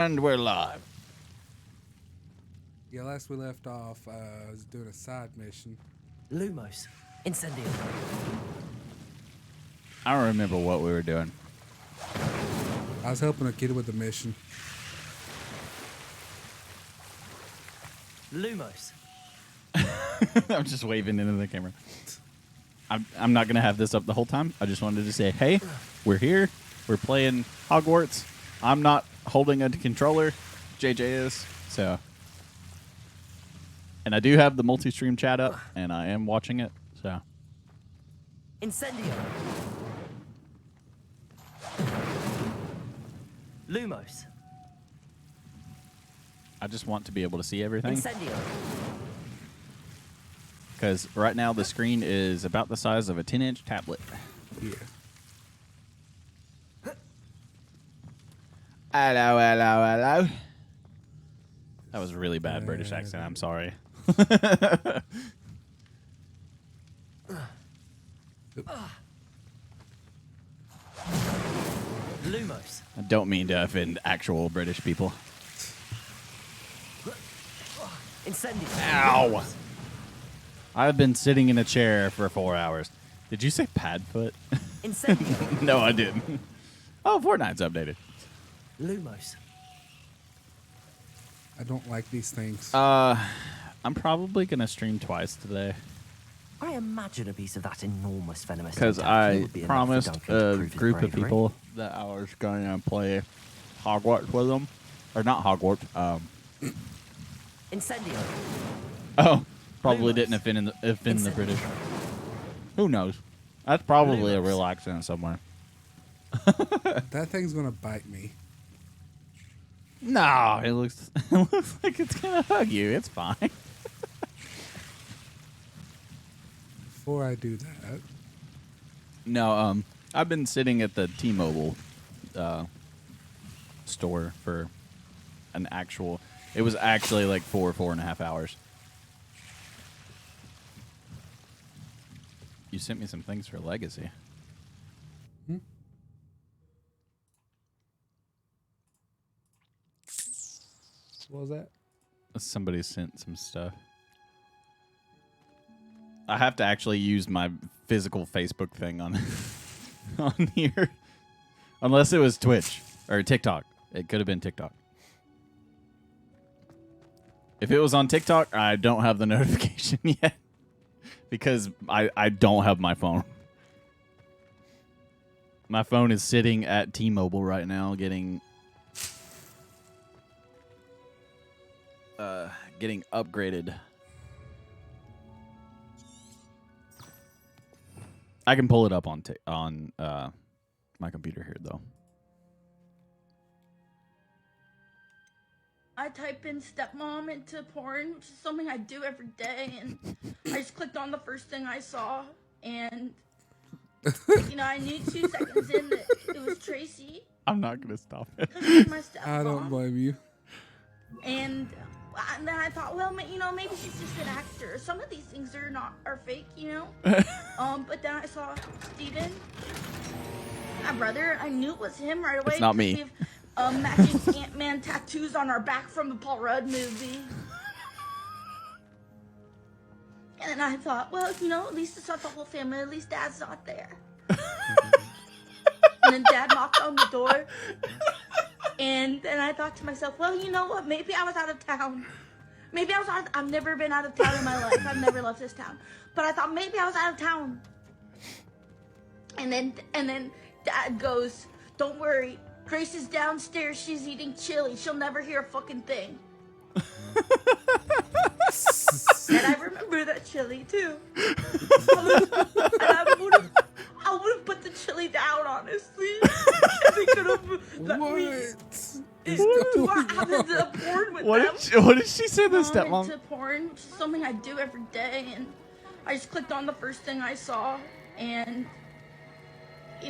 And we're live. Yeah, last we left off, I was doing a side mission. Lumos. Incendio. I don't remember what we were doing. I was helping a kid with the mission. Lumos. I'm just waving into the camera. I'm not going to have this up the whole time. I just wanted to say, hey, we're here. We're playing Hogwarts. I'm not holding a controller. JJ is, so. And I do have the multi-stream chat up, and I am watching it, so. Incendio. Lumos. I just want to be able to see everything. Incendio. Because right now the screen is about the size of a 10-inch tablet. Yeah. Hello, hello, hello. That was a really bad British accent. I'm sorry. Lumos. I don't mean to offend actual British people. Incendio. Ow! I've been sitting in a chair for 4 hours. Did you say Padfoot? Incendio. No, I didn't. Oh, Fortnite's updated. Lumos. I don't like these things. I'm probably going to stream twice today. I imagine a piece of that enormous venomous Because tentacle I would be enough for promised Duncan to a prove his group of bravery. people that I was going to play Hogwarts with them. Or not Hogwarts. Incendio. Oh, probably Lumos. didn't offend the Incendio. British. Who knows? That's probably a Lumos. real accent somewhere. That thing's gonna bite me. No, it looks like it's gonna hug you. It's fine. Before I do that, No, I've been sitting at the T-Mobile store for an actual. It was actually like 4.5 hours. You sent me some things for Legacy. what was that? Somebody sent some stuff. I have to actually use my physical Facebook thing on on here, unless it was Twitch or TikTok. It could have been TikTok. If it was on TikTok, I don't have the notification yet because I don't have my phone. My phone is sitting at T-Mobile right now, getting upgraded. I can pull it up on my computer here though. I type in stepmom into porn, which is something I do every day, and I just clicked on the first thing I saw, and I knew 2 seconds in that it was Tracy. I'm not gonna stop it. Because she's my stepmom. I don't blame you. And then I thought, well, maybe she's just an actor. Some of these things are fake, But then I saw Steven, my brother. I knew it was him right away. It's not 'cause me. We have matching Ant-Man tattoos on our back from the Paul Rudd movie. And then I thought, well, at least it's not the whole family. At least Dad's not there. And then Dad knocked on the door. And then I thought to myself, well, you know what? Maybe I was out of town. I've never been out of town in my life. I've never left this town. But I thought maybe I was out of town. And then Dad goes, don't worry. Grace is downstairs. She's eating chili. She'll never hear a fucking thing. And I remember that chili too. I would have put the chili down, honestly. If they could have let me have into porn with them. What did she say? The I'm stepmom. into porn, which is something I do every day, and I just clicked on the first thing I saw, and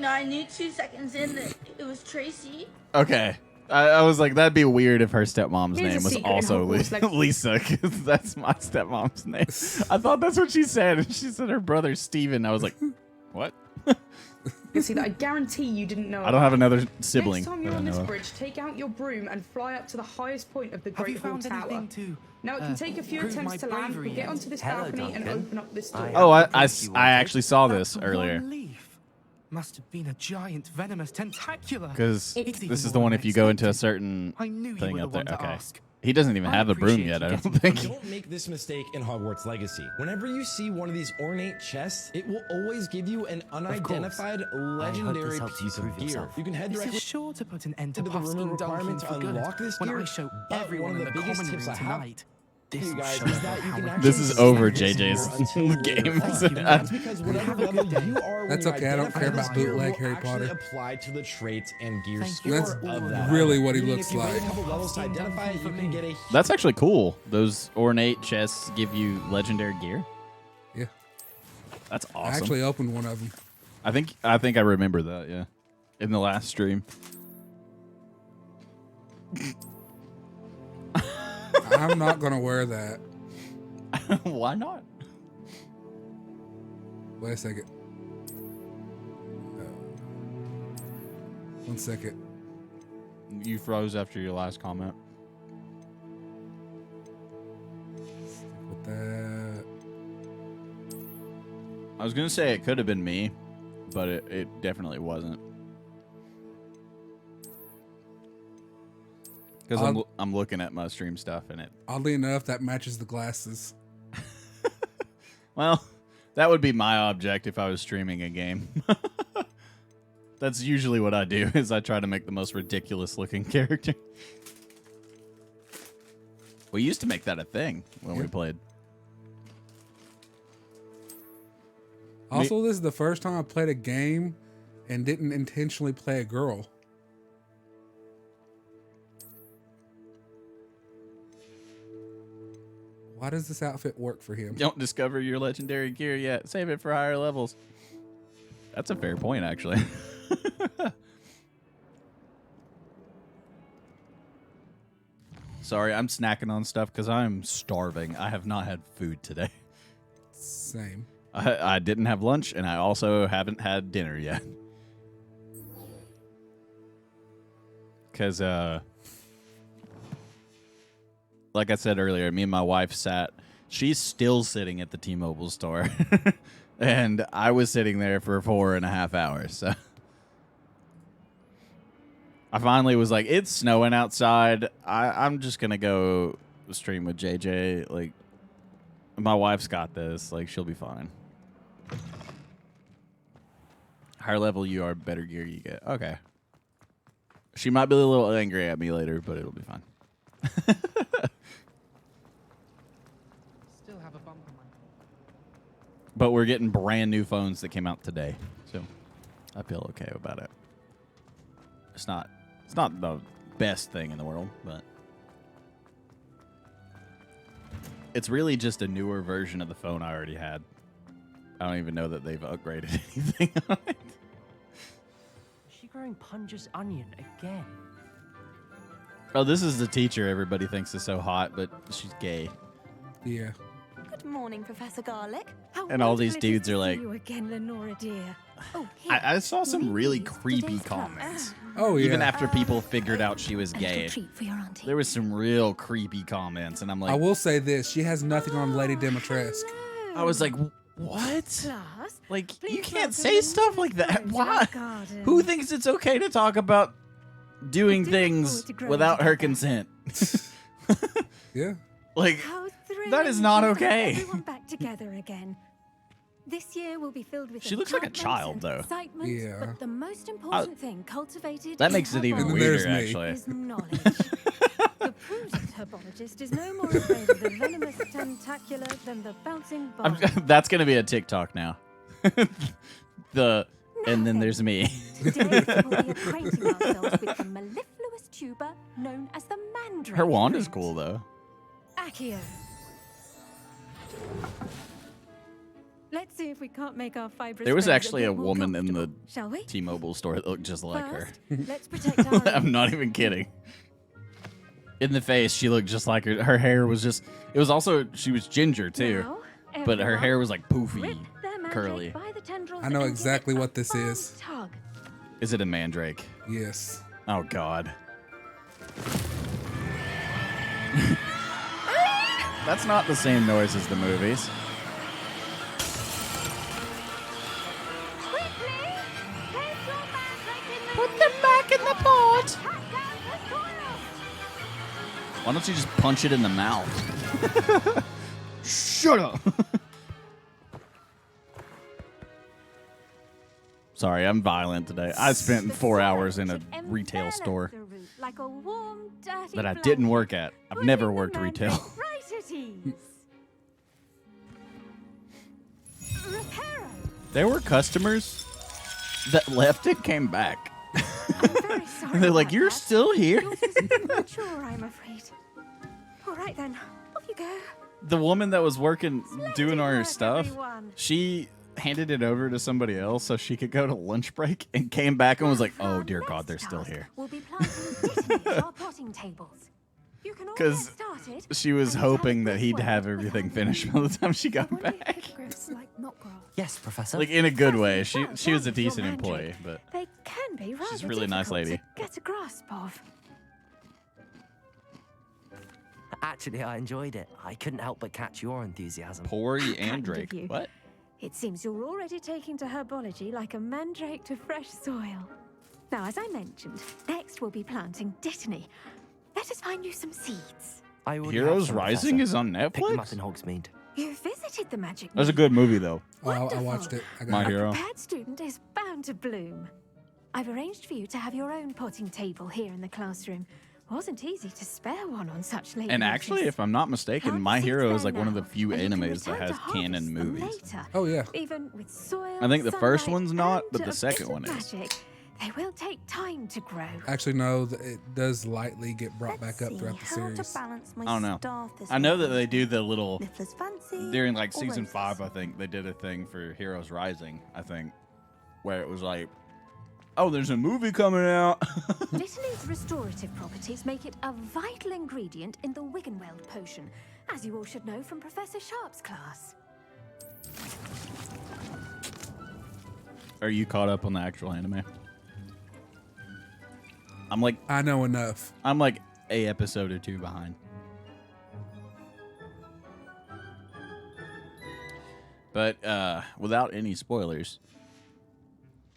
I knew 2 seconds in that it was Tracy. Okay. I was like, that'd be weird if her stepmom's Here's a name was secret in also Hogwarts Legacy. Lisa, because that's my stepmom's name. I thought that's what she said. She said her brother Steven. I was like, what? You see that? I guarantee you didn't know. I don't have another sibling. Next time that you're I on know this of. bridge, take out your broom and fly up to the highest point of the Have you Great Hall found Tower. anything to Now it can take a few prove attempts my to land, bravery but get yet? onto this Hello, balcony and Duncan. open up this door. Oh, The case you I wanted? actually saw That this one earlier. leaf must have been a giant venomous tentacular. Because It's this is even the more one than if you go into a expected. certain I knew you thing were up the there. one to Okay. ask. He doesn't even I have a broom appreciate yet, you I don't getting think. Don't make this mistake in Hogwarts Legacy. Whenever you see one of these ornate chests, it will always give you an unidentified legendary helps you piece of prove gear. yourself. You can head This directly is sure to put an end to to the rumor asking requirement to Duncan for good unlock this when gear. I show But everyone one in of the the biggest common tips room I have tonight. for This you will guys show is that you how can much actually This is stay over in this JJ's gear until later game. on. That's because whatever Have a level good day. you are when That's you okay, I don't identify care this about gear bootleg will Harry actually Potter. apply to the traits and gear Thank score you That's of that. really what he Meaning looks if you wait like. a couple levels to I've seen identify it, Duncan you for can me. get a That's actually cool. Those ornate chests give you legendary gear. Yeah. That's I awesome. actually opened one of them. I think I remember that, yeah. In the last stream. I'm not going to wear that. Why not? Wait a second. 1 second. You froze after your last comment. Stick with that. I was gonna say it could have been me, but it definitely wasn't. Because I'm looking at my stream stuff and it. Oddly enough, that matches the glasses. Well, that would be my object if I was streaming a game. That's usually what I do. Is I try to make the most ridiculous looking character. We used to make that a thing when we played. Also, this is the first time I played a game and didn't intentionally play a girl. Why does this outfit work for him? Don't discover your legendary gear yet. Save it for higher levels. That's a fair point, actually. Sorry, I'm snacking on stuff because I'm starving. I have not had food today. Same. I didn't have lunch, and I also haven't had dinner yet. Because, like I said earlier, me and my wife sat. She's still sitting at the T-Mobile store. And I was sitting there for 4.5 hours. So I finally was like, it's snowing outside. I'm just going to go stream with JJ. Like, my wife's got this. Like, she'll be fine. Higher level you are, better gear you get. Okay. She might be a little angry at me later, but it'll be fine. Still have a bump on my But we're getting brand new phones that came out today, so I feel okay about it. It's not the best thing in the world, but it's really just a newer version of the phone I already had. I don't even know that they've upgraded anything on it. Is she growing Punja's onion again? Oh, this is the teacher everybody thinks is so hot, but she's gay. Yeah. Good morning, Professor Garlic. How And all these wonderful it is dudes to are see like- you again, Lenora dear. Oh, here, I saw some really please, creepy today's class. comments. Oh, yeah. Even after people figured out she was A little gay. treat for your auntie. There was some real creepy comments, and I'm I like, will say this. She has nothing on Lady Dimitrescu. I was like, what? Class, Like, please you can't welcome say the stuff new like that. friends of Why? our garden. Who thinks it's okay to talk about doing We do look things forward to growing without her together. consent? Yeah. Like, How thrilling that is not to have okay. Everyone back together again. This year will be filled with She looks like a enchantments child, and though. Excitement, Yeah. But the most important thing cultivated that in makes it even And then herbology there's weirder, me. actually. is knowledge. The prudent herbologist is no more afraid of the venomous tentacular than the bouncing bomb. That's going to be a TikTok now. And then there's me. Today we'll be acquainting ourselves with the mellifluous tuber known as the mandrake. Her wand is fruit. cool, though. Accio. Let's see if we can't make our fibrous There was bones actually bit a more woman in the comfortable, shall we? T-Mobile store that looked just like her. First, let's protect our I'm not even kidding. In the face, she looked just like her. Her hair was just... It was also... She was ginger, too. Now, But her everyone, hair was like poofy. rip them curly. By the tendrils I know and give exactly it a what this firm is. Tug. Is it a mandrake? Yes. Oh God. That's not the same noise as the movies. Quickly! Place your mandrake in the Put them back in the pot. Cut down the soil! Why don't you just punch it in the mouth? Shut up. Sorry, I'm violent today. I spent The 4 soil hours in a should retail envelop store the root like a warm, dirty that I blanket, didn't work at. I've putting never the worked retail. mandrake Right at ease. Reparo, There were customers that left and came back. I'm very sorry. And they're like, about "You're that. still here?" Yours was premature, I'm afraid. All right then, off you go. The woman that was working doing our work, stuff, everyone. she handed it over to somebody else so she could go to lunch break and came back and was like, For "Oh our dear God, next they're still task, here." We'll be planting dittany at our potting tables. You can all get 'Cause started. She was and tell hoping that Griff he'd where have we everything have finished by the time she got back. Hippogriffs like knotgrass. Yes, Professor. Like in a good way. Firstly, She was a well done with your decent employee, mandrake. but They can be rather she's a really nice difficult lady. to get a grasp of. Actually, I enjoyed it. I couldn't help but catch your enthusiasm. Pori Kind and of Drake. you. What? It seems you're already taking to herbology like a mandrake to fresh soil. Now, as I mentioned, next we'll be planting dittany. Let us find you some seeds. I already have Heroes some, Rising Professor. is on Pick them up Netflix? in Hogsmeade. You visited the magic. That was a Mead. good movie though. Oh, I Wonderful. watched it. I got My it. Hero. A prepared student is bound to bloom. I've arranged for you to have your own potting table here in the classroom. Wasn't easy to spare one on such late And notice. actually, if I'm not mistaken, Plant My seeds Hero is there like one of the now, few and you can animes that return has to canon harvest them movies. later. Oh yeah. Even with soil, I think the first sunlight, one's not, and but the a second bit one of is. magic, they will take time to grow. Actually, no. It does lightly get brought back up throughout the how to series. balance my I don't know. staff this I know that morning. they do the little Niffler's fancy during like or season roses? 5. I think they did a thing for Heroes Rising. I think where it was like, "Oh, there's a movie coming out." Dittany's restorative properties make it a vital ingredient in the Wiggenweld potion, as you all should know from Professor Sharp's class. Are you caught up on the actual anime? I'm like I know enough. a episode or two behind. But without any spoilers.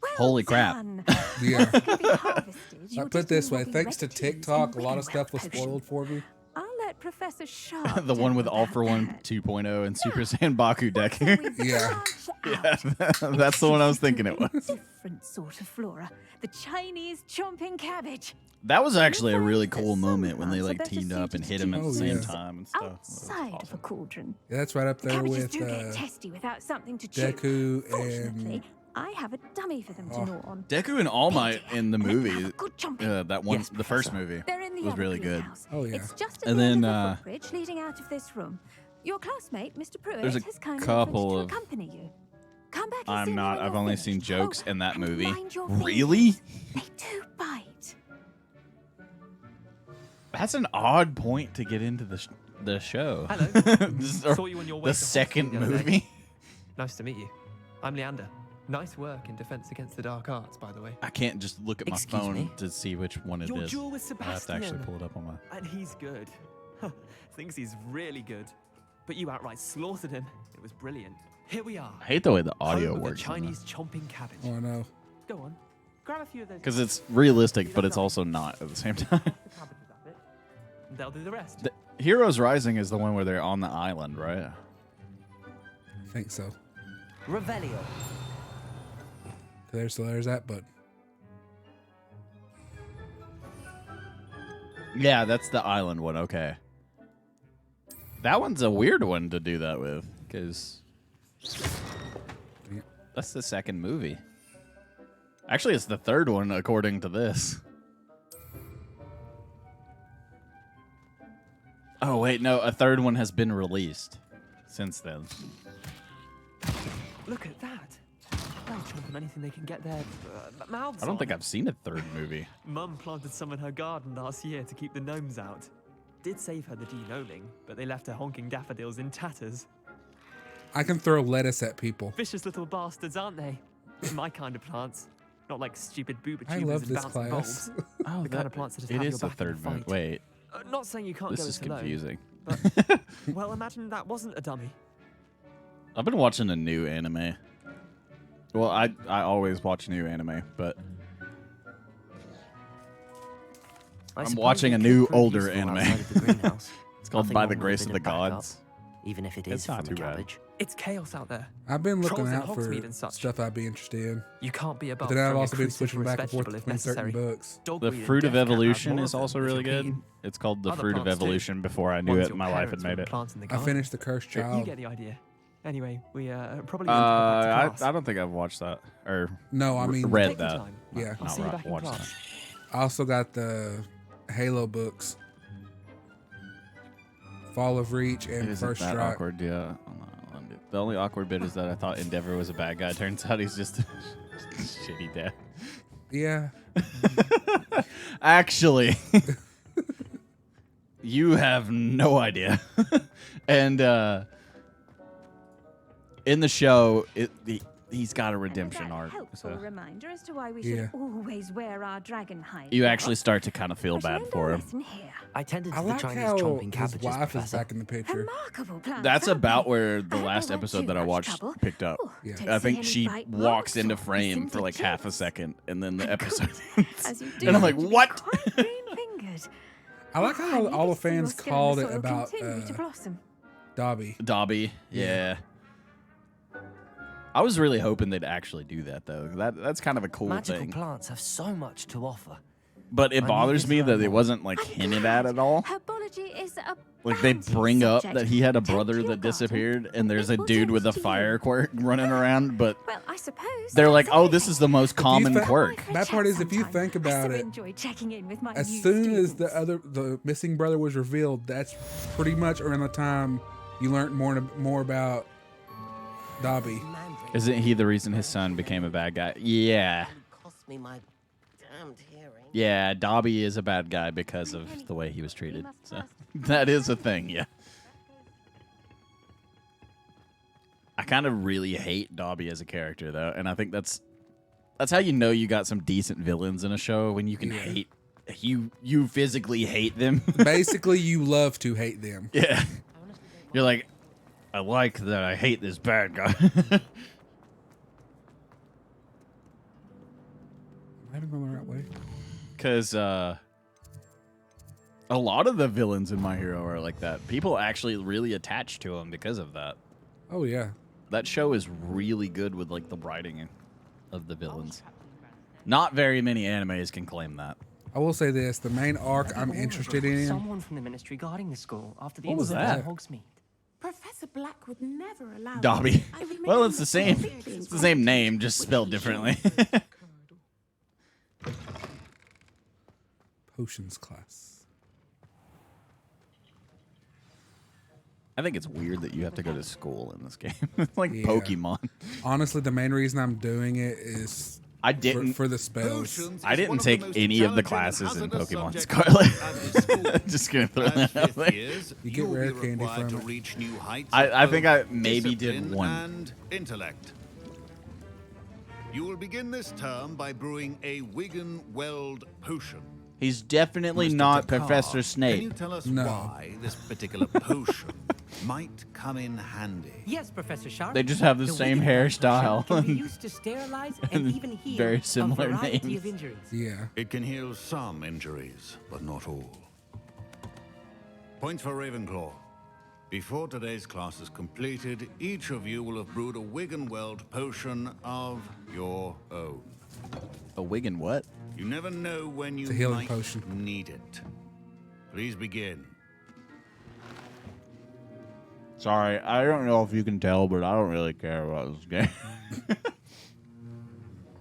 Well Holy crap. done. Yeah. To be harvested, I your put it this dittany way: will be thanks to ready use in TikTok, a lot of Wiggenweld stuff was potion. spoiled for me. I'll let Professor Sharp The one with tell All about for One that. 2.0 and Super Saiyan Baku Deku. We Yeah. branch out That's the one I was into thinking it a was. Different sort of flora. The Chinese chomping cabbage. That was actually a really You'll find cool that some moment when they plants are like better teamed up suited and to hit him at the Oh, same yeah. time and stuff. That was Outside of a awesome. cauldron. Yeah, that's right up The there cabbages with do get testy without something to chew. Deku Fortunately, and I have a dummy for them to Oh. gnaw on. Deku and All Might in the Let them have movie, a good chomping. that one, Yes, the first Professor. movie, They're in the was other really good. greenhouse. Oh, yeah. It's just at And the end then, of the footbridge leading out of this room. Your classmate, Mr. Pruitt, There's a has kindly couple offered of- to accompany you. Come back and see I'm me not. when I've you're only finished. seen jokes Oh, in that and movie. mind your fingers. Really? They do bite. That's an odd point to get into the show. Hello. This is our- Saw you on your way the to second hospital the other day. movie. Nice to meet you. I'm Leander. Nice work in Defense Against the Dark Arts, by the way. I can't just look at my Excuse phone me? to see which one it Your is. duel with I have to actually Sebastian. pull it up on my. And he's good. Thinks he's really good. But you outright slaughtered him. It was brilliant. Here we are. I hate the way the audio home of works. The Chinese chomping cabbage. Oh no. Go on. Grab a few of those. Because it's realistic, but it's also not at the same time. The cabbages at it. They'll do the rest. The Heroes Rising is the one where they're on the island, right? I think so. Revelio. There's that, but Yeah, that's the island one. Okay. That one's a weird one to do that with, because Yeah. that's the second movie. Actually, it's the third one, according to this. Oh, wait, no, a third one has been released since then. Look at that. They'll chomp on anything they can get their mouths I don't on. think I've seen a third movie. Mum planted some in her garden last year to keep the gnomes out. Did save her the de-gnoming, but they left her honking daffodils in tatters. I can throw lettuce at people. Vicious little bastards, aren't they? My kind of plants. Not like stupid booba I tubers love and this bouncing class. bulbs. Oh, The kind of plants that just it have is your the back in a third one. fight. Wait, Not saying you can't this go is it alone, confusing. but well, imagine that wasn't a dummy. I've been watching a new anime. Well, I always watch new anime, but I'm suppose watching it a could new prove older useful anime. outside of the greenhouse. It's called Nothing By wrong the with a Grace bit of the backup, Gods. even if it It's is not from too a bad. cabbage. It's chaos out there. I've been looking Trolls in out for Hogsmeade and such. stuff I'd be interested in. You can't be above. But then I've throwing a also been crucifix switching or a back and forth vegetable if between certain necessary. books. The Dogweed and Fruit of death can't have Evolution more is of also them if really you're good. keen. It's called The Other Fruit of plants too. Evolution before I knew Ones it, your my life had parents made wouldn't it. plant in the I garden. finished The Cursed You Child. get the idea. Anyway, we probably need to go back to class. I don't think I've watched that or No, I mean, read Take your that. time. Yeah. I'll Not see you back in watched class. I also got the Halo books. Fall of Reach and Isn't First that Strike. awkward? Yeah. The only awkward bit is that I thought Endeavor was a bad guy. Turns out he's just a shitty dad. Yeah. Actually, you have no idea. And in the show, he's got a redemption arc. Helpful So reminder as to why we Yeah. should always wear our dragon hide. you actually start to kind of feel I shall bad end for our him. lesson here. I tended I to the like Chinese how chomping his cabbages, wife is Professor. back in the picture. Remarkable plants. That's aren't about they? where I the hope last they weren't episode too that I much watched trouble. picked up. Oh, Yeah. don't I see think any she bright walks marks into or frame missing for like half a digits. second, and then the And episode good, ends. as you do And I'm like, seem to be what? quite green-fingered. I like Oh, how I all the need to see your fans skill in called the it soil about continue to blossom. Dobby. Dobby, yeah. I was really hoping they'd actually do that though. That's kind of a cool Magical thing. plants have so much to offer. But it I'm bothers eager me to that learn it more. wasn't like I'm hinted at glad. all. Herbology is a Like they bounty bring up subject. that he had a Tend to brother your that garden, disappeared, and there's a it will dude tend with a to you. fire quirk running around. But Well, I suppose they're like, that's "Oh, this is the everything. most common think- quirk." Bad part is, if you Sometime. think about I so it, enjoy checking in with my As new soon as students. the missing brother was revealed, that's pretty much around the time you learned more about Dobby. Isn't he the reason his son became a bad guy? Yeah, Cost me my damned hearing. yeah. Dobby is a bad guy because of the way he was treated. So that is a thing. Yeah. I kind of really hate Dobby as a character though, and I think that's how you know you got some decent villains in a show when you can hate you physically hate them. Basically, you love to hate them. Yeah. You're like, I like that I hate this bad guy. I haven't gone the right way. Because a lot of the villains in My Hero are like that. People actually really attach to them because of that. Oh yeah. That show is really good with like the writing of the villains. Not very many animes can claim that. I will say this: the main arc I'm interested in. Someone from the ministry guarding the school after the What was incident that? in Hogsmeade. Professor Black would never allow Dobby. I would make Well, him it's the same. completely It's the same name, just spelled differently. Potions class. I think it's weird that you have to go to school in this game. It's like Yeah. Pokemon. Honestly, the main reason I'm doing it is I didn't. for the spells. I didn't take any of the classes in Pokemon Scarlet. Just gonna throw that out there. You get rare candy from it. I think I maybe did one. And intellect. You will begin this term by brewing a Wigan Weld potion. He's definitely Mr. not Takar, Professor Can you Snape. tell us No. why this particular potion might come in handy? Yes, Professor Sharp. They just have the same hairstyle. Can be used to sterilize and And even heal very similar a variety names. of injuries. Yeah. It can heal some injuries, but not all. Points for Ravenclaw. Before today's class is completed, each of you will have brewed a Wigan Weld potion of your own. A wig and what? You never know when you It's a healing might potion. need it. Please begin. Sorry, I don't know if you can tell, but I don't really care about this game.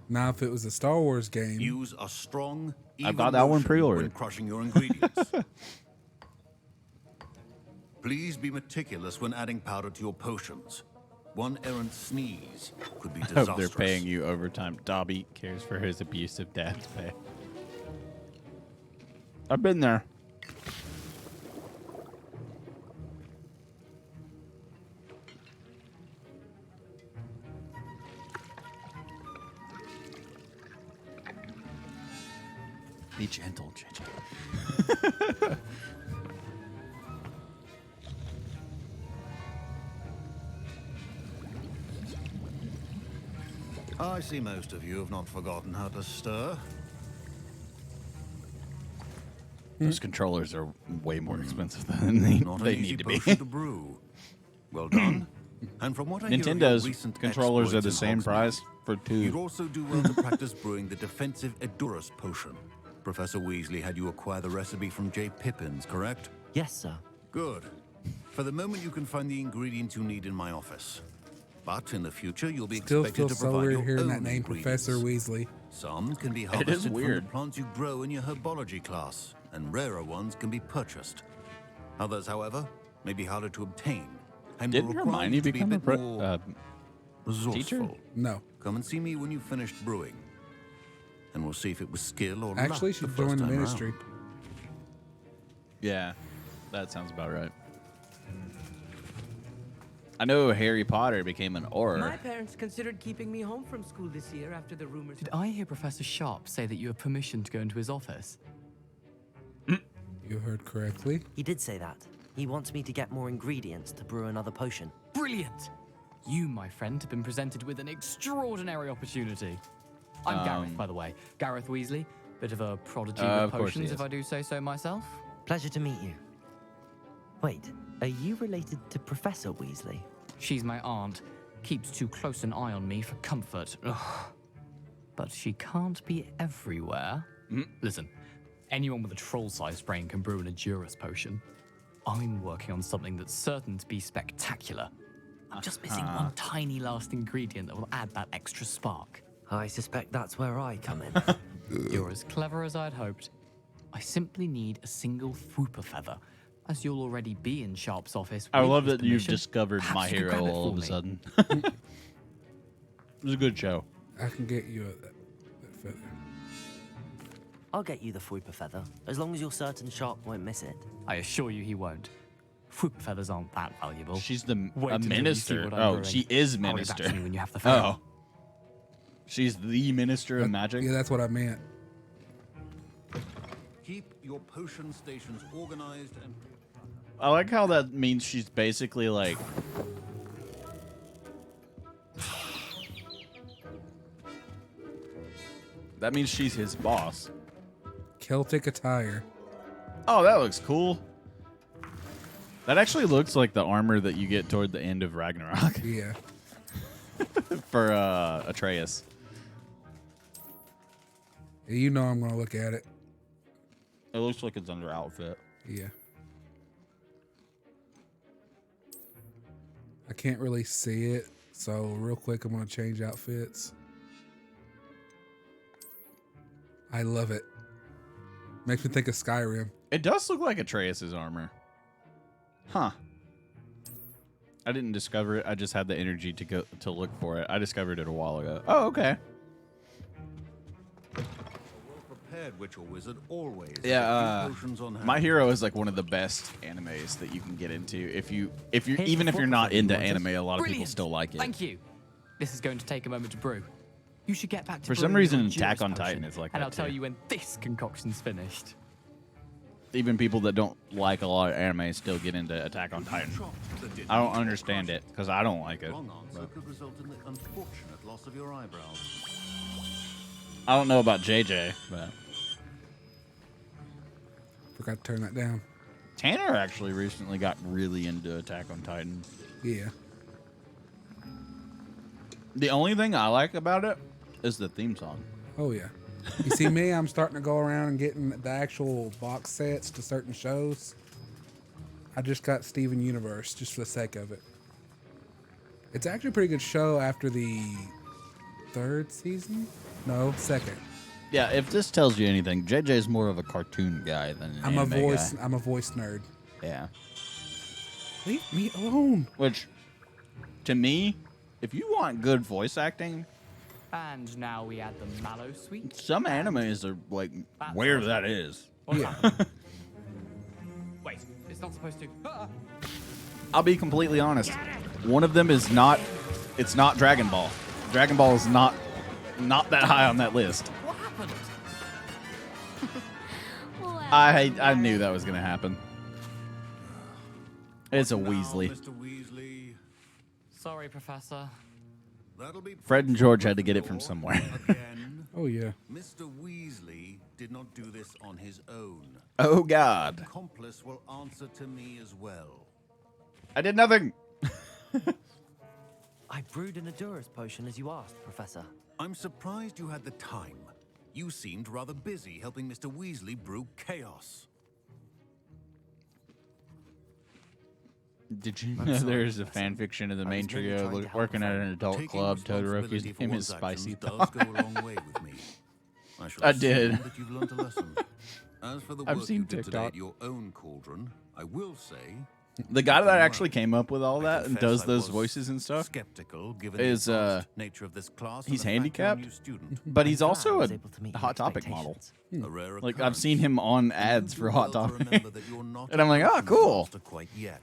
Now, if it was a Star Wars game, Use a strong, I even got that one motion pre-ordered. when crushing your ingredients. Please be meticulous when adding powder to your potions. One errant sneeze could be I disastrous. hope they're paying you overtime. Dobby cares for his abusive dad's pay. I've been there. Be gentle, JJ. I see most of you have not forgotten how to stir. Those controllers are way more expensive than they Not an easy need to be. potion to brew. Well done. And from what I hear of your Nintendo's recent controllers are the exploits in same Hogsmeade, price for you'd 2. also do well to practice brewing the defensive Edurus potion. Professor Weasley had you acquire the recipe from J. Pippins, correct? Yes, sir. Good. For the moment, you can find the ingredients you need in my office. But in the future, you'll be Still expected feels to so provide weird your hearing own that name, ingredients. Professor Weasley. Some can be is harvested from the weird. plants you grow in your herbology class, and rarer ones can be purchased. Others, however, may be harder to obtain. And will Didn't require Hermione you to be become a bit more resourceful. teacher? No. Come and see me when you've finished brewing, and we'll see if it was skill or Actually, luck she the first joined the time ministry. round. Yeah, that sounds about right. I know Harry Potter became an My Auror. parents considered keeping me home from school this year after the rumors. Did I hear Professor Sharp say that you have permission to go into his office? You heard correctly. He did say that. He wants me to get more ingredients to brew another potion. Brilliant! You, my friend, have been presented with an extraordinary opportunity. I'm Gareth, by the way. Gareth Weasley. Bit of a prodigy of with course he potions, is. if I do say so myself. Pleasure to meet you. Wait, are you related to Professor Weasley? She's my aunt. Keeps too close an eye on me for comfort. Ugh. But she can't be everywhere. Listen, anyone with a troll-sized brain can brew an Edurus potion. I'm working on something that's certain to be spectacular. I'm just missing one tiny last ingredient that will add that extra spark. I suspect that's where I come in. You're as clever as I'd hoped. I simply need a single Fwooper feather, as you'll already be in Sharp's office. I with love his that you've permission. discovered Perhaps My you could Hero grab it all of for a me. sudden. It was a good show. I can get you that feather. I'll get you the Fwooper feather, as long as you're certain Sharp won't miss it. I assure you he won't. Fwooper feathers aren't that valuable. She's the Wait a until you see minister. what I'm Oh, brewing. she is I'll be back minister. to you when you have the feather. Oh, she's the minister of magic. Yeah, that's what I meant. Keep your potion stations organized and... I like how that means she's basically like. That means she's his boss. Celtic attire. Oh, that looks cool. That actually looks like the armor that you get toward the end of Ragnarok Yeah. for Atreus. You know I'm gonna look at it. It looks like it's under outfit. Yeah. I can't really see it, so real quick I'm gonna change outfits. I love it. Makes me think of Skyrim. It does look like Atreus's armor. Huh. I didn't discover it. I just had the energy to go to look for it. I discovered it a while ago. Oh, okay. Prepared witch or wizard always. Yeah, have a few potions on hand. My Hero is like one of the best animes that you can get into. If you're Here's even the if you're Fwooper not feather you into wanted. anime, a lot of people Brilliant. still like it. Thank you. This is going to take a moment to brew. You should get back to For some brewing your reason, Attack Edurus on potion, Titan is like and that I'll tell too. you when this concoction's finished. Even people that don't like a lot of anime still get into Attack on Titan. I don't understand it because I don't like it. Wrong answer could result in the unfortunate loss of your eyebrows. I don't know about JJ, but Forgot to turn that down. Tanner actually recently got really into Attack on Titan. Yeah. The only thing I like about it is the theme song. Oh yeah. You see me, I'm starting to go around and getting the actual box sets to certain shows. I just got Steven Universe just for the sake of it. It's actually a pretty good show after the third season? No, second. Yeah, if this tells you anything, JJ's more of a cartoon guy than an I'm a anime voice guy. I'm a voice nerd. Yeah. Leave me alone. Which, to me, if you want good voice acting, And now we add the mallow sweet. some animes are like where that is. Yeah. Wait, it's not supposed to. I'll be completely honest. One of them is not. It's not Dragon Ball. Dragon Ball is not that high on that list. What happened? I knew that was gonna happen. It's a Weasley. Mr. Weasley. Sorry, Professor. That'll be Fred and George had to get it from somewhere. again. Oh yeah. Mr. Weasley did not do this on his own. Oh God. Accomplice will answer to me as well. I did nothing. I brewed an Adurus potion as you asked, Professor. I'm surprised you had the time. You seemed rather busy helping Mr. Weasley brew chaos. Did you know there's a fan fiction of the main trio working at an adult Taking club? Todoroki's responsibility for name is one's Spicy actions Thong. does go a long way with me. shall I assume did. That you've learned a lesson. As for the I've work seen you did today TikTok. at your own cauldron, I will say The guy that actually came up with all that and confess does I those was voices and stuff skeptical given is the advanced nature of this class and he's the fact you're a handicapped, new student. but he's I'm glad I also was a able to meet your Hot Topic model. expectations. A rare Like I've occurrence. seen him on You ads do for well Hot to Topic, remember that you're not and I'm like, a oh, cool. master quite yet.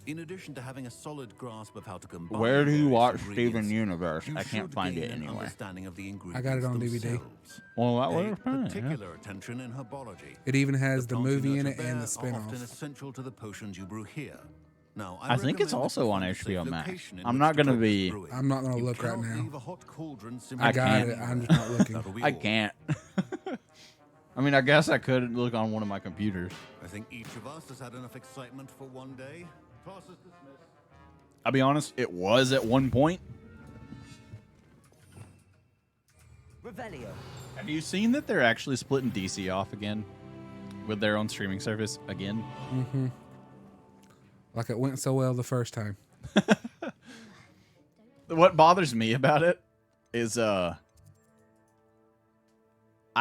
In addition to having a solid grasp of how to combine Where do you various watch ingredients, Steven Universe? you I can't should find gain it an anywhere. understanding of the I got it on ingredients DVD. themselves. Well, that Pay was fine. Yeah. particular attention in herbology. It even has the plants you movie in nurture it and there the are often spin-off. essential to the potions you brew here. Now, I think it's recommend that also you on find a safe HBO Max. location in I'm which not to gonna focus be- brewing. I'm not gonna You look right cannot now. leave a hot cauldron simply I got can't. it. I'm just not looking. That'll be I all. can't. I mean, I guess I could look on one of my computers. I think each of us has had enough excitement for one day. Class is dismissed. I'll be honest, it was at one point. Revelio. Have you seen that they're actually splitting DC off again with their own streaming service again? Mm-hmm. Like it went so well the first time. What bothers me about it is I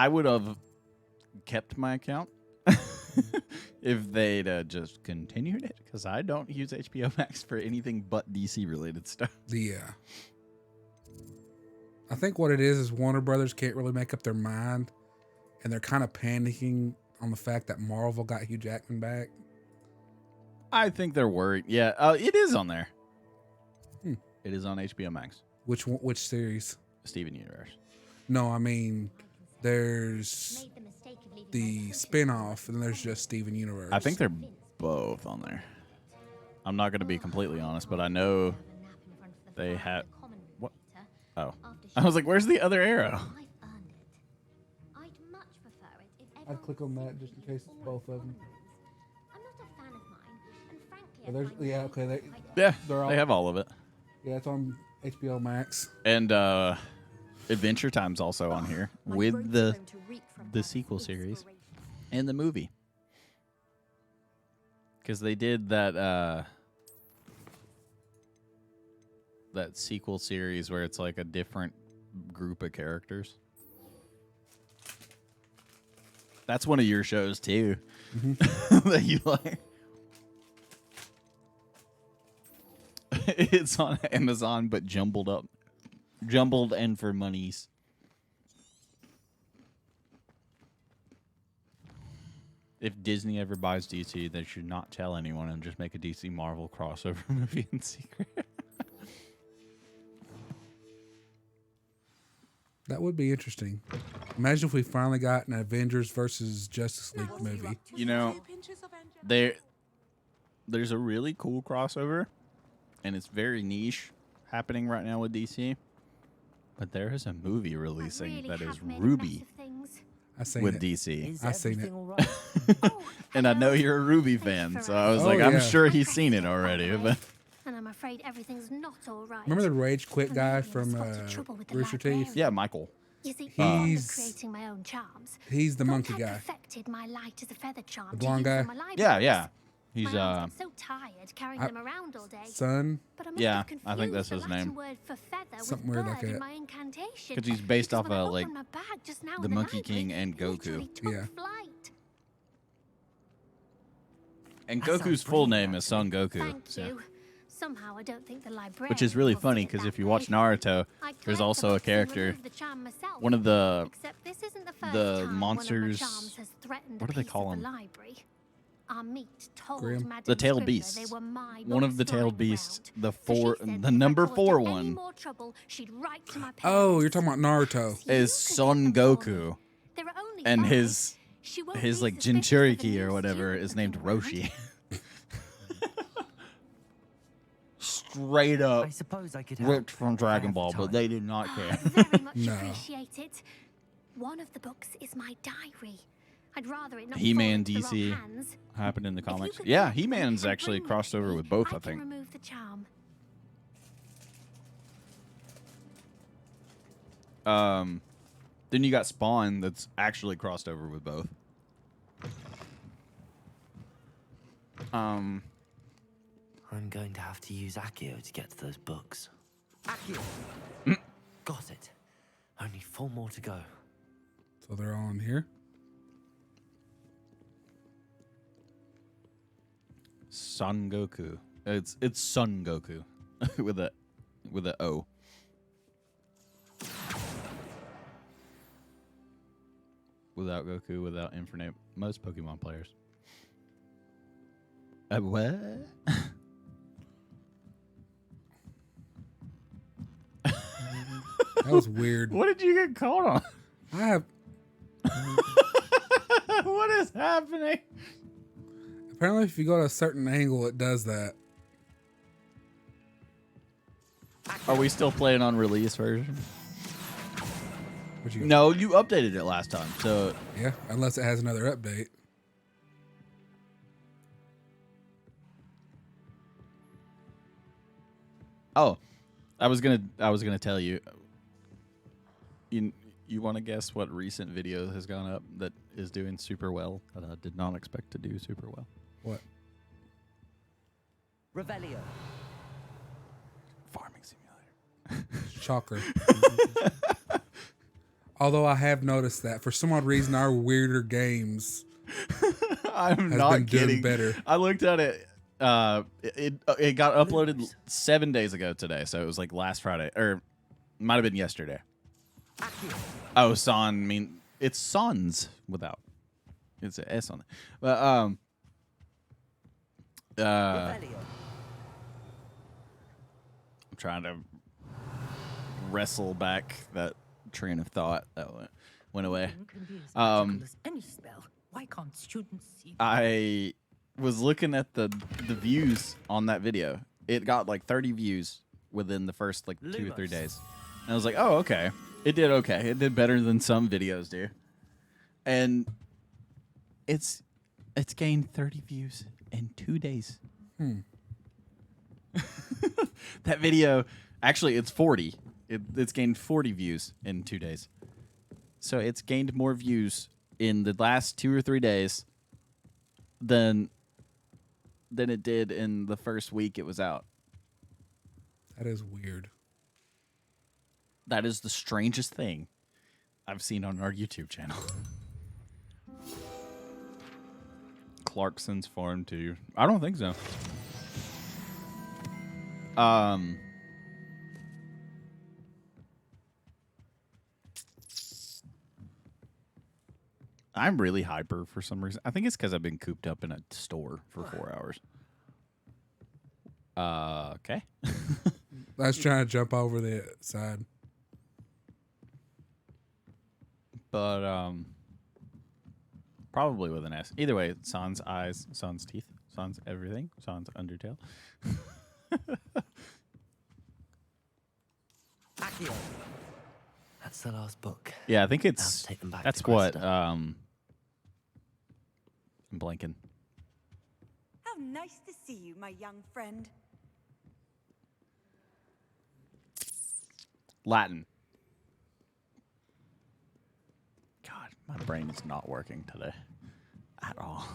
would have kept my account if they'd just continued it, because I don't use HBO Max for anything but DC related stuff. Yeah. I think what it is Warner Brothers can't really make up their mind, and they're kind of panicking on the fact that Marvel got Hugh Jackman back. I think they're worried. Yeah, it is on there. Hmm. It is on HBO Max. Which series? Steven Universe. No, I mean, there's the spin-off, and there's just Steven Universe. I think they're both on there. I'm not going to be completely honest, but I know they have... What? Oh. I was like, where's the other arrow? I'd click on that just in case it's both of them. Yeah, okay. Yeah, they're all, they have all of it. Yeah, it's on HBO Max. And Adventure Time's also on here with the sequel series and the movie. Because they did that sequel series where it's like a different group of characters. That's one of your shows too. Mm-hmm. That you like. It's on Amazon, but jumbled and for monies. If Disney ever buys DC, they should not tell anyone and just make a DC Marvel crossover movie in secret. That would be interesting. Imagine if we finally got an Avengers versus Justice League movie. You know, there's a really cool crossover, and it's very niche happening right now with DC. But there is a movie releasing that is Ruby I seen with it. DC. I seen it. And I know you're a Ruby fan, so I was Oh, like, I'm yeah. sure he's seen it already. But And I'm afraid everything's not all right. Remember the Rage Quit guy from Rooster Teeth? yeah, Michael. You see, He's- creating my own charms. He's the God monkey had guy. perfected my light as a feather charm The to blonde use guy? on my libraries. Yeah, yeah. He's My arms get so tired carrying them around all day. Son? But I must Yeah, have I think that's confused his the Latin name. word for feather Something with weird bird like in that. my incantation. Because he's based Because off when I of like opened my bag just now the in Monkey library, King and it literally Goku. took Yeah. flight. And That sounds Goku's full brilliant, name is Son Goku. Thank so- you. Somehow I don't think the librarian Which is really will funny see it because that if you watch way. Naruto, I there's collect also the a books and character, remove the charm myself. one of the Except this isn't the first the time one monsters- of my charms has threatened what a do they piece call of the them? library. Our meat told Grim? Madame the tailed Scrivener beasts. they were my One of the boys tailed flying beasts, round. the So she four, said the if I number caused 4 her any one more trouble, she'd write to my Oh, you're parents. talking about Naruto. is Son Goku, There are only and five. his his like Jinchuriki or whatever is named Roshi. Straight up I suppose I could help. ripped from Dragon Ball, but they did not care. Very much No. appreciated. One of the books is my diary. I'd rather it not He-Man fall into the DC wrong hands. happened in the If you comics. could Yeah, help He-Man's and actually bring crossed over me, with both, I can think. remove the charm. Then you got Spawn that's actually crossed over with both. I'm going to have to use Accio to get to those books. Accio! Got it. Only 4 more to go. So they're all in here. Son Goku. It's Son Goku with a O. Without Goku, without Infinite, most Pokemon players. What? That was weird. What did you get caught on? I have. What is happening? Apparently, if you go to a certain angle, it does that. Are we still playing on release version? What you got? No, you updated it last time, so Yeah, unless it has another update. oh, I was gonna tell you. You want to guess what recent video has gone up that is doing super well that I did not expect to do super well? What? Revelio. Farming Simulator. Shocker. Although I have noticed that for some odd reason, our weirder games I'm has not been kidding. doing better. I looked at it. It got uploaded 7 days ago today, so it was like last Friday, or might have been yesterday. Oh, Son. It's Sons without. It's an S on it. But I'm trying to wrestle back that train of thought that went away. Any spell. Why can't students see? I was looking at the views on that video. It got like 30 views within the first like 2 or 3 days. And I was like, oh, okay. It did okay. It did better than some videos do. And it's gained 30 views in 2 days. That video, actually, it's 40. It's gained 40 views in 2 days. So it's gained more views in the last 2 or 3 days than it did in the first week it was out. That is weird. That is the strangest thing I've seen on our YouTube channel. Clarkson's Farm 2. I don't think so. I'm really hyper for some reason. I think it's because I've been cooped up in a store for 4 hours. Okay. I was trying to jump over the side. But probably with an S. Either way, sans eyes, sans teeth, sans everything, sans Undertale. Accio. That's the last book. Yeah, I think Now it's to take them back that's to what Cresta. I'm blanking. How nice to see you, my young friend. Latin. God, my brain is not working today at all.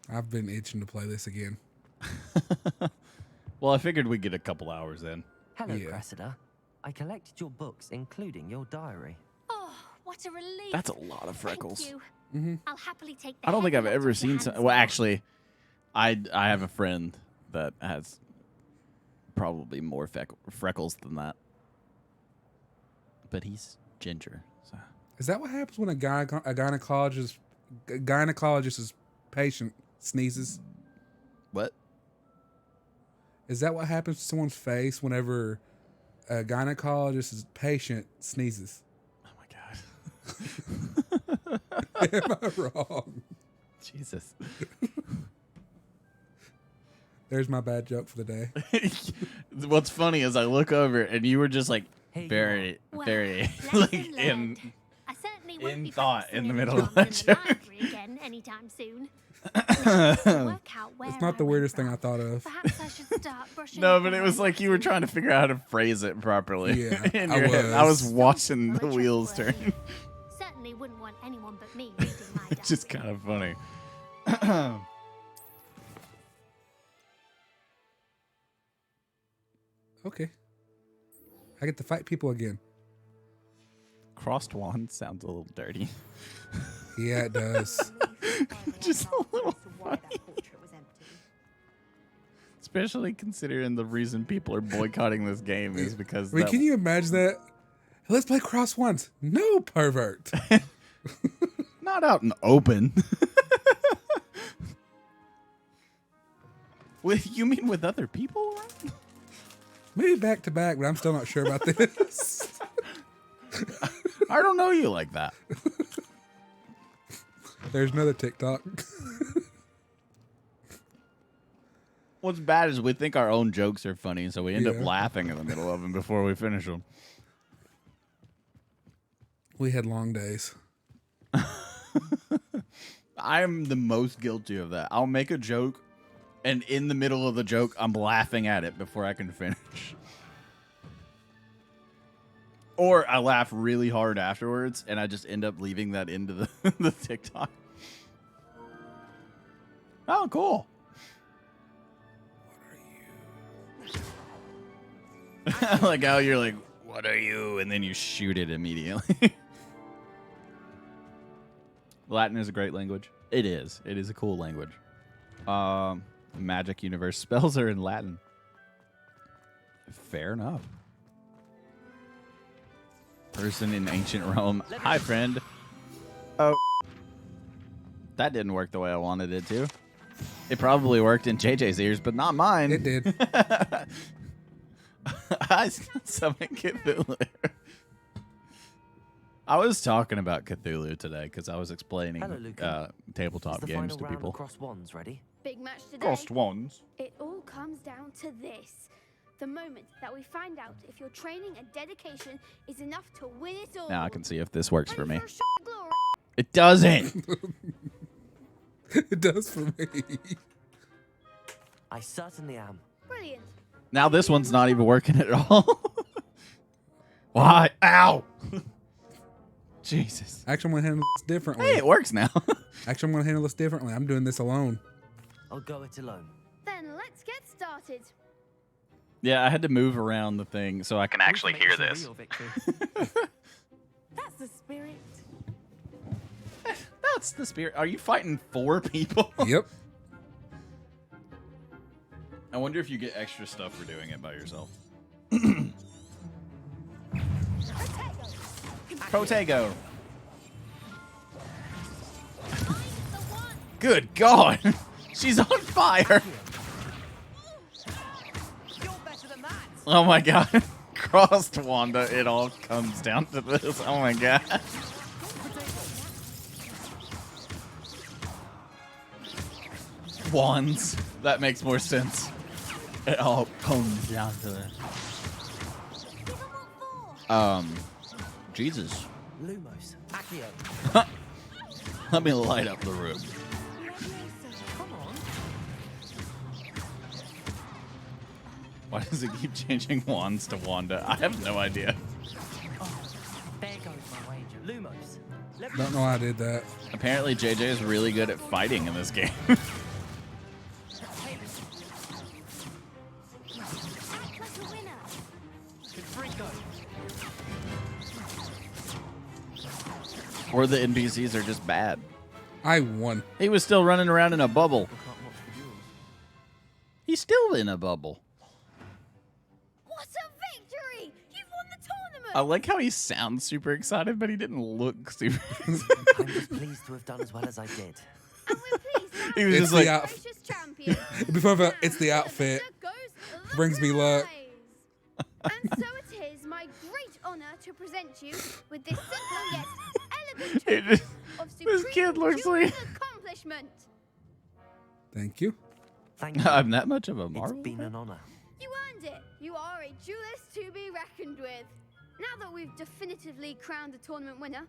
I've been itching to play this again. Well, I figured we'd get a couple hours in. Hello, Yeah. Cressida. I collected your books, including your diary. Oh, what a relief. That's a lot of freckles. Thank you. I'll happily take the I don't think I've heavy ever load off your seen some. hands Well, now. actually, I have a friend that has probably more freckles than that, but he's ginger. So Is that what happens when a gynecologist's patient sneezes? what? Is that what happens to someone's face whenever a gynecologist's patient sneezes? Oh my god. Am I wrong? Jesus. There's my bad joke for the day. What's funny is I look over and you were just like very, Well, very lesson like learned. I certainly won't in be thought in the practicing middle of that in the joke. library again anytime soon. Now, to work out where It's not I the went weirdest thing wrong, I thought of. Perhaps I should start brushing No, up but on it was my like you were trying to figure out how to phrase it properly. Yeah, in I your head. I was was. watching the Well, wheels trustworthy. turn. Certainly wouldn't want anyone but me reading my It's just kind of funny. Okay. I get to fight people again. Crossed wand sounds a little dirty. Yeah, it does. Just a little funny. Especially considering the reason people are boycotting this game is because I mean, that- can you imagine that? Let's play cross ones. No, pervert. not out in the open. You mean with other people around? Maybe back to back, but I'm still not sure about this. I don't know you like that. There's another TikTok. What's bad is we think our own jokes are funny, so we end up Yeah. laughing in the middle of them before we finish them. We had long days. I'm the most guilty of that. I'll make a joke, and in the middle of the joke, I'm laughing at it before I can finish. Or I laugh really hard afterwards, and I just end up leaving that into the, the TikTok. Oh, cool. I like how you're like, what are you? And then you shoot it immediately. Latin is a great language. It is. It is a cool language. Magic universe spells are in Latin. Fair enough. Person in ancient Rome. Hi, friend. Oh. That didn't work the way I wanted it to. It probably worked in JJ's ears, but not mine. It did. I summoned Cthulhu. I was talking about Cthulhu today because I was explaining Hello, Lucan. tabletop Is the games final to round people. of cross wands ready? Big match today. Crossed wands. It all comes down to this. The moment that we find out if your training and dedication is enough to win it all. Now I can see if this works for me. Ready for a shot of glory? It doesn't. It does for me. I certainly am. Brilliant. Now this one's not even working at all. Why? Ow. Jesus. Actually, I'm going to handle this differently. Hey, it works now. Actually, I'm going to handle this differently. I'm doing this alone. I'll go it alone. Then let's get started. Yeah, I had to move around the thing so I can actually hear this. That's the spirit. That's the spirit. Are you fighting 4 people? Yep. I wonder if you get extra stuff for doing it by yourself. Protego. Good God. She's on fire. Oh my God. Crossed Wanda. It all comes down to this. Oh my God. Wands. That makes more sense. It all comes down to this. Jesus. Lumos, Accio. Let me light up the room. Come on. Why does it keep changing wands to Wanda? I have no idea. There goes my wager. Lumos. Let me Don't know how I did that. Apparently JJ is really good at fighting in this game. Or the NPCs are just bad. I won. He was still running around in a bubble. He's still in a bubble. What a victory! You've won the tournament! I like how he sounds super excited, but he didn't look super excited. I'm just pleased to have done as well as I did. He was It's just the like, outfit. Before it's the outfit. Brings me luck. And so it is my great honor to present you with this simple yet elegant he trophy. just, of This supreme kid looks dueling like- accomplishment. Thank you. Thank you. I'm that much of a Marvel It's been fan? an honor. You earned it. You are a duelist to be reckoned with. Now that we've definitively crowned the tournament winner,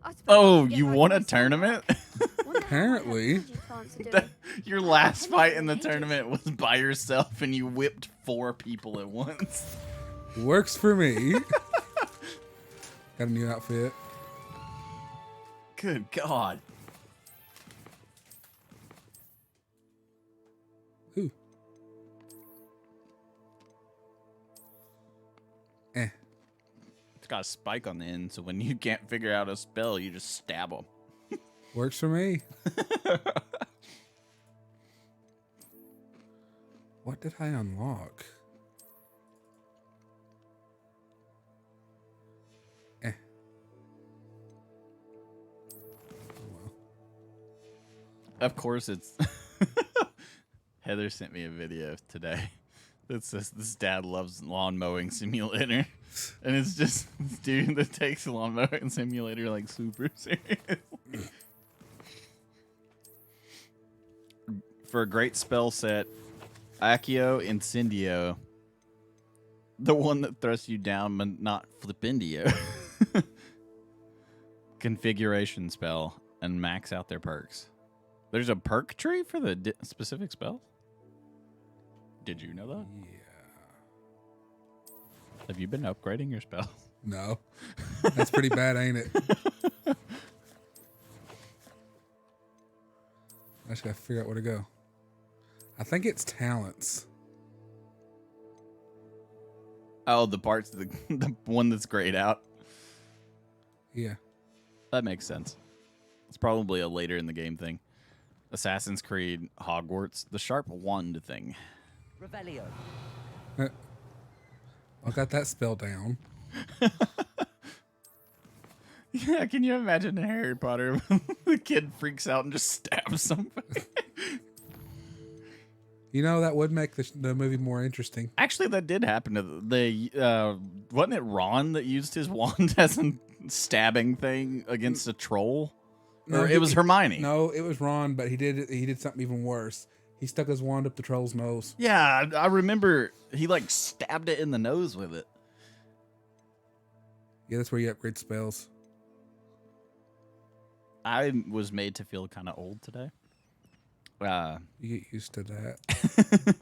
I suppose Oh, we can get you back won to a our tournament? Apparently. plants are doing. Your last fight in the tournament was by yourself and you whipped 4 people at once. Works for me. Got a new outfit. Good God. Ooh. It's got a spike on the end, so when you can't figure out a spell, you just stab them. Works for me. What did I unlock? Of course, it's... Heather sent me a video today that says this dad loves lawn mowing simulator. And it's just this dude that takes the lawn mowing simulator like super serious. For a great spell set, Accio Incendio. The one that thrusts you down, but not Flipendio. Configuration spell and max out their perks. There's a perk tree for the specific spell? Did you know that? Yeah. Have you been upgrading your spells? No. That's pretty bad, ain't it? I just gotta figure out where to go. I think it's talents. Oh, the parts, the one that's grayed out. Yeah. That makes sense. It's probably a later in the game thing. Assassin's Creed, Hogwarts, the sharp wand thing. Revelio. I got that spell down. Yeah, can you imagine in Harry Potter? The kid freaks out and just stabs somebody. You know, that would make the movie more interesting. Actually, that did happen to the wasn't it Ron that used his wand as a stabbing thing against a troll? Or it was Hermione. No, it was Ron, but he did something even worse. He stuck his wand up the troll's nose. Yeah, I remember he like stabbed it in the nose with it. Yeah, that's where you upgrade spells. I was made to feel kind of old today. You get used to that.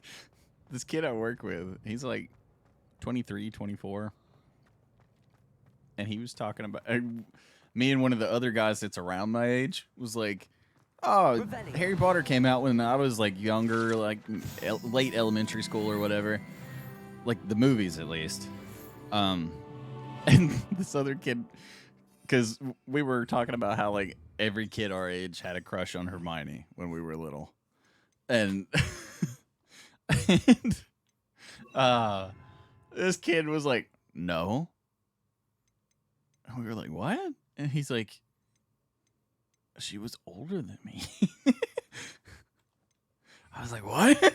This kid I work with, he's like 23, 24. And he was talking about... me and one of the other guys that's around my age was like, oh, Harry Potter came out when I was like younger, like late elementary school or whatever. Like the movies, at least. And this other kid... Because we were talking about how like every kid our age had a crush on Hermione when we were little. And, this kid was like, no. And we were like, what? And he's like, she was older than me. I was like, what?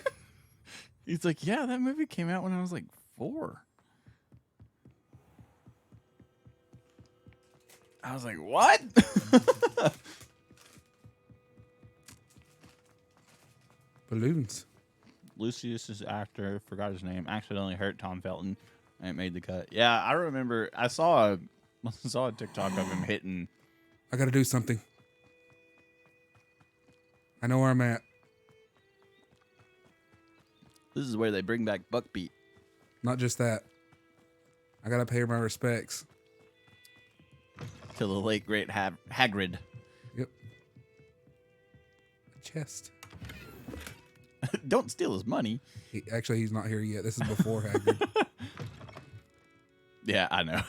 He's like, yeah, that movie came out when I was like 4. I was like, what? Balloons. Lucius's actor, forgot his name, accidentally hurt Tom Felton and it made the cut. Yeah, I remember. I saw a TikTok of him hitting. I got to do something. I know where I'm at. This is where they bring back Buckbeat. Not just that. I got to pay her my respects. To the late, great Hagrid. Yep. A chest. Don't steal his money. Actually, he's not here yet. This is before Hagrid. Yeah, I know.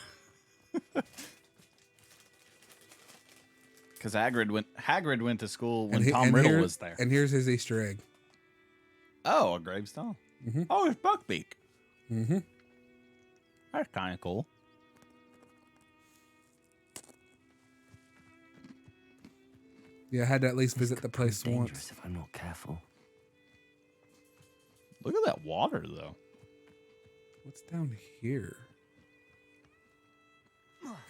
Because Hagrid went to school when Tom Riddle was there. And here's his Easter egg. Oh, a gravestone. Mm-hmm. Oh, it's Buckbeak. Mm-hmm. That's kind of cool. Yeah, I had to at least visit the place Dangerous once. if I'm not careful. Look at that water, though. What's down here?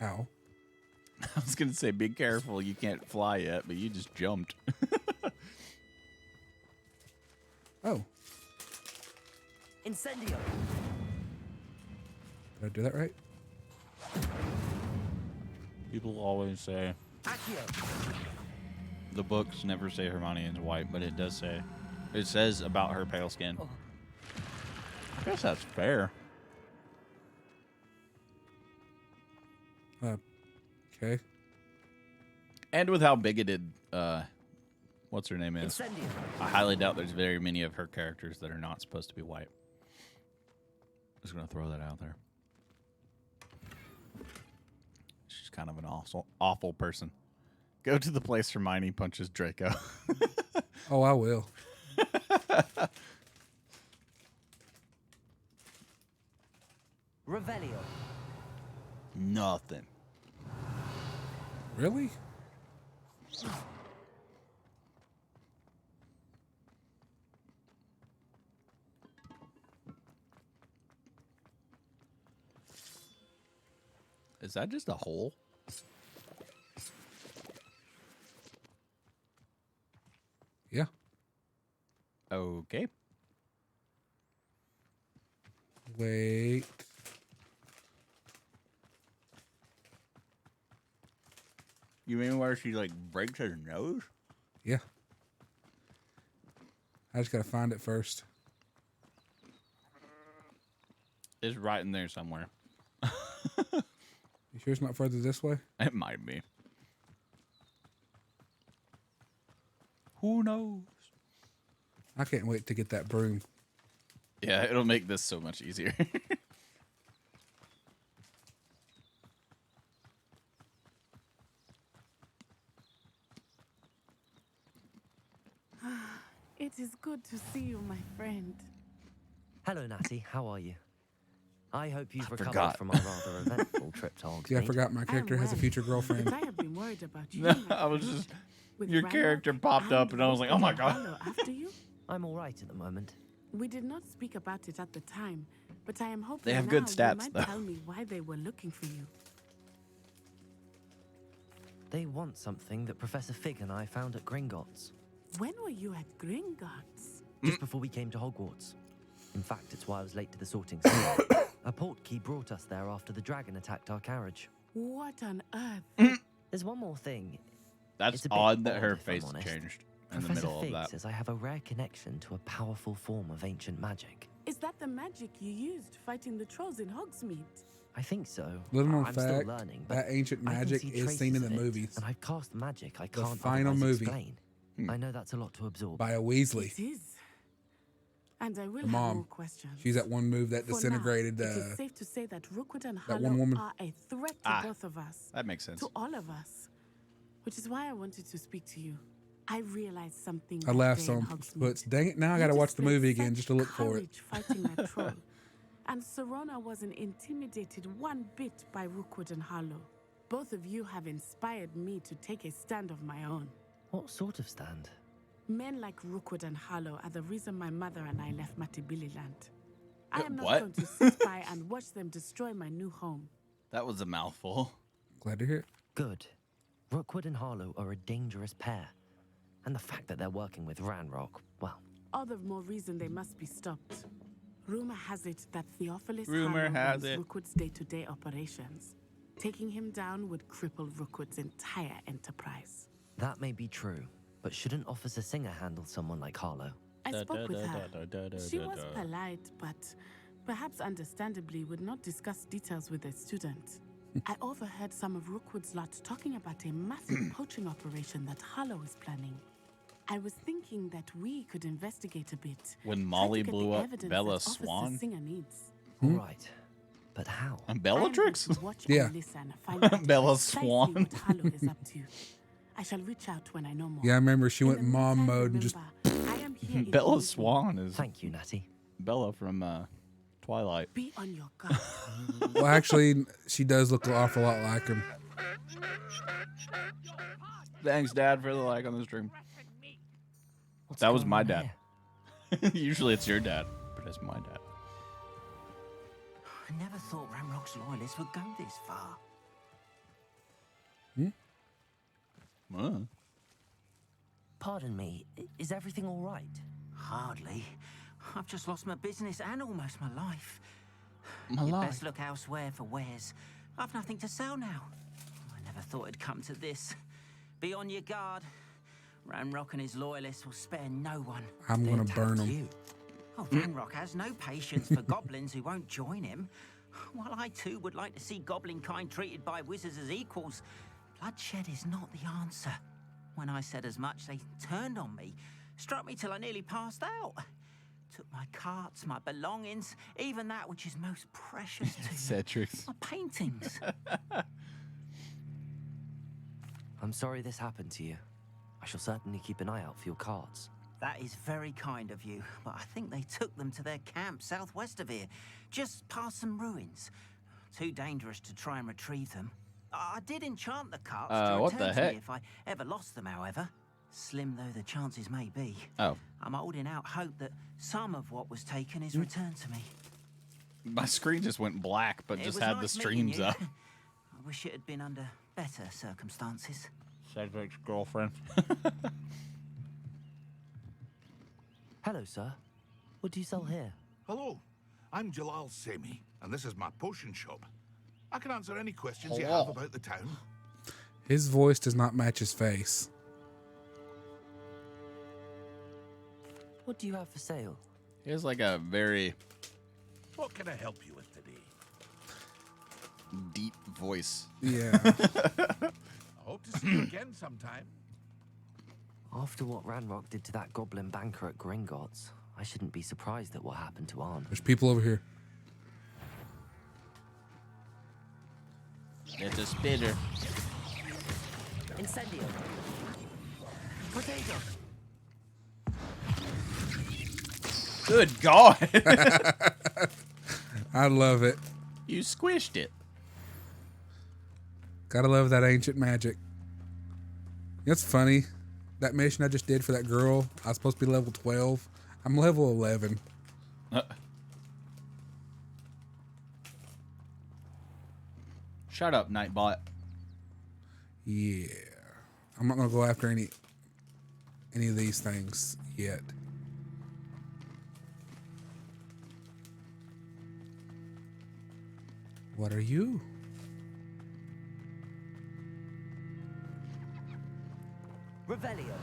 Ow. I was going to say, be careful. You can't fly yet, but you just jumped. Oh. Incendio. Did I do that right? People always say Accio. the books never say Hermione is white, but it does say. It says about her pale skin. I guess that's fair. Okay. And with how bigoted, what's her name is, Incendio. I highly doubt there's very many of her characters that are not supposed to be white. Just gonna throw that out there. She's kind of an awful person. Go to the place Hermione punches Draco. Oh, I will. Revelio. Nothing. Really? Is that just a hole? Yeah. Okay. Wait. You mean where she like breaks her nose? Yeah. I just gotta find it first. It's right in there somewhere. You sure it's not further this way? It might be. Who knows? I can't wait to get that broom. Yeah, it'll make this so much easier. It is good to see you, my friend. Hello, Natty. How are you? I hope you've recovered forgot. from our rather eventful trip to Hogsmeade. Yeah, I forgot my character has a future girlfriend. But I have been worried about you. No, my I was friend. just With your Ranrock character popped up, and I was like, oh my god. Hollow after you? I'm all right at the moment. We did not speak about it at the time, but I am hoping They have now good you stats, might though. tell me why they were looking for you. They want something that Professor Fig and I found at Gringotts. When were you at Gringotts? Just before we came to Hogwarts. In fact, it's why I was late to the sorting school. A portkey brought us there after the dragon attacked our carriage. What on earth? There's one more thing. That's It's a bit odd that odd, her if I'm face honest. changed in the Professor middle of Fig that. says I have a rare connection to a powerful form of ancient magic. Is that the magic you used fighting the trolls in Hogsmeade? I think so. Little known I'm still fact, learning, but that ancient I can magic see is seen in traces the of it, movies. And I've cast magic I The can't final otherwise movie. explain. I know that's a lot to absorb. By a Weasley. It is. And I will The have mom. more questions. She's that one move that For now, disintegrated. it is safe to say that Rookwood and that one Hollow woman. are a threat to both of us. That makes sense. To all of us. Which is why I wanted to speak to you. I realized something. I that laughed day in some Hogsmeade. puts. Dang it! Now I You gotta watch the displayed movie again such just to look for it. courage fighting that troll. And Serona wasn't intimidated one bit by Rookwood and Hollow. Both of you have inspired me to take a stand of my own. What sort of stand? Men like Rookwood and Hollow are the reason my mother and I left Matibililand. I am not what? going to sit by and watch them destroy my new home. That was a mouthful. Glad to hear it. Good. Rookwood and Harlow are a dangerous pair. And the fact that they're working with Ranrock, well... All the more reason they must be stopped. Rumor has it that Theophilus Rumor Harlow has runs it. Rookwood's day-to-day operations. Taking him down would cripple Rookwood's entire enterprise. That may be true, but shouldn't Officer Singer handle someone like Harlow? I spoke with her. She was polite, but perhaps understandably would not discuss details with a student. I overheard some of Rookwood's lot talking about a massive poaching operation that Harlow is planning. I was thinking that we could investigate a bit. When try to Molly get blew the up evidence Bella that Officer Swan? Singer needs. All right, but how? And I am Bellatrix? going to watch Yeah. and listen, find out Bella precisely Swan. what Harlow is up to. I shall reach out when I know more. Yeah, I remember she In went the mom meantime, mode and just. remember, I am here in Bella Hogsmeade. Swan is Thank you, Natty. Bella from Twilight. Be on your guard. Well, actually, she does look an awful lot like him. Thanks, Dad, for the like on the stream. What's That was going my on dad. here? Usually it's your dad, but it's my dad. I never thought Ramrock's loyalists would go this far. Pardon me, is everything all right? Hardly. I've just lost my business and almost my life. My You'd life. best look elsewhere for wares. I've nothing to sell now. I never thought it'd come to this. Be on your guard. Ranrock and his loyalists will spare no one. I'm They gonna attacked burn 'em. you. Oh, Ranrock has no patience for goblins who won't join him. While I too would like to see goblin kind treated by wizards as equals, bloodshed is not the answer. When I said as much, they turned on me, struck me till I nearly passed out. Took my carts, my belongings, even that which is most precious to me. Cetrix. My paintings. I'm sorry this happened to you. I shall certainly keep an eye out for your carts. That is very kind of you, but I think they took them to their camp southwest of here, just past some ruins. Too dangerous to try and retrieve them. I did enchant the carts to what return the to heck? me if I ever lost them, however. Slim though the chances may be. Oh. I'm holding out hope that some of what was taken is returned to me. My screen just went black, but It just was had the nice meeting streams you. up. I wish it had been under better circumstances. Cedric's girlfriend. Hello, sir. What do you sell here? Hello, I'm Jalal Semi, and this is my potion shop. I can answer any questions you Hello. have about the town. His voice does not match his face. What do you have for sale? He has like a very What can I help you with today? deep voice. Yeah. I hope to see you again sometime. After what Ranrock did to that goblin banker at Gringotts, I shouldn't be surprised at what happened to Arn. There's people over here. It's a spitter. Incendio. Potato. Good God. I love it. You squished it. Gotta love that ancient magic. It's funny. That mission I just did for that girl, I was supposed to be level 12. I'm level 11. Shut up, Nightbot. Yeah. I'm not gonna go after any of these things yet. What are you? Revelio.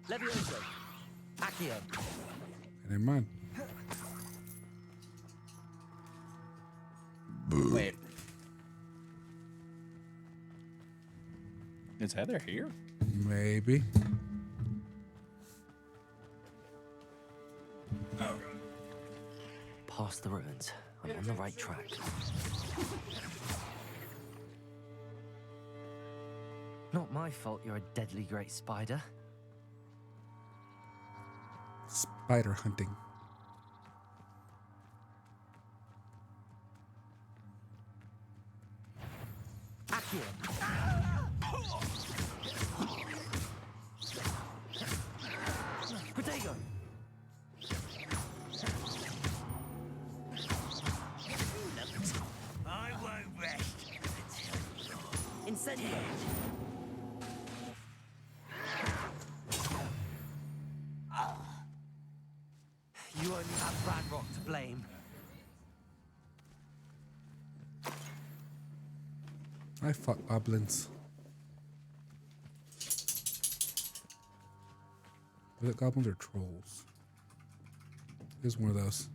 Levioso. Accio. Never mind. Wait. Is Heather here? Maybe. Past the ruins. I'm on the right track. Not my fault you're a deadly great spider. Spider hunting. Potato. I won't rest. Incendio. You only have Ranrock to blame. I fuck goblins. Was it goblins or trolls? Here's one of those.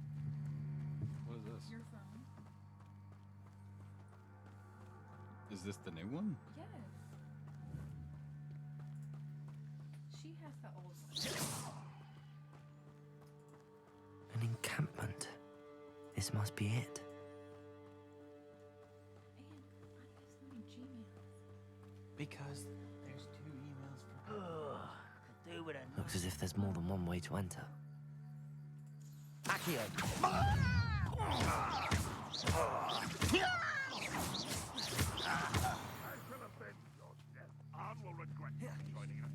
What is this? Is this the new one? Yes. She has the old one. An encampment. This must be it. Because there's 2 emails for... Do with a Looks as if there's more than one way to enter. Accio. Arn will regret joining us.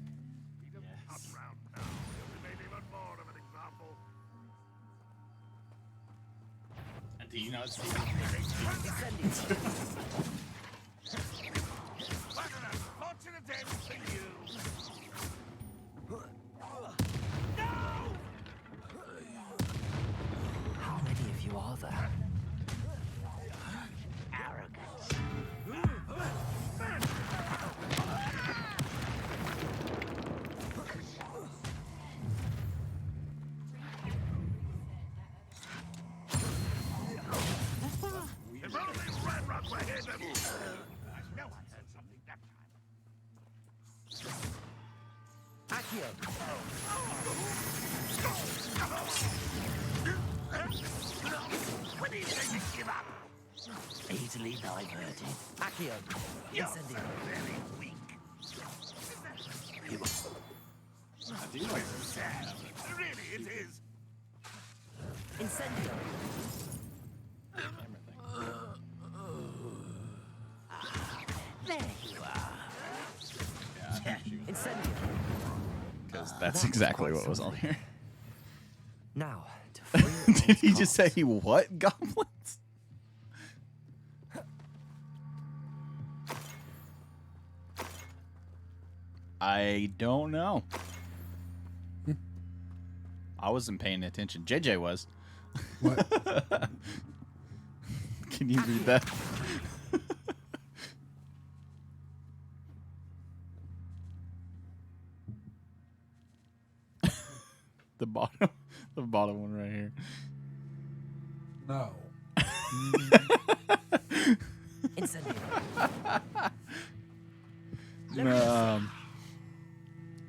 He doesn't come round now. He'll be made even more of an example. Do you not see? How many of you are there? If only Red Rock were here to... I know I heard something that time. Accio! When do you think to give up? Easily diverted. Accio! You're Incendio. very weak. I do like this. Sad. Really, it is. Incendio. There you are. Incendio. Because that's exactly what was on here. Now, to free Did he just say what goblins? I don't know. I wasn't paying attention. JJ was. What? Can you read that? the bottom one right here. No.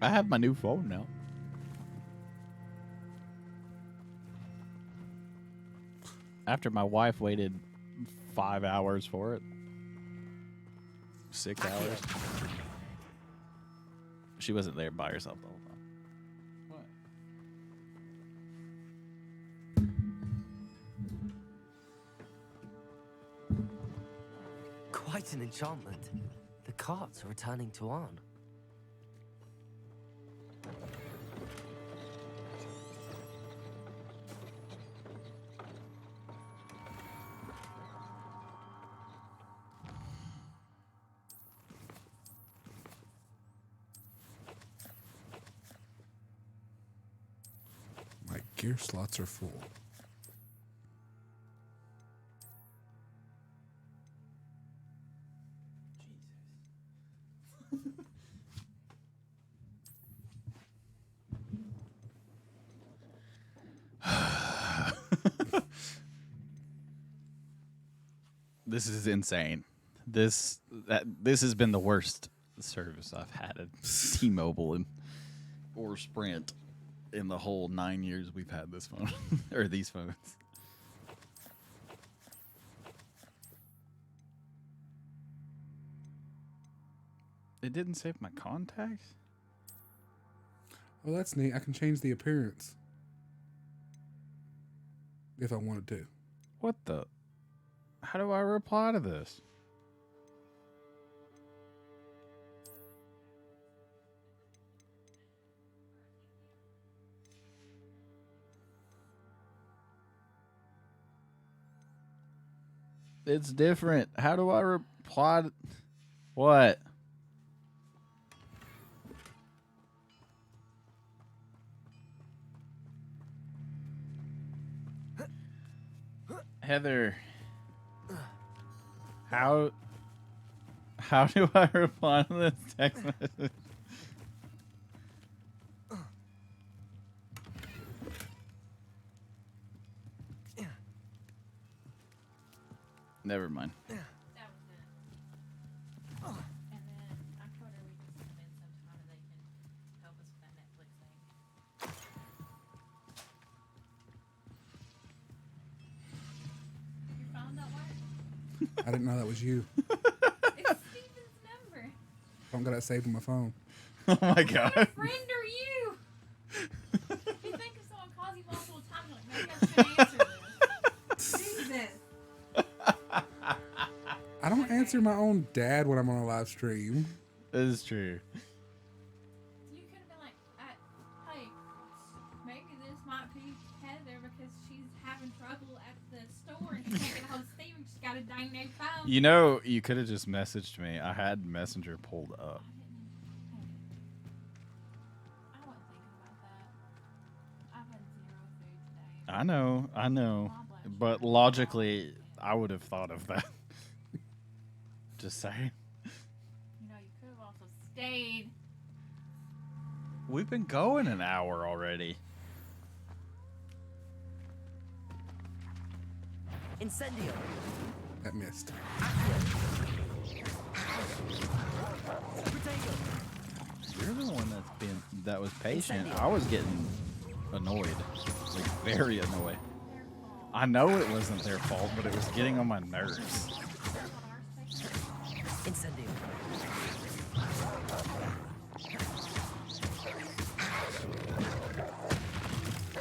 I have my new phone now. After my wife waited 5 hours for it. 6 hours. She wasn't there by herself the whole time. Quite an enchantment. The carts are returning to Arn. My gear slots are full. This is insane. This has been the worst service I've had at T-Mobile or Sprint in the whole 9 years we've had this phone or these phones. It didn't save my contacts? Well, that's neat. I can change the appearance if I wanted to. What the? How do I reply to this? It's different. How do I reply to what? Heather, how do I reply to this text message? Never mind. I didn't know that was you. It's Steven's number. I don't got it saved on my phone. Oh my god. What friend are you? You think if someone calls you multiple times, like, maybe I should answer this. Jesus. I don't answer my own dad when I'm on a live stream. That is true. You could have been like, hey, maybe this might be Heather because she's having trouble at the store and she a dang new phone. You know, you could have just messaged me. I had Messenger pulled up. I wasn't thinking about that. I've had 0 food today. I know. But logically, I would have thought of that. Just saying. You know, you could have also stayed. We've been going an hour already. Incendio. That missed. You're the one that was patient. I was getting annoyed, like very annoyed. I know it wasn't their fault, but it was getting on my nerves. Incendio.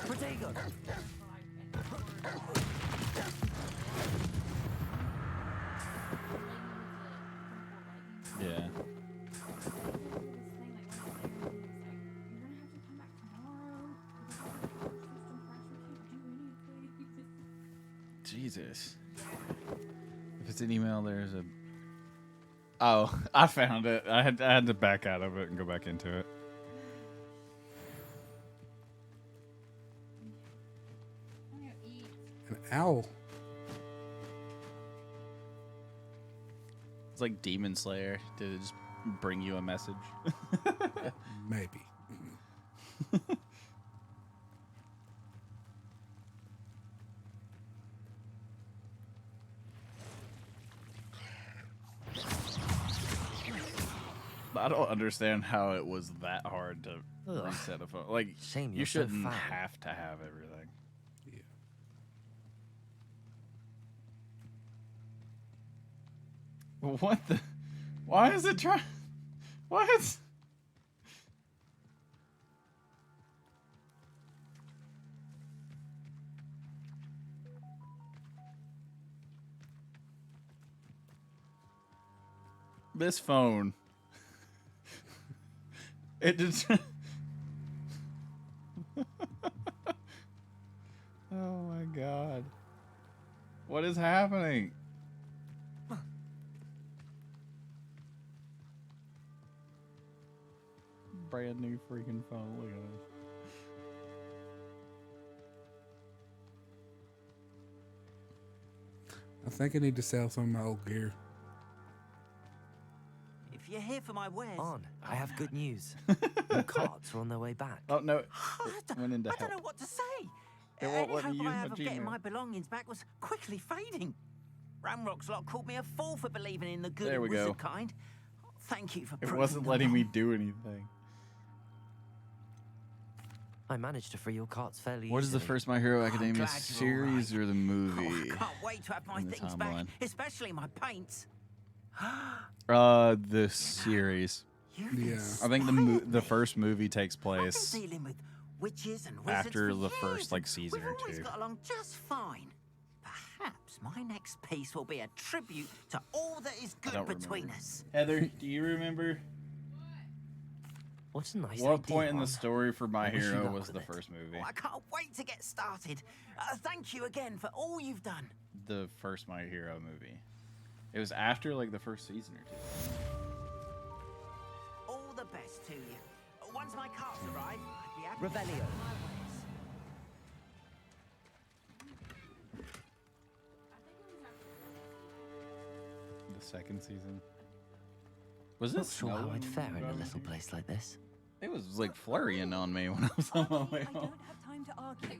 Protego. Yeah. Jesus. If it's an email, there's a... Oh, I found it. I had to back out of it and go back into it. An owl. It's like Demon Slayer. Did it just bring you a message? Maybe. I don't understand how it was that hard to reset a phone. Like, Shame you you're so shouldn't fat. have to have everything. Yeah. What the? Why is it trying? What? This phone. It just. Oh my god. What is happening? Brand new freaking phone. Look at it. I think I need to sell some of my old gear. If you're here for my wares... On, I have good news. Your carts are on their way back. Oh no, it went into I don't help. know what to say. It won't Any let me hope use I my have of getting Gmail. my belongings back was quickly fading. Ramrock's lot called me a fool for believing in the good There and we go. wizard kind. Thank you for It proving wasn't them letting me wrong. do anything. I managed to free your carts fairly What is the easily. first My Hero Academia glad you're series or the movie? Oh, I can't wait to have my in the things back, timeline? especially my paints. The series. Yeah. I think the first movie takes place Dealing with witches and wizards after for the years, first like and season we've or always two. got along just fine. Perhaps my next piece will be a tribute to all that is good don't between remember. us. Heather, do you remember What's a nice what idea, point in the Ron? story for My I wish you Hero luck was with the it. first movie? Oh, I can't wait to get started. Thank you again for all you've done. The first My Hero movie. It was after like the first season or two. All the best to you. Once my carts arrive, I'd be happy Revelio. to share my wares. The second season. Was Not it sure how I'd snowing fare in a around little here? place like this. It was like flurrying on me when I was on my way I home. don't have time to argue.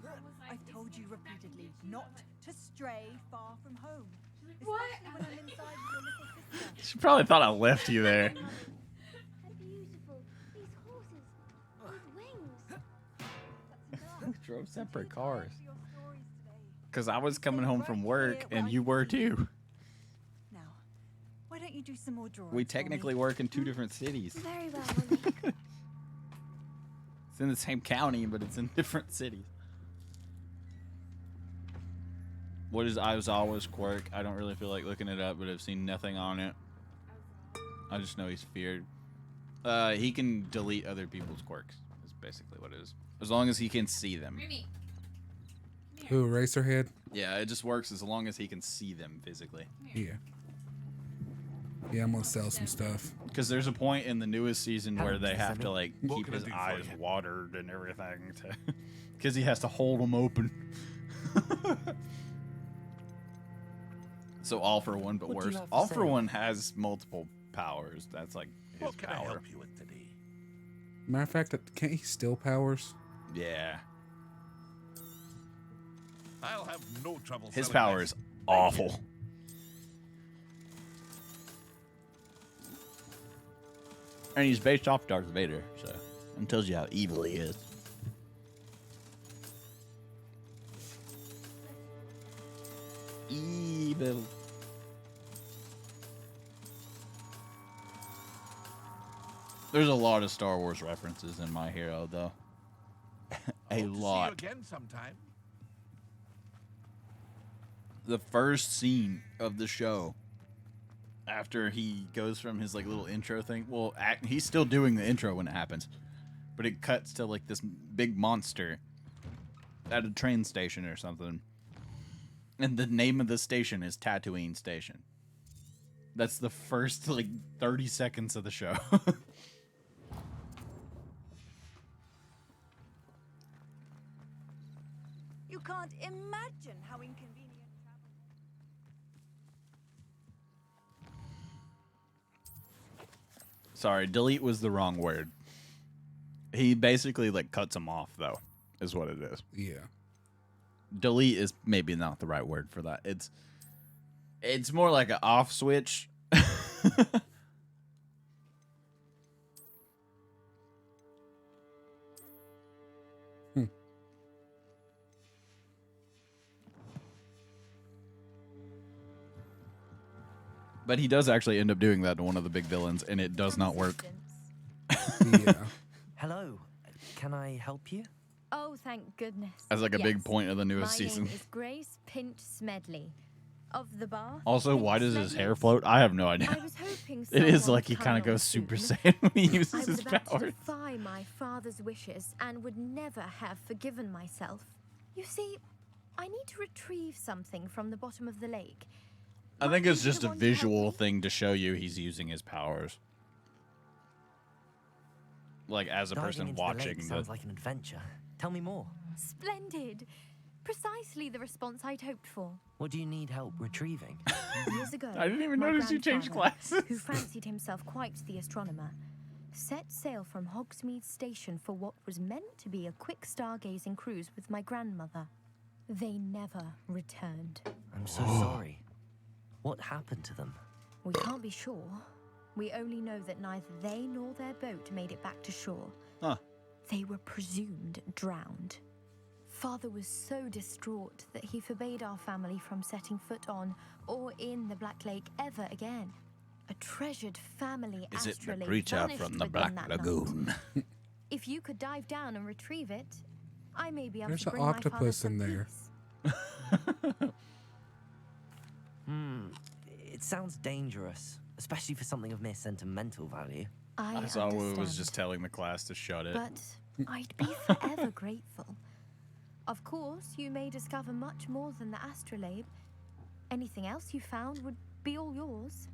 I've told you repeatedly not to stray far from home. Especially when I'm inside with your little sister. She probably thought I left you there. How beautiful. These horses. These wings. We drove separate cars. Because I was coming home from work and you were too. Now, why don't you do some more drawings? We for technically me? work in two different cities. Very well, Monique. It's in the same county, but it's in different cities. What is Aizawa's quirk? I don't really feel like looking it up, but I've seen nothing on it. I just know he's feared. He can delete other people's quirks. Is basically what it is. As long as he can see them. Remy, Who, Eraserhead? Yeah, it just works as long as he can see them physically. Yeah. Yeah, I'm gonna sell some stuff. Because there's a point in the newest season where they have to like What keep can I his do for eyes you? watered and everything to, because he has to hold them open. So All for One, but What do you worse. have to All for say? One has multiple powers. That's like his What can I power. help you with today? Matter of fact, can't he steal powers? Yeah, I'll have no trouble. his selling power this. is awful. And he's based off Darth Vader, so it tells you how evil he is. Evil. There's a lot of Star Wars references in My Hero, though. A Hope to lot. See you again sometime. The first scene of the show, after he goes from his like little intro thing, well, he's still doing the intro when it happens, but it cuts to like this big monster at a train station or something, and the name of the station is Tatooine Station. That's the first like 30 seconds of the show. You can't imagine how inconvenient travel. Sorry, delete was the wrong word. He basically like cuts him off, though, is what it is. Yeah. Delete is maybe not the right word for that. It's more like an off switch. But he does actually end up doing that to one of the big villains, and it does not work. Yeah. Hello, can I help you? Oh, thank goodness. That's like a big Yes. point of the newest My season. name is Grace Pinch Smedley of the bar. Also, why does his hair float? I have no idea. I was hoping It is someone like he would kind of come goes along Super soon. Saiyan when he I uses was his about to powers. defy my father's wishes and would never have forgiven myself. You see, I need to retrieve something from the bottom of the lake. I think it's just a visual thing to show you he's using his powers. Like as a Diving person into the lake watching sounds like an adventure. Tell me more. Splendid. Precisely the response I'd hoped for. What do you need help retrieving? Years ago, I didn't even my notice you changed grandfather, glasses. who fancied himself quite the astronomer, set sail from Hogsmeade Station for what was meant to be a quick stargazing cruise with my grandmother. They never returned. I'm so sorry. What happened to them? We can't be sure. We only know that neither they nor their boat made it back to shore. Huh. They were presumed drowned. Father was so distraught that he forbade our family from setting foot on or in the Black Lake ever again. A treasured family Is it the astrolabe creature vanished from the within Black that night. Lagoon? If you could dive down and retrieve it, I may be able There's to an bring my father octopus some in there. peace. It sounds dangerous, especially for something of mere sentimental value. I saw Wu was understand. just telling the class to shut it. But I'd be forever grateful. Of course, you may discover much more than the astrolabe. Anything else you found would be all yours.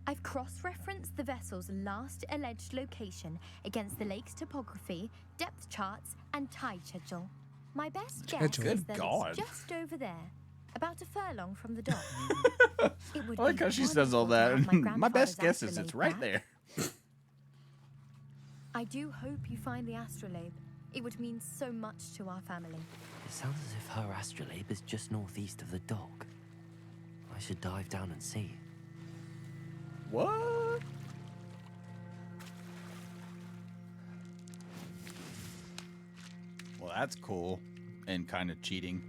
I've cross-referenced the vessel's last alleged location against the lake's topography, depth charts, and tide schedule. My best guess Schedule? is Good that God. it's just over there, about a furlong from the dock. It would I like be how she says all wonderful to that. have My best grandfather's guess is it's astrolabe right back. there. I do hope you find the astrolabe. It would mean so much to our family. It sounds as if her astrolabe is just northeast of the dock. I should dive down and see. What? Well, that's cool and kind of cheating.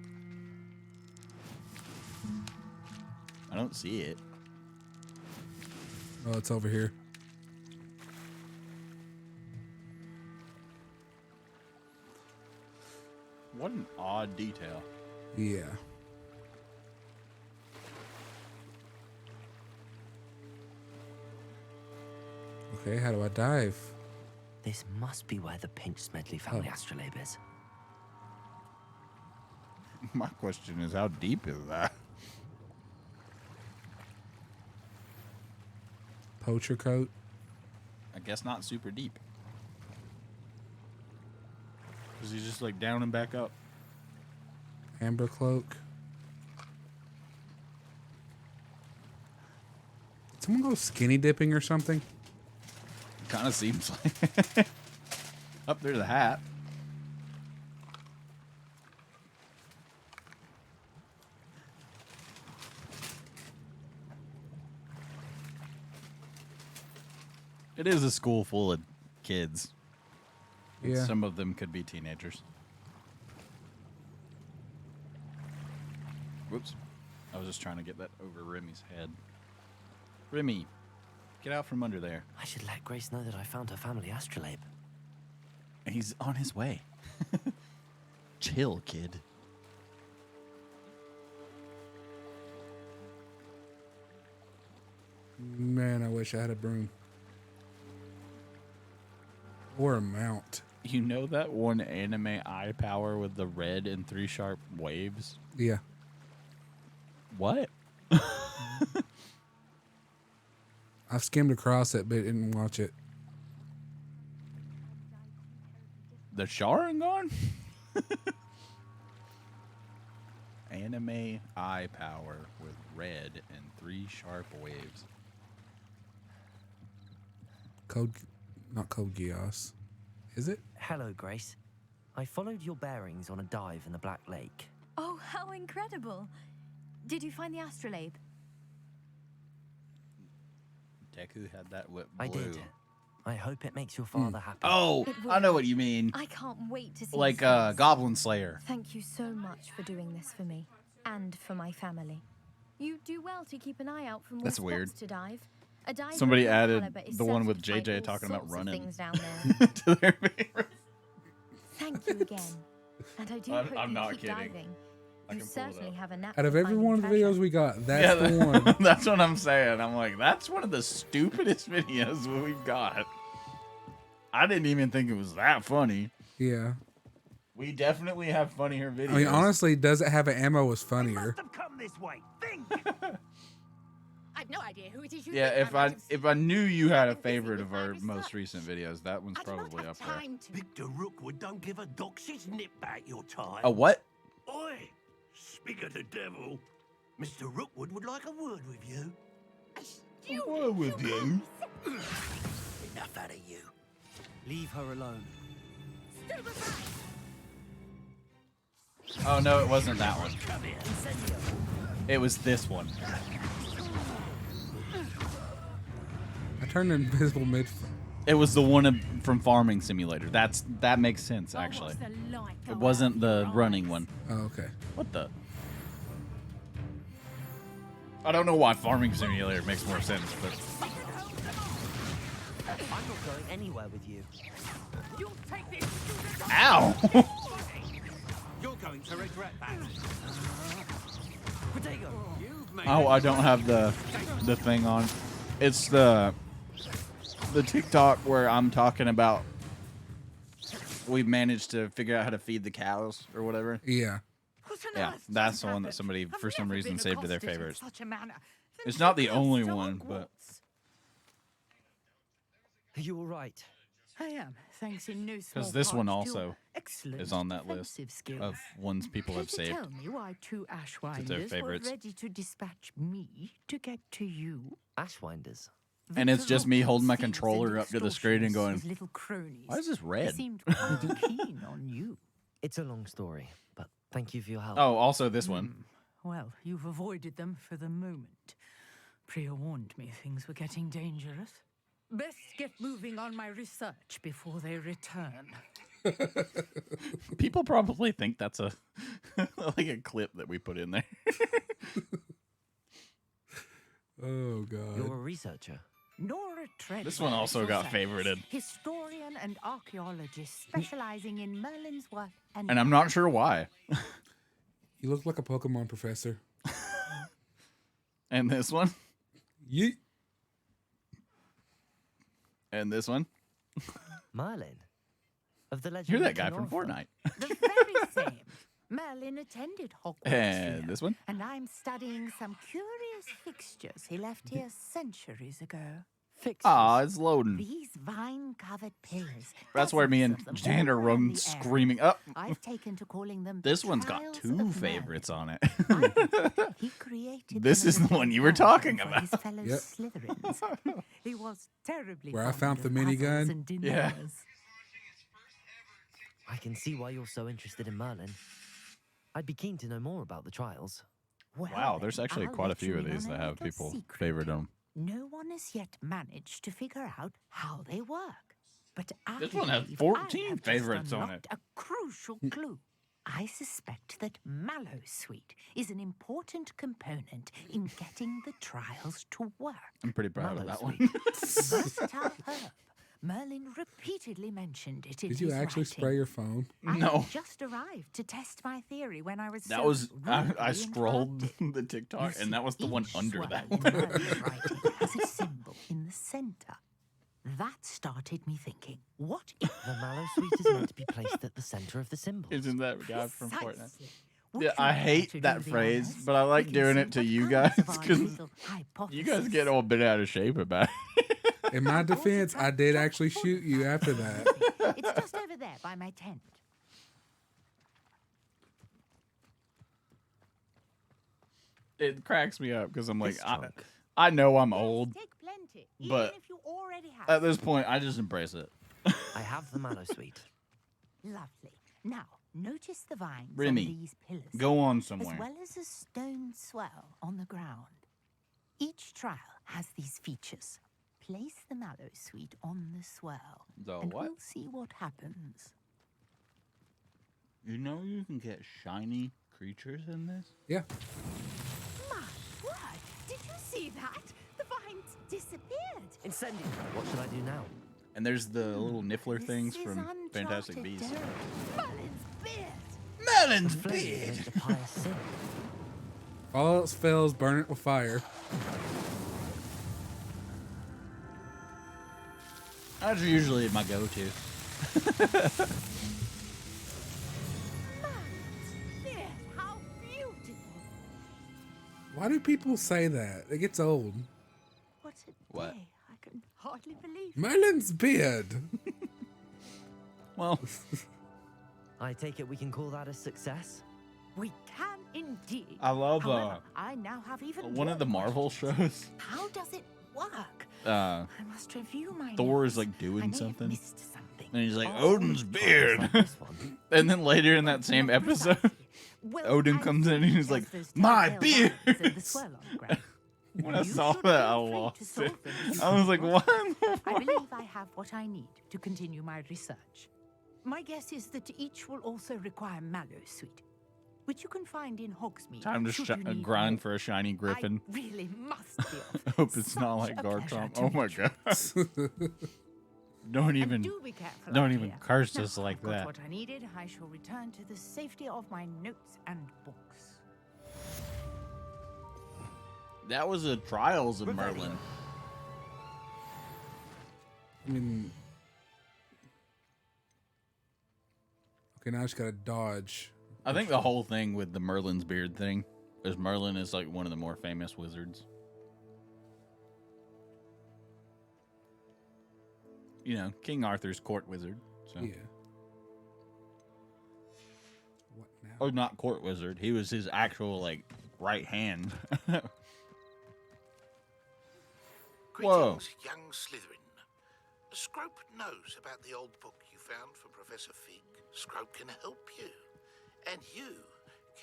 I don't see it. Oh, it's over here. What an odd detail. Yeah. Okay, how do I dive? This must be where the Pinch Smedley family astrolabe is. My question is, how deep is that? Poacher coat. I guess not super deep. Is he just like down and back up? Amber cloak. Did someone go skinny dipping or something? Kind of seems like. Up there's the hat. It is a school full of kids. Yeah. Some of them could be teenagers. Whoops. I was just trying to get that over Remy's head. Remy, get out from under there. I should let Grace know that I found her family astrolabe. He's on his way. Chill, kid. Man, I wish I had a broom. Or a mount. You know that one anime eye power with the red and 3 sharp waves? Yeah. What? I've skimmed across it, but didn't watch it. The Sharingan? Anime eye power with red and 3 sharp waves. Not Code Geass. Is it? Hello, Grace. I followed your bearings on a dive in the Black Lake. Oh, how incredible. Did you find the astrolabe? Deku had that whip blue. I did. I hope it makes your father happy. Oh, I know what you mean. I can't wait to see Like his face. Goblin Slayer. Thank you so much for doing this for me and for my family. You do well to keep an eye out for more That's spots weird. to dive. A diver Somebody of your added caliber is the one certain with to find JJ all talking about sorts of running things down there. to their favorite. Thank you again. And I do I'm hope you not keep kidding. diving. I You can pull it certainly up. have a knack Out of for every finding one of the treasure. videos we got, that's the one. That's what I'm saying. I'm like, that's one of the stupidest videos we've got. I didn't even think it was that funny. Yeah. We definitely have funnier videos. I mean, honestly, Does It Have an Ammo was funnier. Come this way. Think. I've no idea who it is you Yeah, think if I knew you had a favorite of our most recent videos, that one's probably up there. Victor Rookwood don't give a doxy's nip back your time. A what? Oi! Speak of the devil. Mr. Rookwood would like a word with you. A word with you? Enough out of you. Leave her alone. Oh no, it wasn't that one. It was this one. I turned invisible mid. It was the one from Farming Simulator. That makes sense actually. It wasn't the running one. Oh, okay. What the? I don't know why Farming Simulator makes more sense, but I'm not going anywhere with you. You'll take this. ow! You're going to regret that. Protego, You've made Oh, I don't have the thing on. It's the TikTok where I'm talking about we managed to figure out how to feed the cows or whatever. Yeah. Yeah, that's the one that somebody for some reason saved to their favorites. Such a manner. It's not the only one, but Are you all right? I am, thanks in no small because this one part to also your excellent is on that list defensive skills. of ones people have Can you saved. tell me why two their Ashwinders were favorites. ready to dispatch me to get to you? Ashwinders. And it's Victor just me holding my Rookwood's thieves controller and up to the screen and extortionists, going, his little cronies. "Why is this They red?" seemed quite keen on you. It's a long story, but thank you for your help. Oh, also this one. Well, you've avoided them for the moment. Priya warned me things were getting dangerous. Best get moving on my research before they return. People probably think that's a like a clip that we put in there. Oh God. You're a researcher. Nora Treadwell. This one also got favorited. Historian and archaeologist specializing in Merlin's work and And I'm not sure why. You look like a Pokemon professor. And this one. Yeet. And this one. Merlin. Of the legend You're that of guy from Norfolk. Fortnite. the very same. Merlin attended Hogwarts. And here, this one? And I'm studying some curious fixtures he left here centuries ago. Aw, it's loading. These vine-covered pillars. That's where me and dozens of them Jan are all around run the area. screaming up. I've taken to calling them This the one's got Trials 2 of favorites on it. He created This them is as a the one you were diversion talking for about. his fellow Yep. Slytherins. He was terribly Where I fond found the of minigun? puzzles and Yeah. dinners. I can see why you're so interested in Merlin. I'd be keen to know more about the trials. Well, Wow, there's actually I'll quite a let you few of in these on that a have little people secret. favorite them. No one has yet managed to figure out how they work. But I This one has believe 14 I have just favorites on unlocked a crucial clue. I suspect that mallow sweet is an important component in getting the trials to work. I'm pretty proud of that one. Versatile herb. Merlin repeatedly mentioned it in Did you his actually writing. spray your phone? I No. had just arrived to test my theory when I was That so was I rudely scrolled interrupted. the TikTok, You and that was the see, one each under swirl that in one. Merlin's writing has a symbol in the center. That started me thinking, what if The mallow sweet is meant to be placed at the center of the symbol. Isn't that guy from Fortnite? Precisely. Would Yeah, you I care hate to that do the phrase, honors? but I like We can doing see it to what you comes guys of our because little you guys hypothesis. get all bent out of shape about it. In my defense, I did actually shoot you after that. It's just over there by my tent. It cracks me up because I'm like, This trunk. I know I'm old, Take plenty, even but if you already have. at this point, I just embrace it. I have the mallow sweet. Lovely. Now, notice the vines Remy, on these pillars. go on As somewhere. well as a stone swell on the ground. Each trial has these features. Place the mallow sweet on the swell. The and what? we'll see what happens. You know you can get shiny creatures in this? Yeah. My word! Did you see that? The vines disappeared. Incendio. What should I do now? And there's the little niffler things This is from Fantastic uncharted Beasts. territory. Merlin's beard! Melon's The flame is meant to pious sin. All else fails, burn it with fire. That's usually my go-to. Beard, how beautiful! Why do people say that? It gets old. What a What? day! I can hardly believe it. Merlin's beard. Well, I take it we can call that a success? We can indeed. I love However, I now have even one of the more Marvel shows. How does it work? I must review my Thor notes. is like I doing may have something, missed something. and he's like Oh, Odin's beard. And then later in that same episode, Odin comes in and he's like, "My beard." When I saw that, I lost it. I was like, "What?" I believe I have what I need to continue my research. My guess is that each will also require mallow sweet, which you can find in Hogsmeade. Time to should you need grind more. for a shiny griffin. I really must be off. I hope it's not like Such a pleasure Garchomp. to Oh my meet you. god! Don't even, do be careful don't out even here. curse Now us like I've got that. what I needed. I shall return to the safety of my notes and books. That was a Trials of Merlin. I mean, okay, now I just gotta dodge. I think the whole thing with the Merlin's beard thing is Merlin is like one of the more famous wizards. You know, King Arthur's court wizard. So. Yeah. What now? Oh, not court wizard. He was his actual like right hand. Whoa. Greetings, young Slytherin. Scrope knows about the old book you found from Professor Fig. Scrope can help you. And you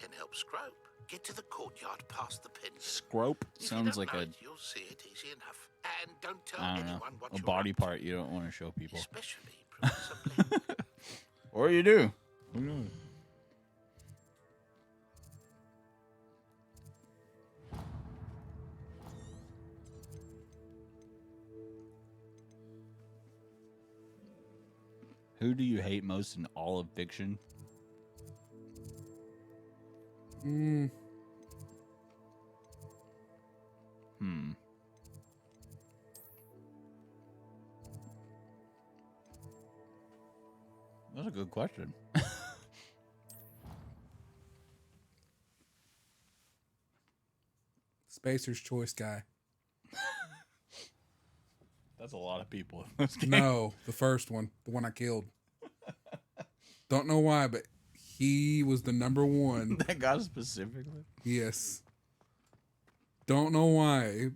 can help Scrope. Get to the courtyard past the pen. Scrope If you sounds don't like know a, it, you'll see it easy enough. And don't tell I don't know, anyone what a you're body up to, part you don't want to show people. especially Professor Blake. Or you do. Who knows? Who do you hate most in all of fiction? Mm. That's a good question. Spacer's Choice guy. That's a lot of people. No, the first one, the one I killed. Don't know why, but he was the number one. That guy specifically? Yes. Don't know why,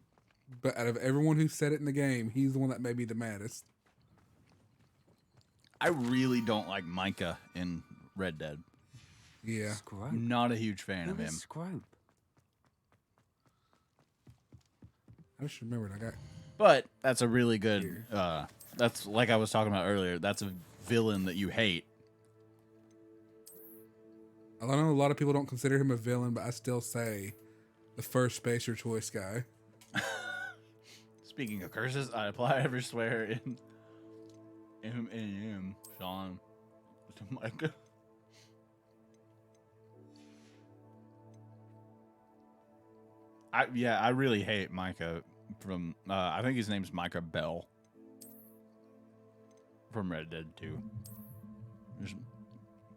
but out of everyone who said it in the game, he's the one that made me the maddest. I really don't like Micah in Red Dead. Yeah. I'm not a huge fan of him. Scrope? I just remembered I got. But that's a really good. That's like I was talking about earlier. That's a villain that you hate. I know a lot of people don't consider him a villain, but I still say the first Spacer Choice guy. Speaking of curses, I apply every swear in Sean to Micah. I really hate Micah from I think his name's Micah Bell from Red Dead 2. There's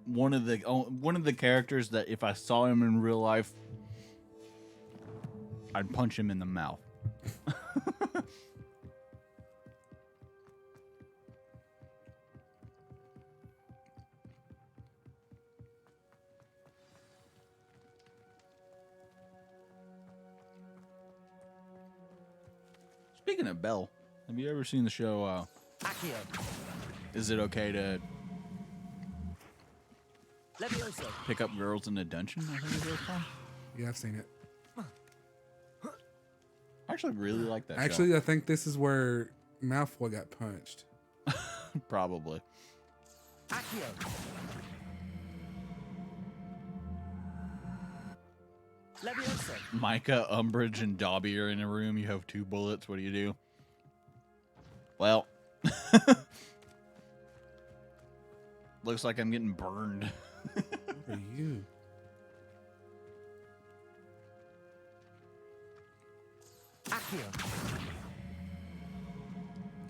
one of the characters that if I saw him in real life, I'd punch him in the mouth. Speaking of Belle, have you ever seen the show Is It Okay to Pick Up Girls in a Dungeon? I think it's called. Yeah, I've seen it. I actually really like that Actually, show. I think this is where Malfoy got punched. Probably. Micah, Umbridge, and Dobby are in a room. You have 2 bullets. What do you do? Well, looks like I'm getting burned. Who are you?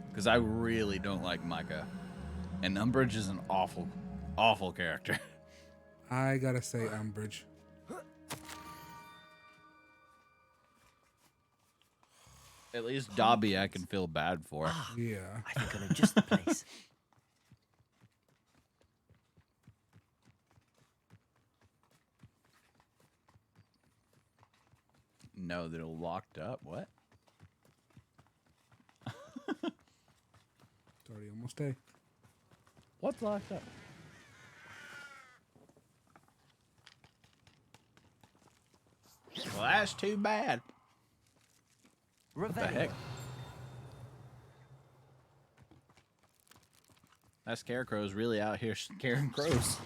Because I really don't like Micah. And Umbridge is an awful, awful character. I gotta say Umbridge. At least Dobby I can feel bad for. Yeah. I think I know just the place. No, they're locked up. What? It's already almost day. What's locked up? Well, that's too bad. What the heck? That scarecrow's really out here scaring crows.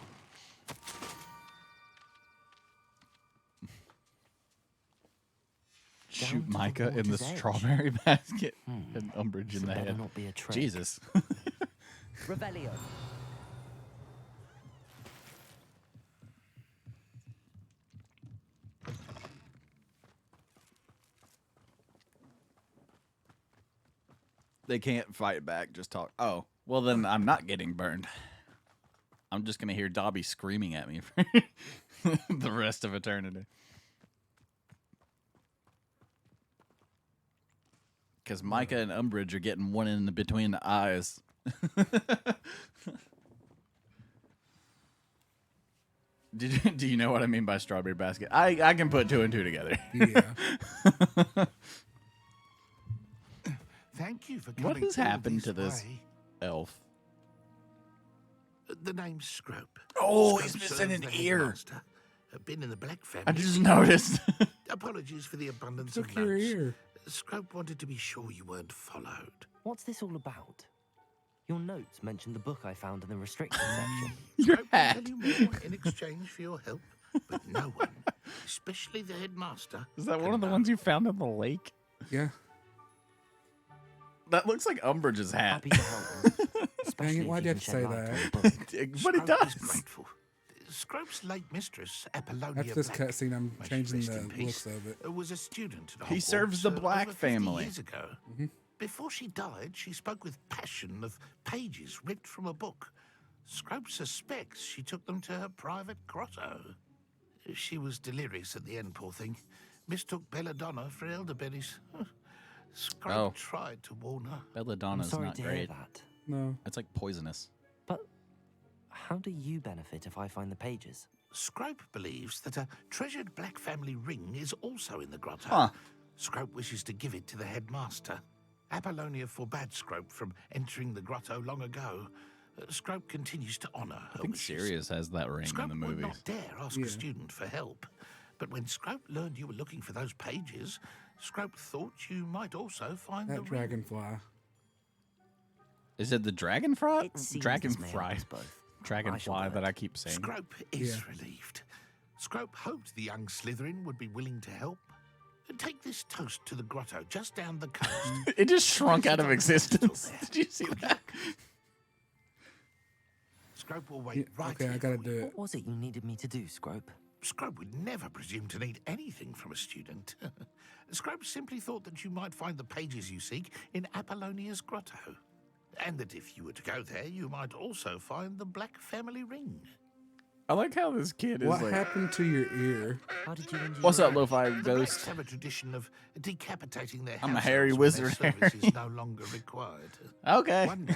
Shoot Micah in the strawberry basket and Umbridge in the head. Not be a trick. Jesus. Revelio. They can't fight back, just talk. Oh, well then I'm not getting burned. I'm just going to hear Dobby screaming at me for the rest of eternity. Because Micah and Umbridge are getting one in between the eyes. Do you know what I mean by strawberry basket? I can put 2 and 2 together. Yeah. Thank you for What coming has all happened to this way. elf? The name's Scrope. Oh, Scrope he's missing serves an the ear. headmaster. Been in the Black family. I just noticed. Apologies for the abundance Took of your notes. ear. Scrope wanted to be sure you weren't followed. What's this all about? Your notes mentioned the book I found in the restricted section. Your Scrope hat. will tell you more in exchange for your help, but no one, especially the headmaster. Is that one of the ones you found in the lake? Yeah. That looks like Umbridge's hat. Happy to help. Dang it, why'd you have to say that? But it Scrope does. is grateful. Scrope's late mistress, Apollonia After this Black, cutscene, I'm may she changing rest the in peace, looks of it. was a student at He Hogwarts, serves the Black over 50 family. years ago. Before she died, she spoke with passion of pages ripped from a book. Scrope suspects she took them to her private grotto. She was delirious at the end, poor thing. mistook belladonna for elderberries. Scrope tried to warn her. Belladonna's sorry not to hear great. that. No. It's like poisonous. But how do you benefit if I find the pages? Scrope believes that a treasured black family ring is also in the grotto. Huh. Scrope wishes to give it to the headmaster. Apollonia forbade Scrope from entering the grotto long ago. Scrope continues to honor her I think wishes. Sirius has that ring Scrope in the would movies. not dare ask a student for help. But when Scrope learned you were looking for those pages, Scrope thought you might also find That the ring. dragonfly. Is it the dragonfly? It seems Dragonfly. this may help us both. Dragonfly that I keep saying. Scrope is relieved. Scrope hoped the young Slytherin would be willing to help. Take this toast to the grotto just down the coast. It just shrunk out of existence. Did you see that? Scrope will wait right Okay, I here gotta for do you. it. What was it you needed me to do, Scrope? Scrope would never presume to need anything from a student. Scrope simply thought that you might find the pages you seek in Apollonia's grotto. And that if you were to go there, you might also find the black family ring. I like how this kid is What like. happened to your ear? How did you injure What's your up, eye? lo-fi The ghost? Blacks have a tradition of decapitating their I'm a house hairy elves when wizard, their service Harry. is no longer required. Okay. One day,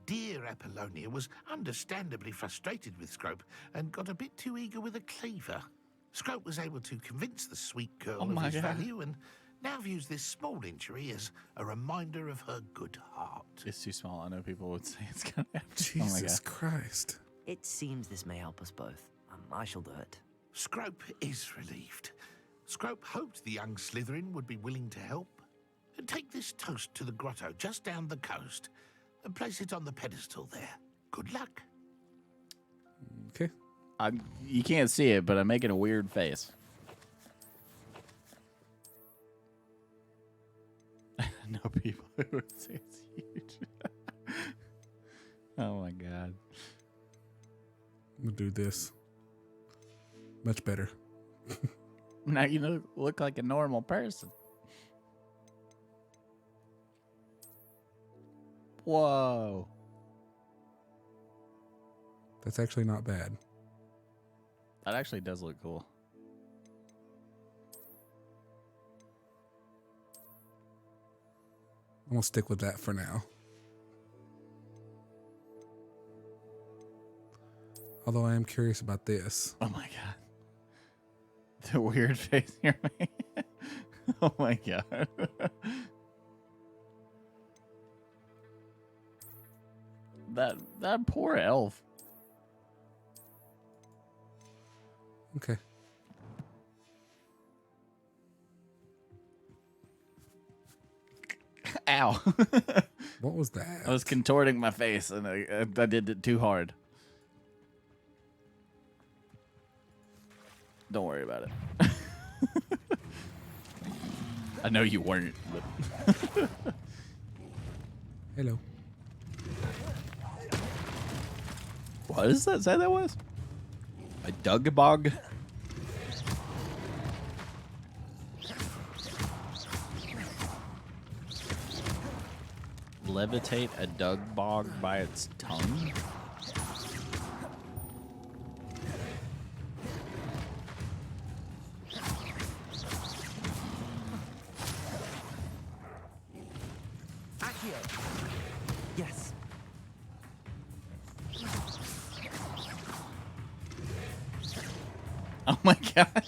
dear Apollonia was understandably frustrated with Scrope and got a bit too eager with a cleaver. Scrope was able to convince the sweet girl Oh of my his God. value and now views this small injury as a reminder of her good heart. It's too small. I know people would say it's gonna happen. Jesus Christ. It seems this may help us both. I shall do it. Scrope is relieved. Scrope hoped the young Slytherin would be willing to help. Take this toast to the grotto just down the coast and place it on the pedestal there. Good luck. Okay. You can't see it, but I'm making a weird face. I know people who would say it's huge. Oh my god. I'm gonna do this. Much better. Now you look like a normal person. Whoa. That's actually not bad. That actually does look cool. I'm gonna stick with that for now. Although I am curious about this. Oh my god. The weird face you're making. Oh my god. That poor elf. Okay. Ow. What was that? I was contorting my face and I did it too hard. Don't worry about it. I know you weren't, but Hello. what does that say that was? A Dugbog? Levitate a Dugbog by its tongue? Yes. Oh my god.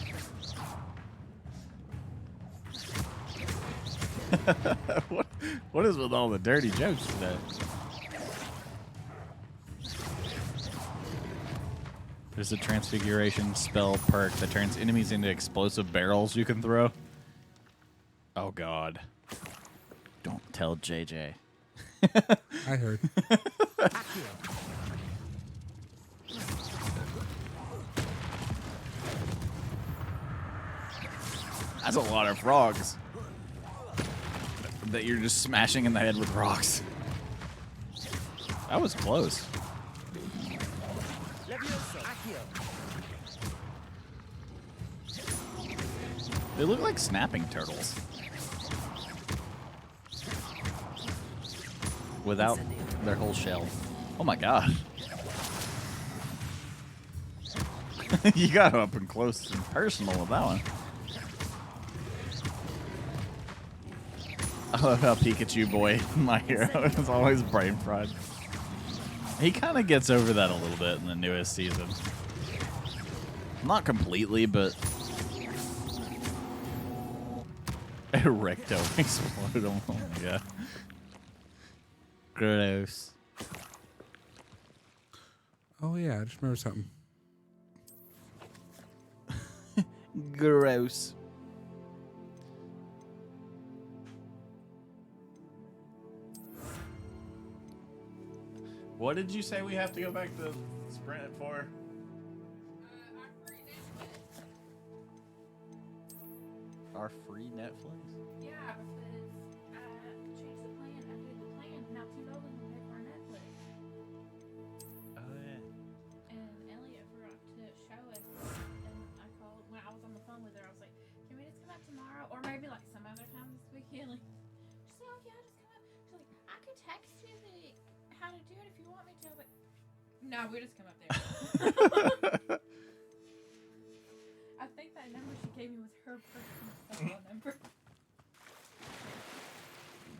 what is with all the dirty jokes today? There's a transfiguration spell perk that turns enemies into explosive barrels you can throw. Oh god. Don't tell JJ. I heard. That's a lot of frogs that you're just smashing in the head with rocks. That was close. They look like snapping turtles. Without their whole shell. Oh my god. You got up and close and personal with that one. I love how Pikachu boy, my hero, is always brain fried. He kind of gets over that a little bit in the newest season. Not completely, but Erecto explode. Oh my god. Gross. Oh yeah, I just remember something. Gross. What did you say we have to go back to Sprint for? Our free Netflix? Yeah, because I changed the plan. I did the plan. Now T-Mobile will pay for our Netflix. Oh yeah. And Elliot forgot to show us. And I called when I was on the phone with her. I was like, "Can we just come up tomorrow, or maybe like some other time this weekend?" Like, she's like, "Oh yeah, just come up." She's like, "I could text you how to do it if you want me to." I was like, "No, we just come up there." I think that number she gave me was her personal cell phone number.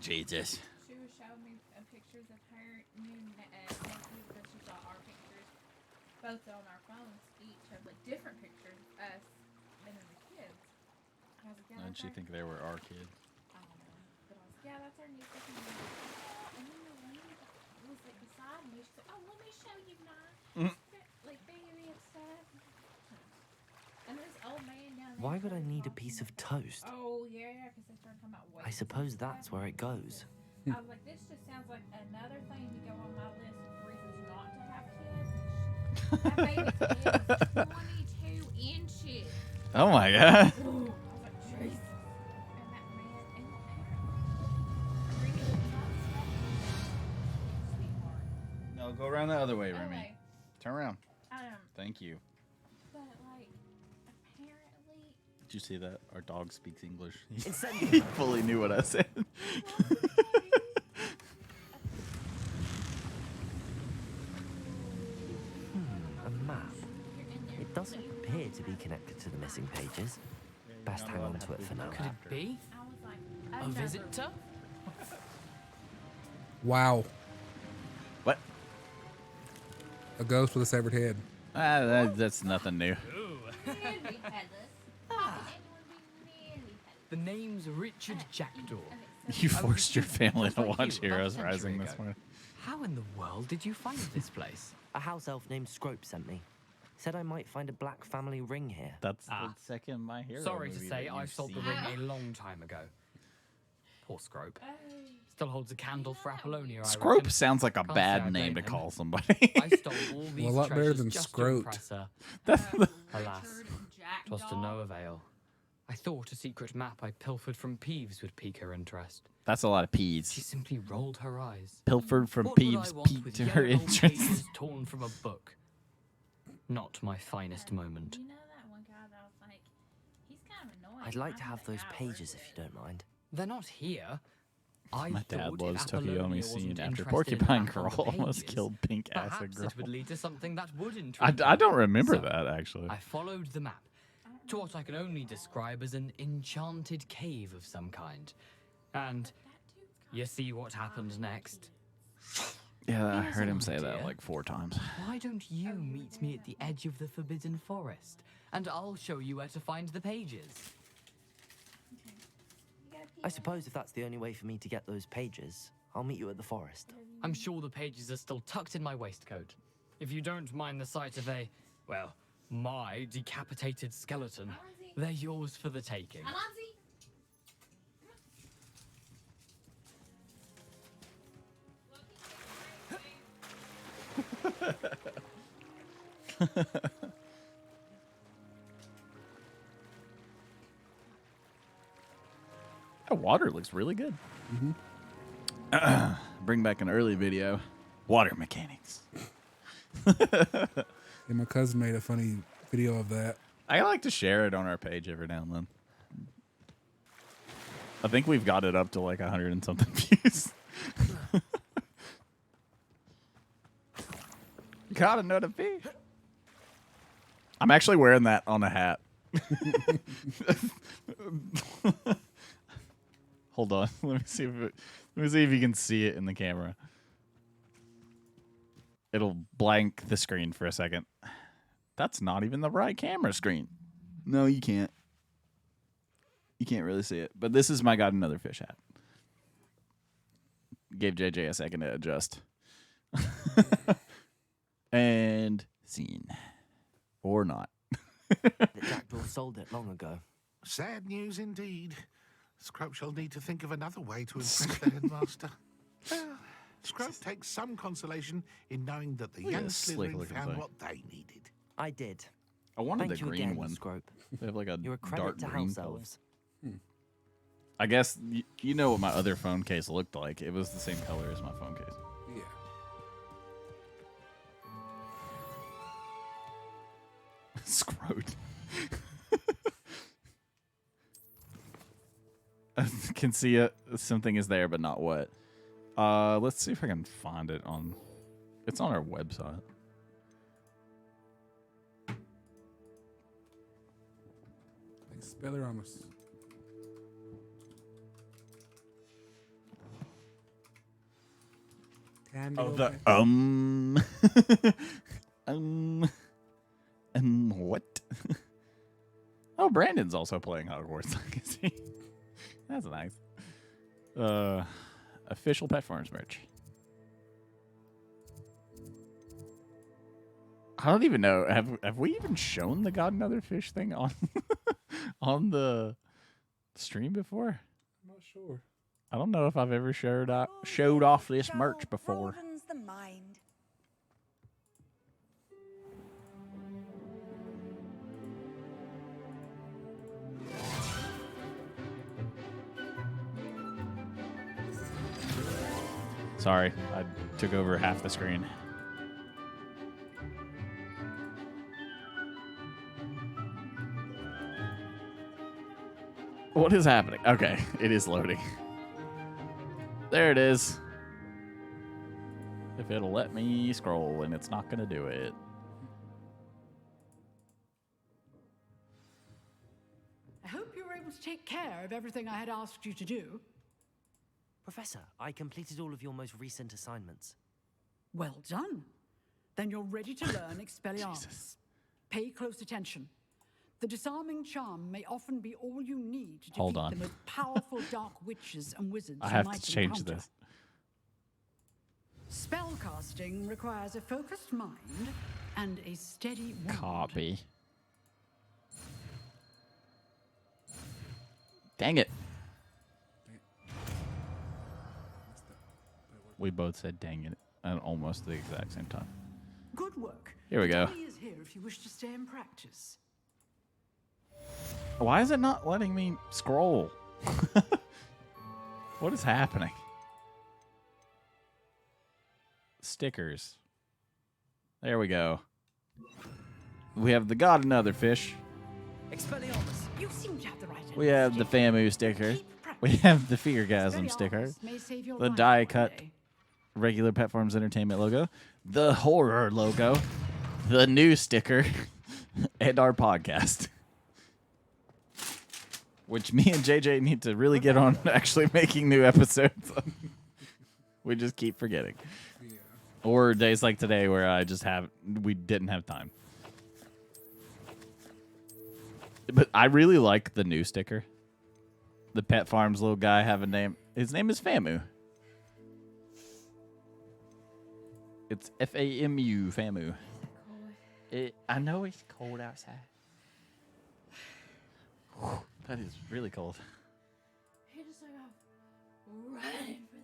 Jesus. She was showing me pictures of her new nephew because she saw our pictures both on our phones, each of like different pictures of us and then the kids. And I was like, yeah, How'd she think they were our kid? I don't know. But I was like, yeah, that's our new picture. And then the lady was like beside me. She's like, oh, let me show you mine. Like baby and stuff. And this old man down there. Why would I need a piece of toast? Oh yeah, because they started talking about weight. I suppose that's where it goes. I was like, this just sounds like another thing to go on my list of reasons not to have kids. That baby's head is 22 inches. Oh my god. Ooh, I was like, Jesus. And that man, and apparently, sweetheart. No, go around the other way, Other Remy. way. Turn around. Um, Thank you. but like, apparently, Did you see that? Our dog speaks English. Incendiary. He fully knew what I said. A map. It doesn't appear to be connected to the missing pages. Best hang on to it for now. Could it be? I was like, A another visitor? Wow. What? A ghost with a severed head. That's nothing new. The name's Richard Jackdaw. You forced your family to watch Heroes Rising this morning. How in the world did you find this place? A house elf named Scrope sent me. Said I might find a black family ring here. That's the second My Hero Sorry to movie say, that I you've sold the seen. ring a long time ago. Poor Scrope. Still holds a candle for Apollonia, I Scrope reckon. sounds like a Can't say I bad name to blame him. call somebody. I stole all these Well, a lot better treasures than just to Scrote. impress her. That's Alas, 'twas to no avail. I thought a secret map I pilfered from Peeves would pique her interest. That's a lot of peas. She simply rolled her eyes. Pilfered from What would I Peeves want piqued with her yellow interest. pages torn from a book? Not my finest moment. You know that one guy that I was like, he's kind of annoying. I'd like to have those pages if you don't mind. They're not here. I My dad thought loves if Apollonia Tokiyomi wasn't scene after interested in Porcupine the map on Girl the almost pages, killed Pink Acid perhaps Girl. it would lead to something that would intrigue I me. don't remember So, that, actually. I followed the map to what I can only describe as an enchanted cave of some kind. And you see what happened next. Yeah, I Here's heard him an say that idea. like 4 times. Why don't you meet me at the edge of the Forbidden Forest, and I'll show you where to find the pages. I suppose if that's the only way for me to get those pages, I'll meet you at the forest. I'm sure the pages are still tucked in my waistcoat. If you don't mind the sight of a, well, my decapitated skeleton, they're yours for the taking. That water looks really good. Bring back an early video. Water mechanics. And my cousin made a funny video of that. I like to share it on our page every now and then. I think we've got it up to like 100 and something views. Got another fee. I'm actually wearing that on a hat. Hold on. Let me see if you can see it in the camera. It'll blank the screen for a second. That's not even the right camera screen. No, you can't. You can't really see it. But this is my God Another Fish hat. Gave JJ a second to adjust. And scene. Or not. The jackdaw sold it long ago. Sad news indeed. Scrope shall need to think of another way to impress the headmaster. Well, Scrope takes some consolation in knowing that the Look at young this slick Slytherin looking found thing. what they needed. I did. I wanted Thank the you green again, one. Scrope. They have like a You're a credit dark to green house color. elves. I guess you know what my other phone case looked like. It was the same color as my phone case. Yeah. Screwed. I can see it. Something is there, but not what. Let's see if I can find it on. It's on our website. Expelliarmus. Oh, the what? Oh, Brandon's also playing Hogwarts Legacy. That's nice. Official Pet Farms merch. I don't even know. Have we even shown the God Another Fish thing on on the stream before? I'm not sure. I don't know if I've ever showed off this merch before. Broadens the mind. Sorry, I took over half the screen. What is happening? Okay, it is loading. There it is. If it'll let me scroll, and it's not going to do it. I hope you were able to take care of everything I had asked you to do. Professor, I completed all of your most recent assignments. Well done. Then you're ready to learn Expelliarmus. Pay close attention. The disarming charm may often be all you need to Hold defeat on. the most powerful dark witches and wizards I you have might to change encounter. this. Spellcasting requires a focused mind and a steady wand. Copy. Dang it. We both said dang it at almost the exact same time. Good work. Here we go. Dummy is here if you wish to stay in practice. Why is it not letting me scroll? What is happening? Stickers. There we go. We have the God Another Fish. Expelliarmus. You seem to have the right We have the FAMU sticker. We have the Feargasm sticker. may save your The life die one cut day. regular Pet Farms Entertainment logo. The horror logo. The new sticker. And our podcast. Which me and JJ need to really get on actually making new episodes. We just keep forgetting. Yeah. Or days like today where we didn't have time. But I really like the new sticker. The Pet Farms little guy have a name. His name is Famu. It's FAMU, Famu. I know it's cold outside. That is really cold. He just like running for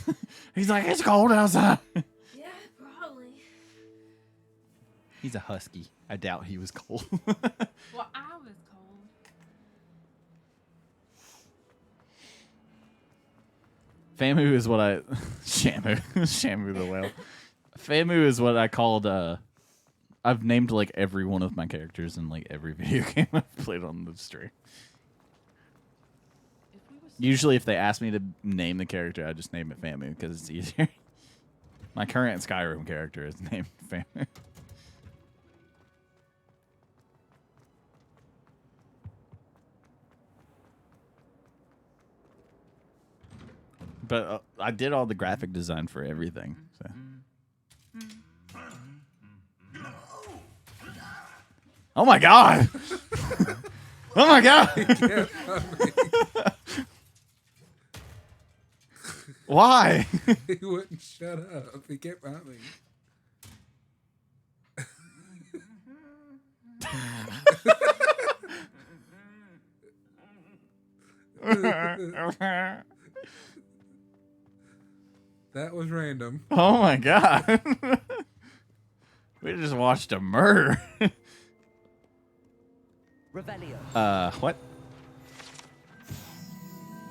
the house. He's like, it's cold outside. Yeah, probably. He's a husky. I doubt he was cold. Well, I was cold. Famu is what I... Shamu. Shamu the whale. Famu is what I called... I've named like every one of my characters in like every video game I've played on the stream. Usually if they ask me to name the character, I just name it Famu because it's easier. My current Skyrim character is named Famu. But I did all the graphic design for everything. So. Oh my god! Oh my god! Why? He wouldn't shut up. He kept running. That was random. Oh my god. We just watched a murder. Revelio. What?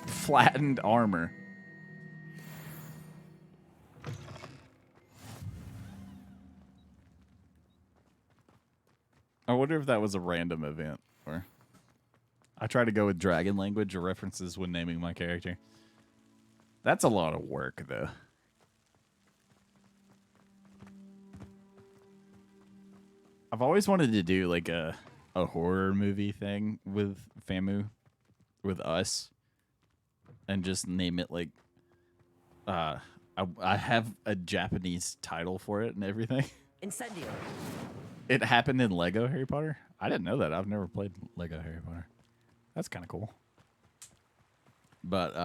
Flattened armor. I wonder if that was a random event, or I try to go with dragon language or references when naming my character. That's a lot of work, though. I've always wanted to do like a horror movie thing with Famu, with us, and just name it like I have a Japanese title for it and everything. Incendio. It happened in Lego Harry Potter. I didn't know that. I've never played Lego Harry Potter. That's kind of cool. But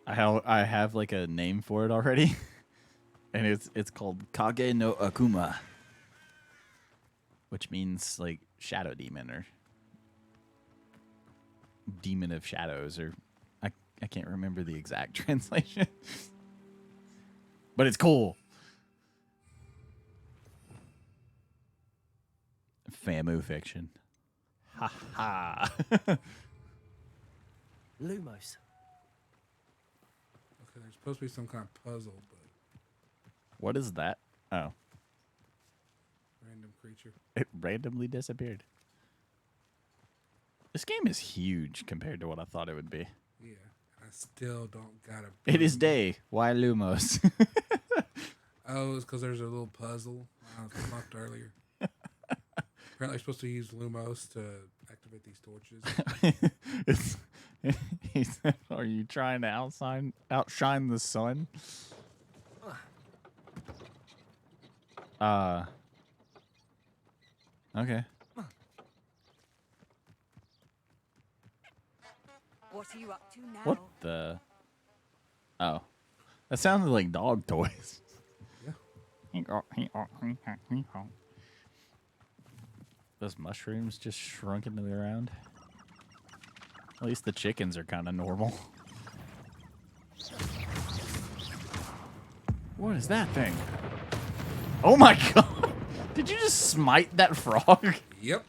I have like a name for it already, and it's called Kage no Akuma, which means like shadow demon or demon of shadows, or I can't remember the exact translation, but it's cool. Famu fiction. Ha ha. Lumos. Okay, there's supposed to be some kind of puzzle, but What is that? Oh. random creature. It randomly disappeared. This game is huge compared to what I thought it would be. Yeah, I still don't got a. It is day. Why Lumos? Oh, it's because there's a little puzzle I was locked earlier. Apparently, you're supposed to use Lumos to activate these torches. He said, "Are you trying to outshine the sun?" Okay. What are you up to now? What the? Oh, that sounded like dog toys. Yeah. Those mushrooms just shrunk into the ground. At least the chickens are kind of normal. What is that thing? Oh my god! Did you just smite that frog? Yep.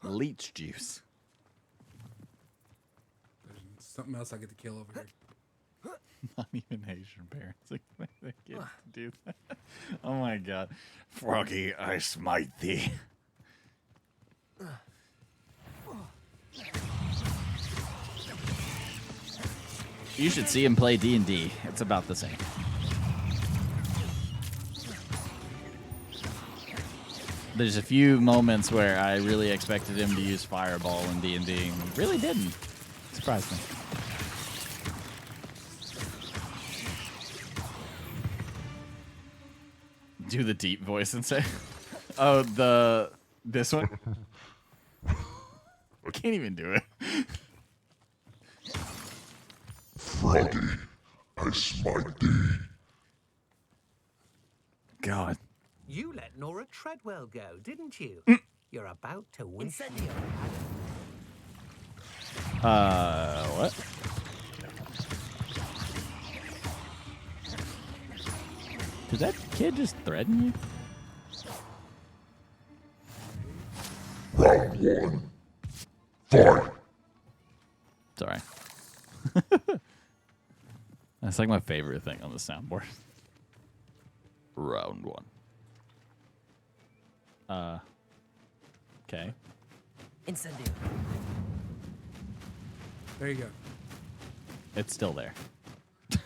Leech juice. There's something else I get to kill over here. Not even Asian parents expect their kids to do that. Oh my god. Froggy, I smite thee. You should see him play D&D. It's about the same. There's a few moments where I really expected him to use Fireball in D&D, and he really didn't. Surprised me. Do the deep voice and say, "Oh, this one." I can't even do it. Froggy, I smite thee. God. You let Nora Treadwell go, didn't you? You're about to win. What? Did that kid just threaten you? Round one. Fight. Sorry. That's like my favorite thing on the soundboard. Round one. Okay. Incendio. There you go. It's still there.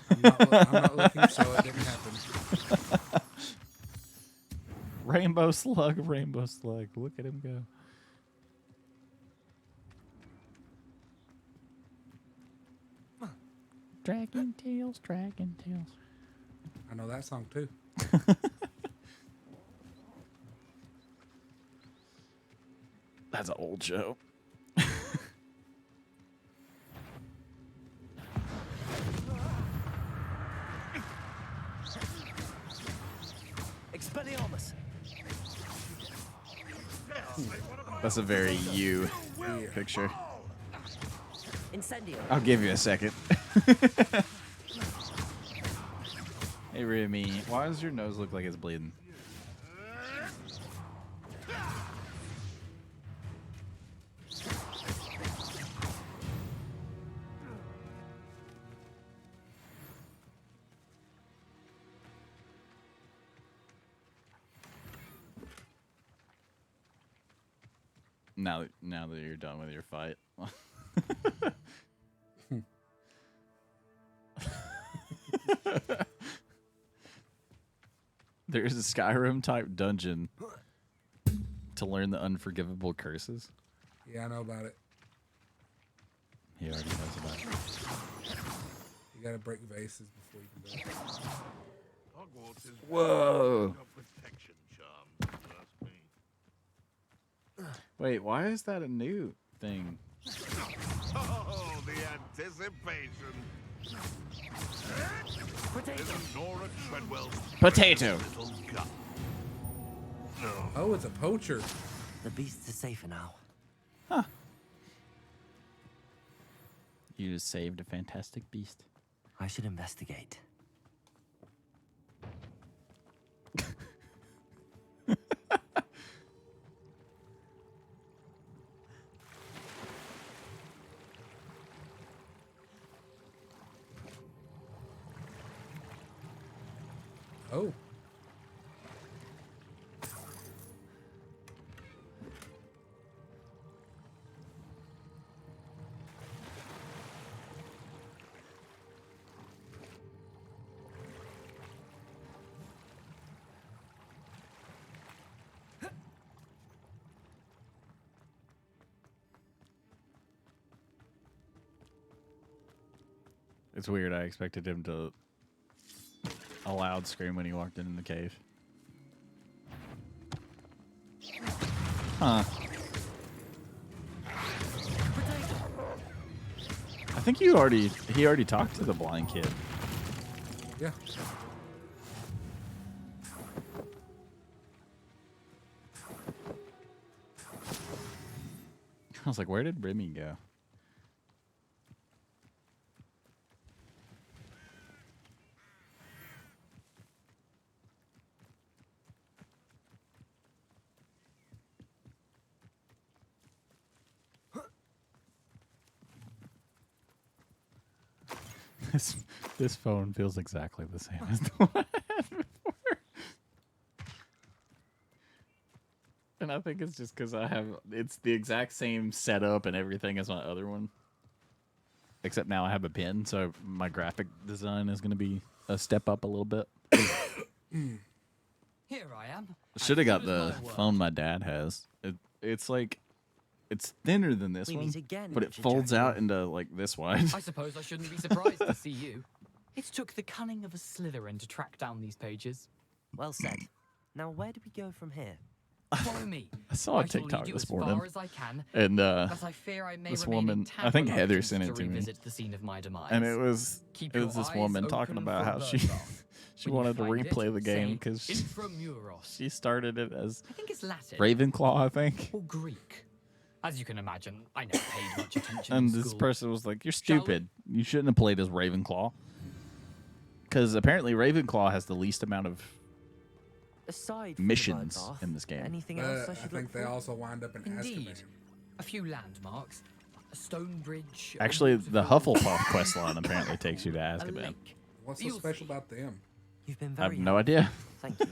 I'm not looking, so it didn't happen. Rainbow slug, rainbow slug. Look at him go. Dragon Tales, Dragon Tales. I know that song too. That's an old show. Expelliarmus. That's a very you picture. Incendio. I'll give you a second. Hey, Remy, why does your nose look like it's bleeding? Now that you're done with your fight. There's a Skyrim type dungeon to learn the unforgivable curses. Yeah, I know about it. He already knows about it. You gotta break vases before you can do it. Hogwarts is Whoa. a protection charm, trust me. Wait, why is that a new thing? Oh, the anticipation. Isn't Nora Treadwell's Potato. little gut? Oh, it's a poacher. The beasts are safer now. Huh. You just saved a fantastic beast. I should investigate. Oh. It's weird. I expected him to a loud scream when he walked in the cave. Huh. I think he already talked to the blind kid. Yeah. I was like, where did Remy go? This phone feels exactly the same as the one I had before. And I think it's just because it's the exact same setup and everything as my other one. Except now I have a pen, so my graphic design is going to be a step up a little bit. Here I am. Should have got the phone my dad has. It's like, it's thinner than this We one, meet again, but it Richard folds Jackson. out into like this wide. I suppose I shouldn't be surprised to see you. It took the cunning of a Slytherin to track down these pages. Well said. Now, where do we go from here? Follow me. I saw a I shall lead TikTok you this as far morning, as I can, and but I fear I may this remain in woman, I think Tampa Heather Mountains sent it to to me, revisit the scene of my demise. and it was Keep this your woman eyes talking open about for how Murdoch. she When you wanted to find replay it, the game say, because Intramuros. she started it as I think it's Latin. Ravenclaw, I think. Or Greek. As you can imagine, I never paid much attention And in this school. person was like, "You're Shall we? stupid. You shouldn't have played as Ravenclaw." Because apparently Ravenclaw has the least amount of Aside from missions the Birdbath, in this game. anything else I I should think look they for? also wind up in Indeed. Azkaban. A few landmarks. A stone bridge. a Actually, waterfall, the Hufflepuff quest line apparently takes you to a Azkaban. lake. What's so You'll special see. about them? You've been I have very no helpful. idea. Thank you.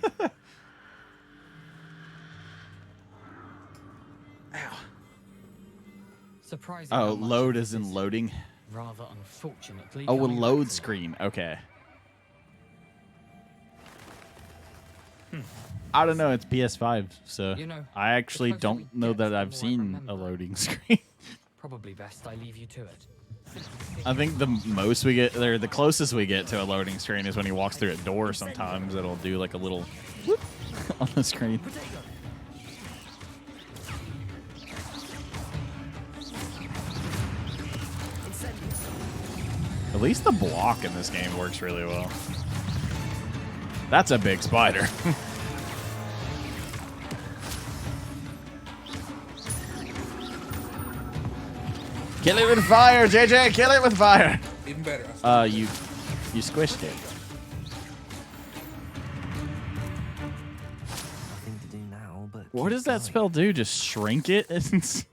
Surprising. Oh, how much load of is this in loading. Rather unfortunately. Oh, a coming back load to me. screen. Okay. I don't know. It's PS5, so You know, I actually the closer we don't know get, that the I've more I seen remember. a loading screen. Probably best I leave you to it. I think the most we get, or the closest we get to a loading screen is when he walks through a door. Sometimes it'll do like a little whoop on the screen. At least the block in this game works really well. That's a big spider. Kill it with fire, JJ. Kill it with fire. Even better. You squished it. Nothing to do now, but What does that spell do? Just shrink it? Incendio.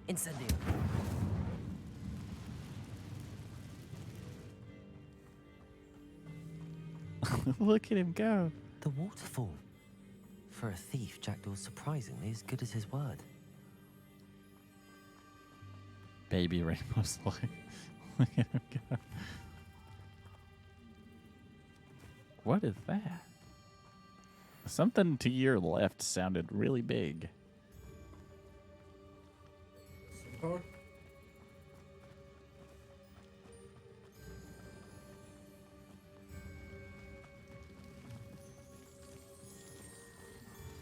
Incendio. Look at him go. The waterfall. For a thief, Jackdaw's surprisingly as good as his word. Baby rainbow slide. Look at him go. What is that? Something to your left sounded really big.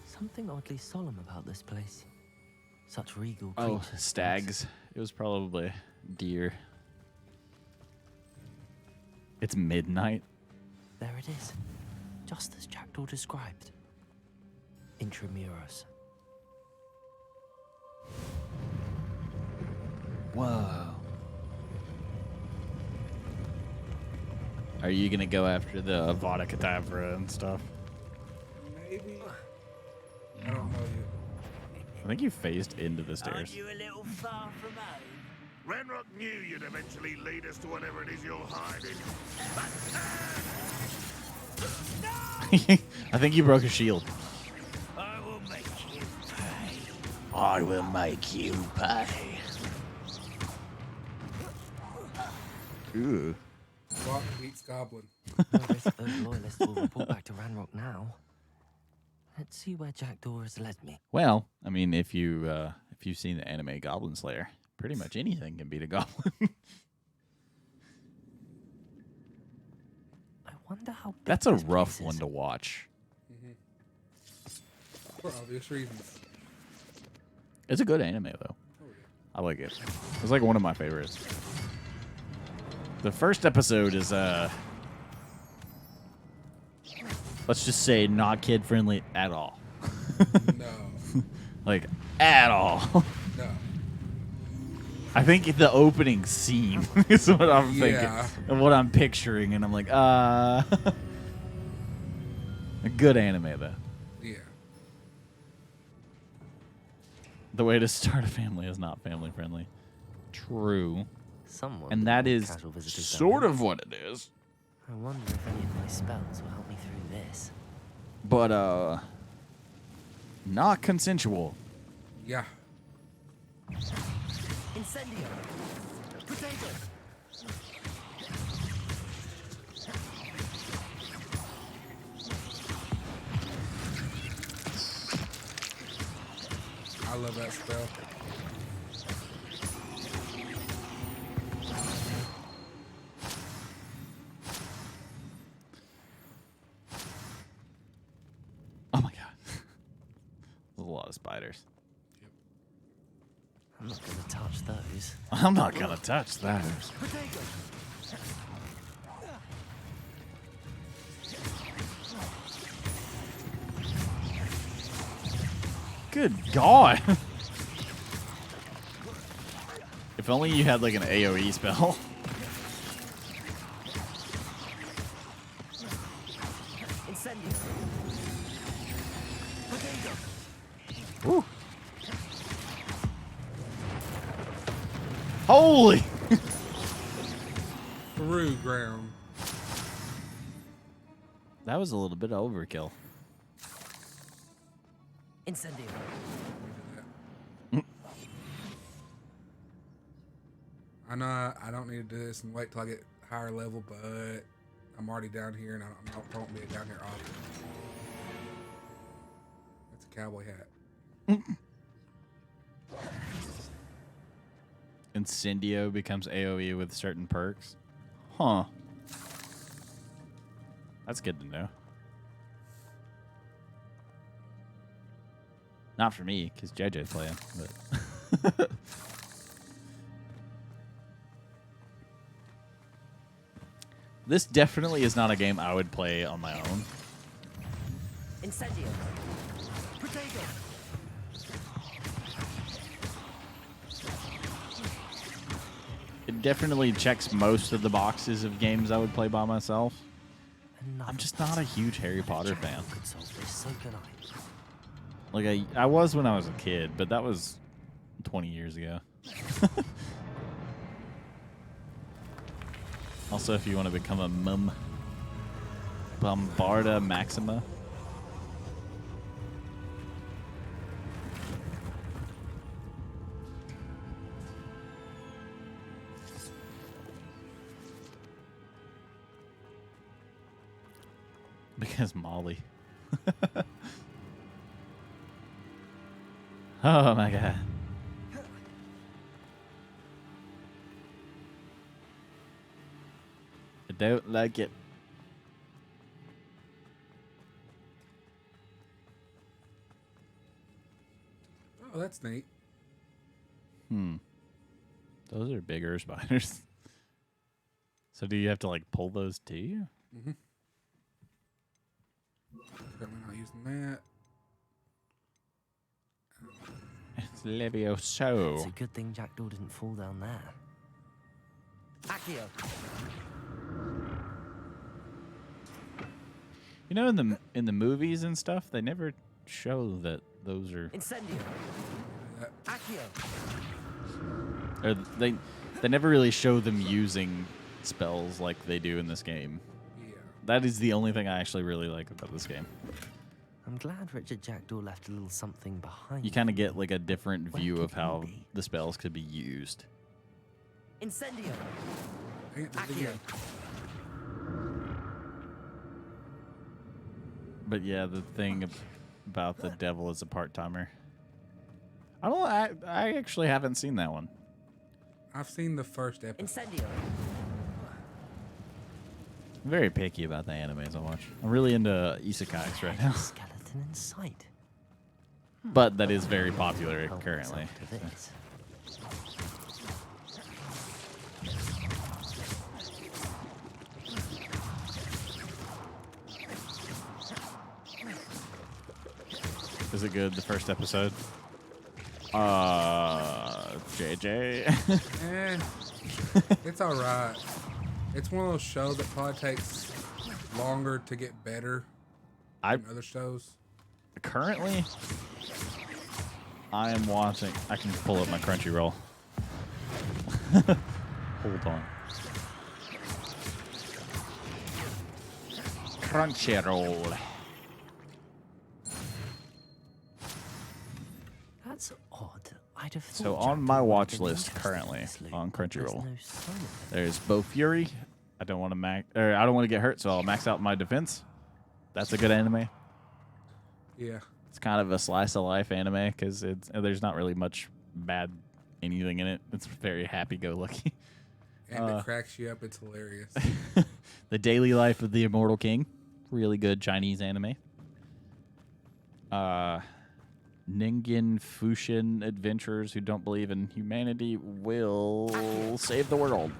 Something oddly solemn about this place. Such regal Oh, creatures. stags. It was probably deer. It's midnight. There it is. Just as Jackdaw described. Intramuros. Whoa. Are you gonna go after the Avada Kedavra and stuff? Maybe. I don't know you. I think you phased into the stairs. You a little far from home? Renrock knew you'd eventually lead us to whatever it is you're hiding. I think you broke a shield. I will make you pay. I will make you pay. Ooh. Block beats Goblin. No risk those loyalists will report back to Ranrock now. Let's see where Jackdaw has led me. Well, I mean, if you've seen the anime Goblin Slayer, pretty much anything can beat a goblin. I wonder how big That's a this rough place one is. to watch. For obvious reasons. It's a good anime though. I like it. It's like one of my favorites. The first episode is let's just say not kid friendly at all. No. Like at all. No. I think the opening scene is what I'm thinking. Yeah. And what I'm picturing, and I'm like, a good anime though. Yeah. The way to start a family is not family friendly. True. Someone And that is casual visitors down sort here. of what it is. I wonder if any of my spells will help me through this. But not consensual. Yeah. Incendio. Potato. I love that spell. Oh my god. There's a lot of spiders. I'm not gonna touch those. I'm not gonna touch those. Potato. Good God. If only you had like an AoE spell. Incendio. Potato. Woo. Holy. Through ground. That was a little bit of overkill. Incendio. I know I don't need to do this and wait till I get higher level, but I'm already down here and I don't be down here often. cowboy hat. Incendio becomes AoE with certain perks. Huh. That's good to know. Not for me, because JJ's playing. But this definitely is not a game I would play on my own. Incendio. Potato. It definitely checks most of the boxes of games I would play by myself. I'm just not a huge Harry Potter fan. Like I was when I was a kid, but that was 20 years ago. Also, if you want to become a mum, Bombarda Maxima. Because Molly. Oh my god. I don't like it. Oh, that's neat. Those are bigger spiders. So do you have to like pull those to you? Mm-hmm. Certainly not using that. It's Levioso. It's a good thing Jackdaw didn't fall down there. Accio. You know, in the movies and stuff, they never show that those are. Incendio. Accio. Or they never really show them using spells like they do in this game. Yeah. That is the only thing I actually really like about this game. I'm glad Richard Jackdaw left a little something behind. You kind of get like a different view of how the spells could be used. Incendio. Accio. But yeah, the thing about the devil is a part-timer. I actually haven't seen that one. I've seen the first episode. Incendio. I'm very picky about the animes I watch. I'm really into isekais right now. Skeleton in sight. But that is very popular currently. Is it good, the first episode? JJ. It's all right. It's one of those shows that probably takes longer to get better than other shows. Currently, I am watching. I can pull up my Crunchyroll. Hold on. Crunchyroll. That's odd. I'd have So thought on my Jackdaw watch would have been list currently interested, on but there's Crunchyroll, no sign of it. there's Bo Fury. I don't want to I don't want to get hurt, so I'll max out my defense. That's a good anime. Yeah. It's kind of a slice of life anime because there's not really much bad anything in it. It's very happy-go-lucky. And it cracks you up. It's hilarious. The Daily Life of the Immortal King, really good Chinese anime. Ningen Fushin Adventurers Who Don't Believe in Humanity Will Save the World.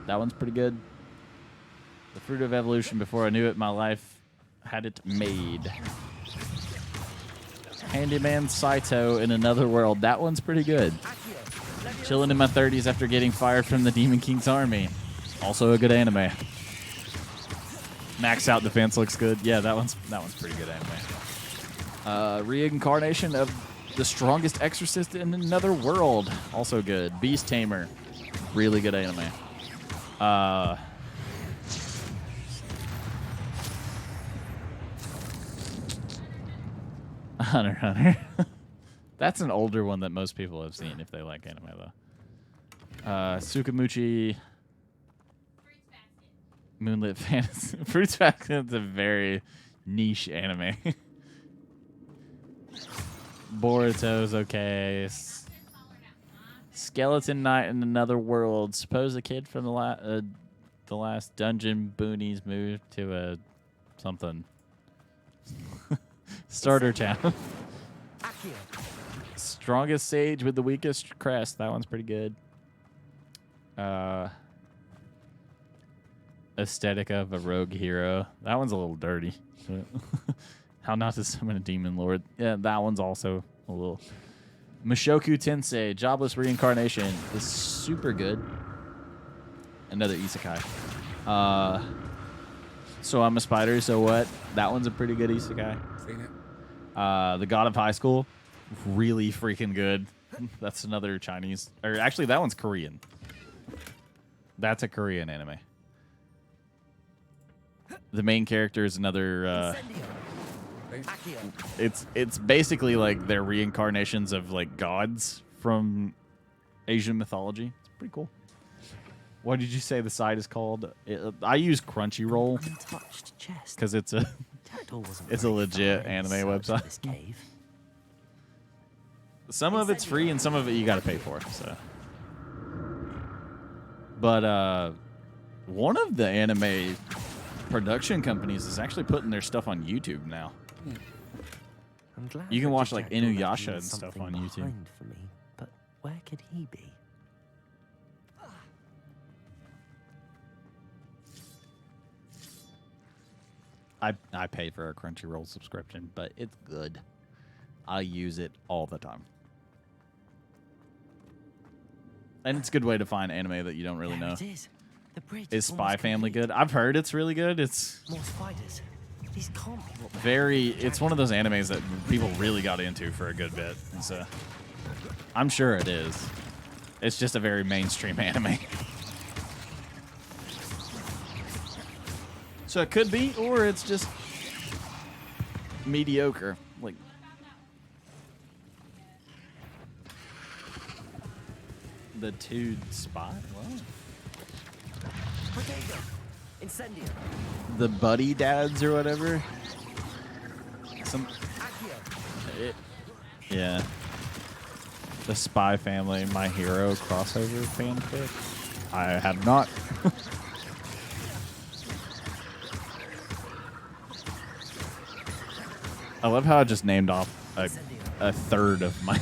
That one's pretty good. The Fruit of Evolution, before I knew it, my life had it made. Handyman Saito in Another World. That one's pretty good. Chilling in my 30s after getting fired from the Demon King's army. Also a good anime. Max Out Defense looks good. Yeah, that one's pretty good anime. Reincarnation of the Strongest Exorcist in Another World. Also good. Beast Tamer. Really good anime. Hunter x Hunter. That's an older one that most people have seen if they like anime, though. Tsukamuchi. Moonlit Fantasy. Fruits Basket is a very niche anime. Boruto's okay. Skeleton Knight in Another World. Suppose a kid from the last dungeon boonies moved to a something. Starter town. Strongest sage with the weakest crest. That one's pretty good. Aesthetic of a rogue hero. That one's a little dirty. How not to summon a demon lord. Yeah, that one's also a little. Mushoku Tensei, Jobless Reincarnation is super good. Another isekai. So I'm a spider, so what? That one's a pretty good isekai. Seen it. The God of High School, really freaking good. That's another Chinese, or actually that one's Korean. That's a Korean anime. The main character is another. It's basically like their reincarnations of like gods from Asian mythology. It's pretty cool. What did you say the site is called? I use Crunchyroll because it's a legit anime website. Some of it's free and some of it you got to pay for. So, but one of the anime production companies is actually putting their stuff on YouTube now. I'm glad You can that watch your like Jackdaw left Inuyasha you and stuff something on YouTube. behind for me, but where could he be? I pay for a Crunchyroll subscription, but it's good. I use it all the time. And it's a good way to find anime that you don't really know. It is. The bridge Is Spy almost Family complete. good? I've heard it's really good. It's More spiders. These can't be what very. It's one of those animes that people really got into for a good bit. And so I'm sure it is. It's just a very mainstream anime. So it could be, or it's just mediocre. Like the two spot. Potato. Incendio. The buddy dads or whatever. Yeah. The Spy Family, My Hero crossover fanfic. I have not. I love how I just named off a third of my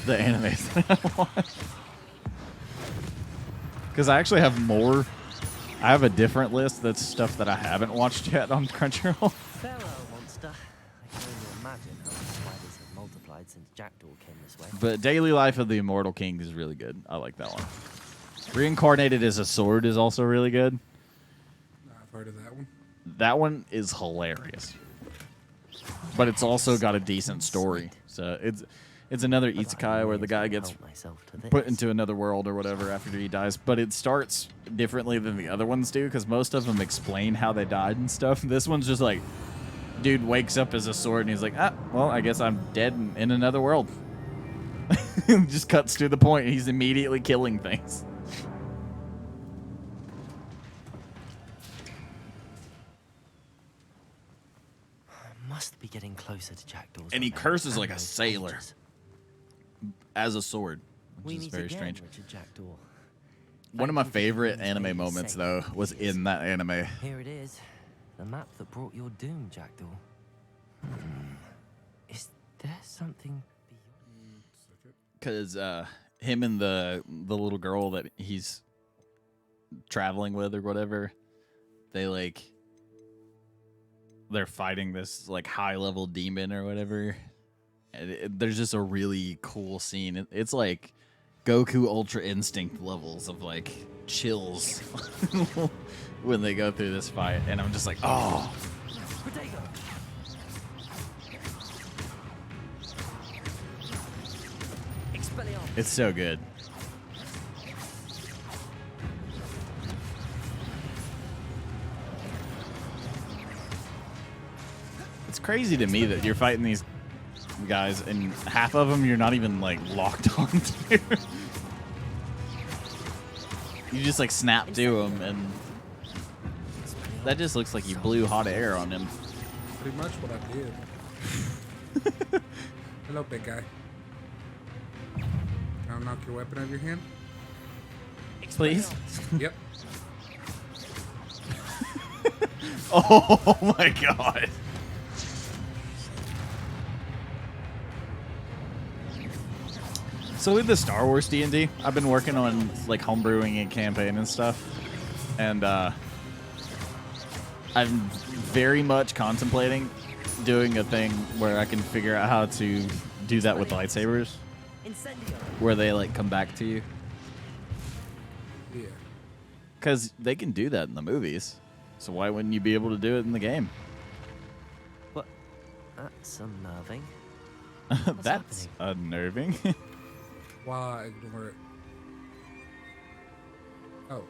the animes that I watch. Because I actually have more. I have a different list that's stuff that I haven't watched yet on Crunchyroll. Farewell, monster. I can only imagine how the spiders have multiplied since Jackdaw came this way. But Daily Life of the Immortal King is really good. I like that one. Reincarnated as a Sword is also really good. I've heard of that one. That one is hilarious. But it's also got a decent story. So it's another isekai where the guy gets put into another world or whatever after he dies. But it starts differently than the other ones do because most of them explain how they died and stuff. This one's just like, dude wakes up as a sword and he's like, well, I guess I'm dead in another world. Just cuts to the point. He's immediately killing things. Must be getting closer to Jackdaw's. And he curses like a sailor as a sword, We which is meet very again, strange. Richard Jackdaw. One of my favorite anime moments, though, was in that anime. Here it is. The map that brought your doom, Jackdaw. Is there something Because him and the little girl that he's traveling with or whatever, they're fighting this like high level demon or whatever. And there's just a really cool scene. It's like Goku Ultra Instinct levels of like chills when they go through this fight, and I'm just like, oh. It's so good. It's crazy to me that you're fighting these guys and half of them you're not even like locked onto. You just like snap to them, and that just looks like you blew hot air on him. Pretty much what I did. Hello, big guy. Can I knock your weapon out of your hand? Please? Yep. Oh my god. So with the Star Wars D&D, I've been working on like homebrewing and campaign and stuff. And I'm very much contemplating doing a thing where I can figure out how to do that with lightsabers. Where they like come back to you. Yeah. Because they can do that in the movies. So why wouldn't you be able to do it in the game? What? That's unnerving. That's unnerving. Why ignore it? Oh.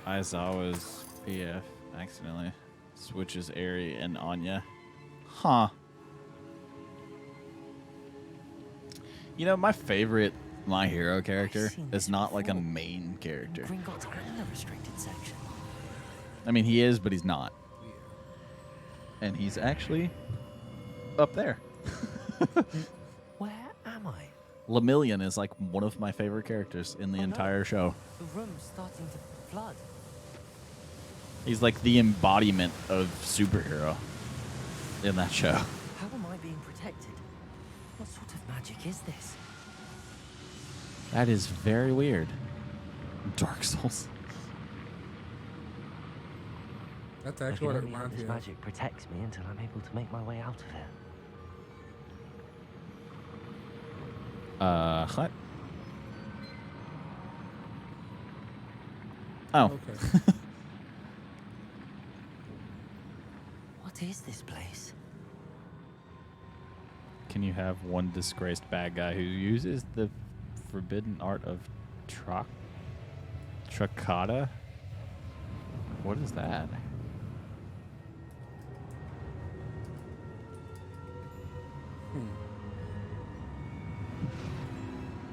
Aizawa's PF accidentally switches Eri and Anya. Huh. You know, my favorite My Hero character is not like a main character. Gringotts and the restricted section. I mean, he is, but he's not. And he's actually up there. Where am I? Lemillion is like one of my favorite characters in the entire show. The room's starting to flood. He's like the embodiment of superhero in that show. How am I being protected? What sort of magic is this? That is very weird. Dark Souls. That's actually what it This reminds me of. magic protects me until I'm able to make my way out of here. What? Oh. Okay. What is this place? Can you have one disgraced bad guy who uses the forbidden art of Tracata? What is that?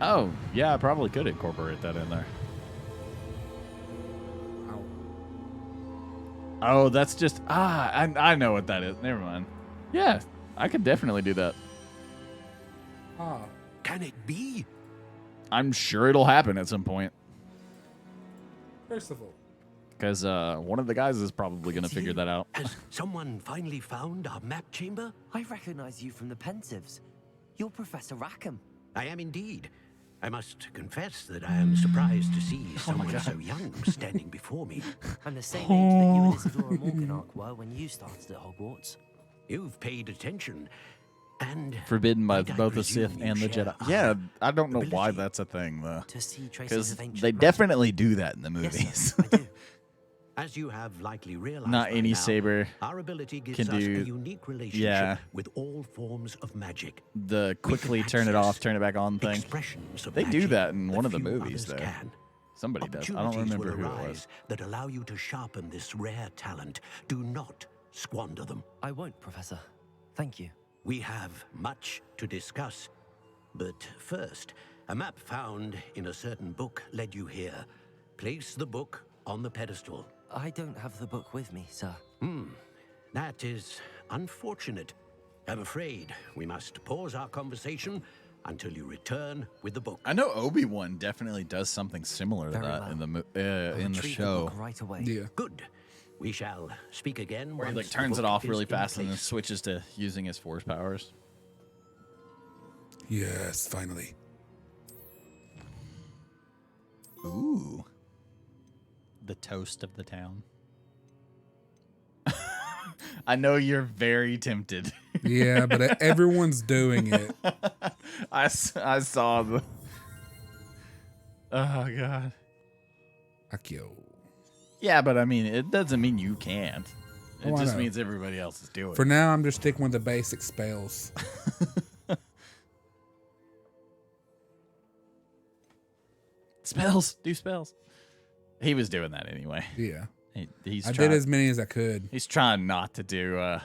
Oh, yeah, I probably could incorporate that in there. Oh, that's just... I know what that is. Never mind. Yeah, I could definitely do that. Ah. Can it be? I'm sure it'll happen at some point. Percival. Because one of the guys is probably going to figure that out. Has someone finally found our map chamber? I recognize you from the Pensives. You're Professor Rackham. I am indeed. I must confess that I am surprised to see someone so young standing before me. I'm the same age that you and Isadora Morganach were when you started at Hogwarts. You've paid attention, and Forbidden by might I both the presume Sith you and the share Jedi. our Yeah, I don't know why that's a thing, though. To see traces Because of ancient they magic. definitely do that in the movies. As you have likely realized, Not by any now, saber our ability gives can us do... a unique relationship Yeah. with all forms of magic. The quickly turn it off, turn it back on thing. Expressions of They do magic that in one that of the few movies, though. others can. Somebody does. I don't Opportunities remember will who it was. arise that allow you to sharpen this rare talent. Do not squander them. I won't, Professor. Thank you. We have much to discuss. But first, a map found in a certain book led you here. Place the book on the pedestal. I don't have the book with me, sir. That is unfortunate. I'm afraid we must pause our conversation until you return with the book. I know Obi-Wan definitely does something similar to Very that well. in the I'll in the retrieve show. book right away. Yeah. Good. We shall speak again. Where he like once the turns it book off is really in fast and then place. switches to using his force powers. Yes, finally. Ooh. The toast of the town. I know you're very tempted. Yeah, but everyone's doing it. I saw the... Oh, God. Akio. Yeah, but I mean, it doesn't mean you can't. It Oh, I just know. means everybody else is doing For it. now, I'm just sticking with the basic spells. Spells. Do spells. He was doing that anyway. Yeah. He's I trying, did as many as I could. He's trying not to do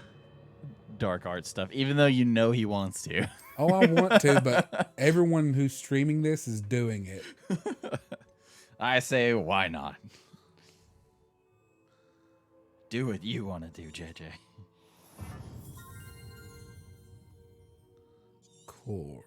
dark art stuff, even though you know he wants to. Oh, I want to, but everyone who's streaming this is doing it. I say, why not? Do what you want to do, JJ. Core.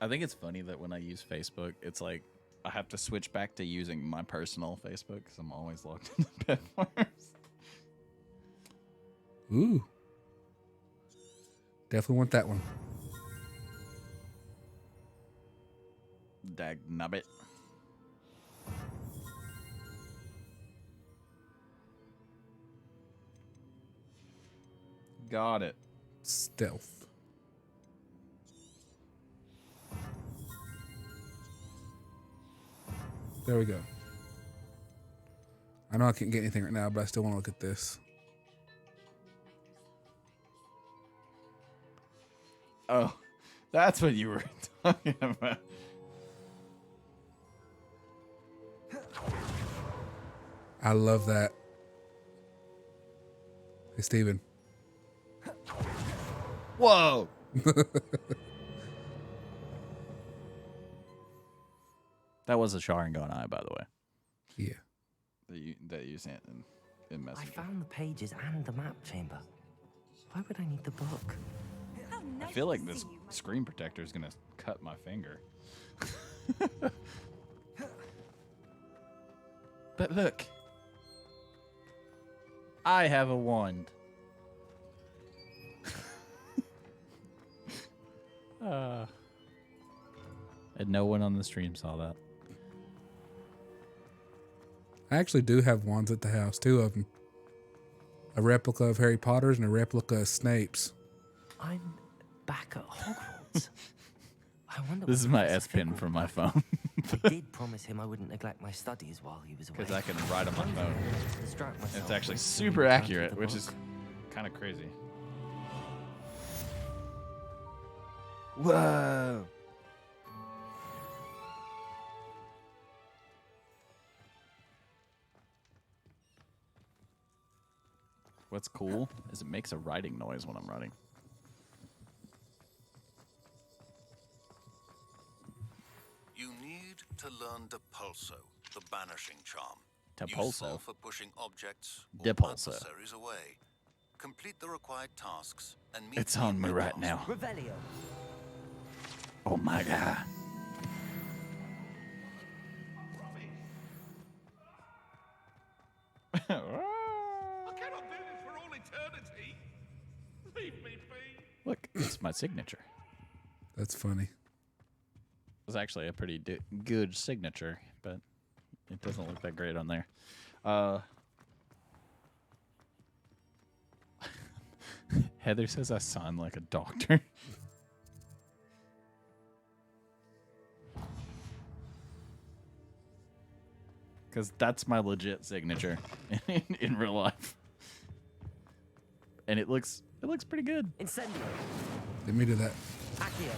I think it's funny that when I use Facebook, it's like I have to switch back to using my personal Facebook because I'm always logged into Bedwars. Ooh. Definitely want that one. Dag nubbit. Got it. Stealth. There we go. I know I can't get anything right now, but I still want to look at this. Oh, that's what you were talking about. I love that. Hey, Steven. Whoa. That was a Sharingan eye, by the way. Yeah. That you sent in I Messenger. found the pages and the map chamber. Why would I need the book? I feel like this screen protector is gonna cut my finger. But look, I have a wand. And no one on the stream saw that. I actually do have wands at the house, 2 of them. A replica of Harry Potter's and a replica of Snape's. I'm back at Hogwarts. I wonder. This is my S Pen from my phone. I did promise him I wouldn't neglect my studies while he was away. Because I can write on my phone. Distract myself It's actually with super reading accurate, the which book. is kind of crazy. Whoa! What's cool is it makes a writing noise when I'm writing. You need to learn Depulso, the banishing charm. Depulso? Useful for pushing objects or Depulso. adversaries away. Complete the required tasks and meet It's me on in me the right castle. now. Revelio. Oh my god. I cannot do this for all eternity. Leave me be. Look, it's my signature. That's funny. It's actually a pretty good signature, but it doesn't look that great on there. Heather says I sound like a doctor. Because that's my legit signature in real life. And it looks pretty good. Incendio. Let me do that. Accio.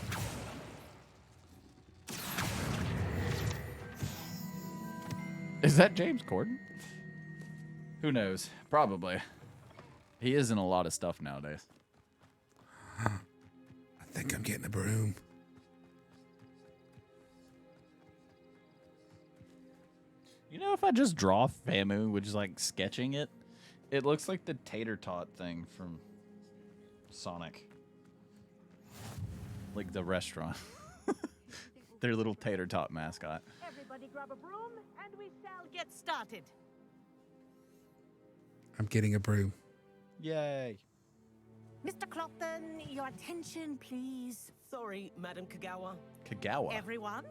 Is that James Corden? Who knows? Probably. He is in a lot of stuff nowadays. I think I'm getting a broom. You know, if I just draw Famu, which is like sketching it, it looks like the tater tot thing from Sonic. Like the restaurant. Their little tater tot mascot. Everybody grab a broom and we shall get started. I'm getting a broom. Yay. Mr. Clopton, your attention, please. Sorry, Madam Kagawa. Kagawa. Everyone,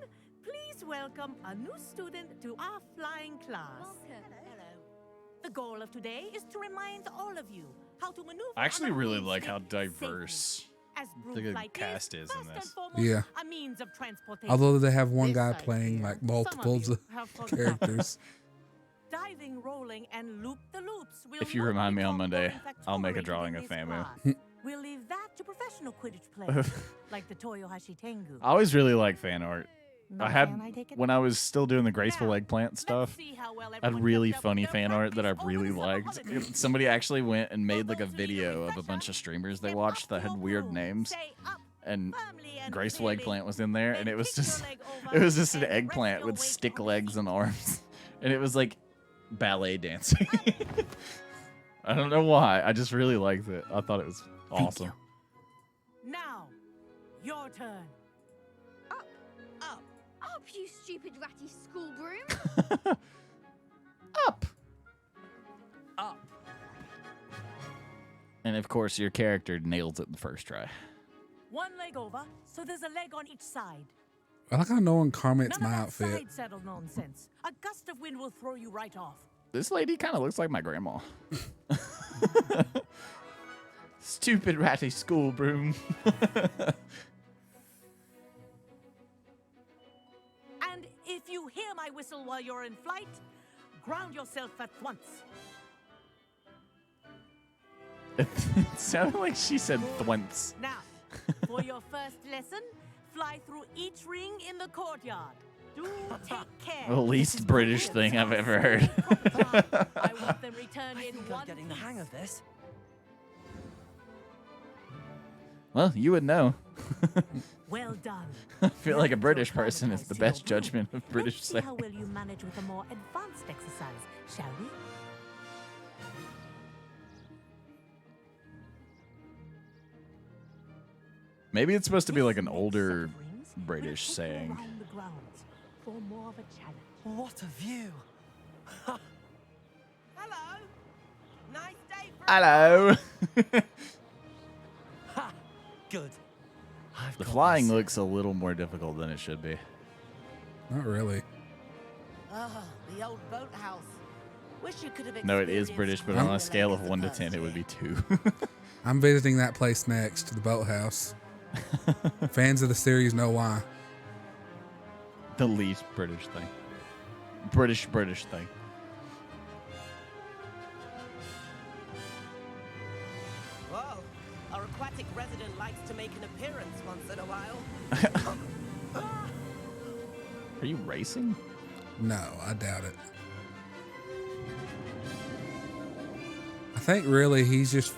please welcome a new student to our flying class. Hello. The goal of today is to remind all of you how to maneuver. I actually on a really broom like how stick diverse As the broom flight cast is in first and this. foremost, Yeah. a means of transportation. Although they have one This guy side playing here, like some multiples you of have forgotten. characters. Diving, rolling, and loop the loops. Will If you not remind be me on taught Monday, during I'll make a factorial drawing in of this Famu. class. We'll leave that to professional Quidditch players, like the Toyohashi Tengu. I always really like fan art. Not I a had, fan, I take it? when I was still doing the graceful eggplant stuff, see how well I had everyone really kept up funny with their fan art that I practice over really the summer liked. holidays. Somebody actually went and made like a video of a bunch of streamers they watched that had weird names. And graceful eggplant was in there, and it was just an eggplant with stick legs and arms. And it was like ballet dancing. I don't know why. I just really liked it. I thought it was awesome. Now, your turn. Up, you stupid ratty school broom. Up. And of course, your character nails it the first try. One leg over, so there's a leg on each side. I like how no one comments None my of that outfit. side saddle nonsense. A gust of wind will throw you right off. This lady kind of looks like my grandma. Stupid ratty school broom. And if you hear my whistle while you're in flight, ground yourself at once. It sounded like she said thwents. Now, for your first lesson, fly through each ring in the courtyard. Do take care. The least British thing I've ever heard. I want them returned in one getting the hang of this. Well, you would know. Well done. I feel like a British person is the best judgment of British Let's see saying. how well you manage with a more advanced exercise, shall we? Maybe it's supposed to be like an older British saying. Around the grounds for more of a challenge. What a view. Hello. Nice day for Hello. Good. The flying looks a little more difficult than it should be. Not really. Ah, the old boathouse. Wish you could have No, it is experienced British, but on a scale of 1 to 10, it would be 2. I'm visiting that place next, the boathouse. Fans of the series know why. The least British thing. British thing. Whoa, our aquatic resident likes to make an appearance once in a while. Are you racing? No, I doubt it. I think really he's just.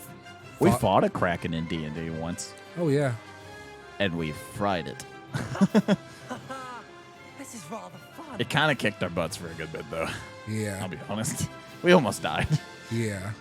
We fought a Kraken in D&D once. Oh yeah. And we fried it. This is rather fun. It kind of kicked our butts for a good bit, though. Yeah. I'll be honest. We almost died. Yeah.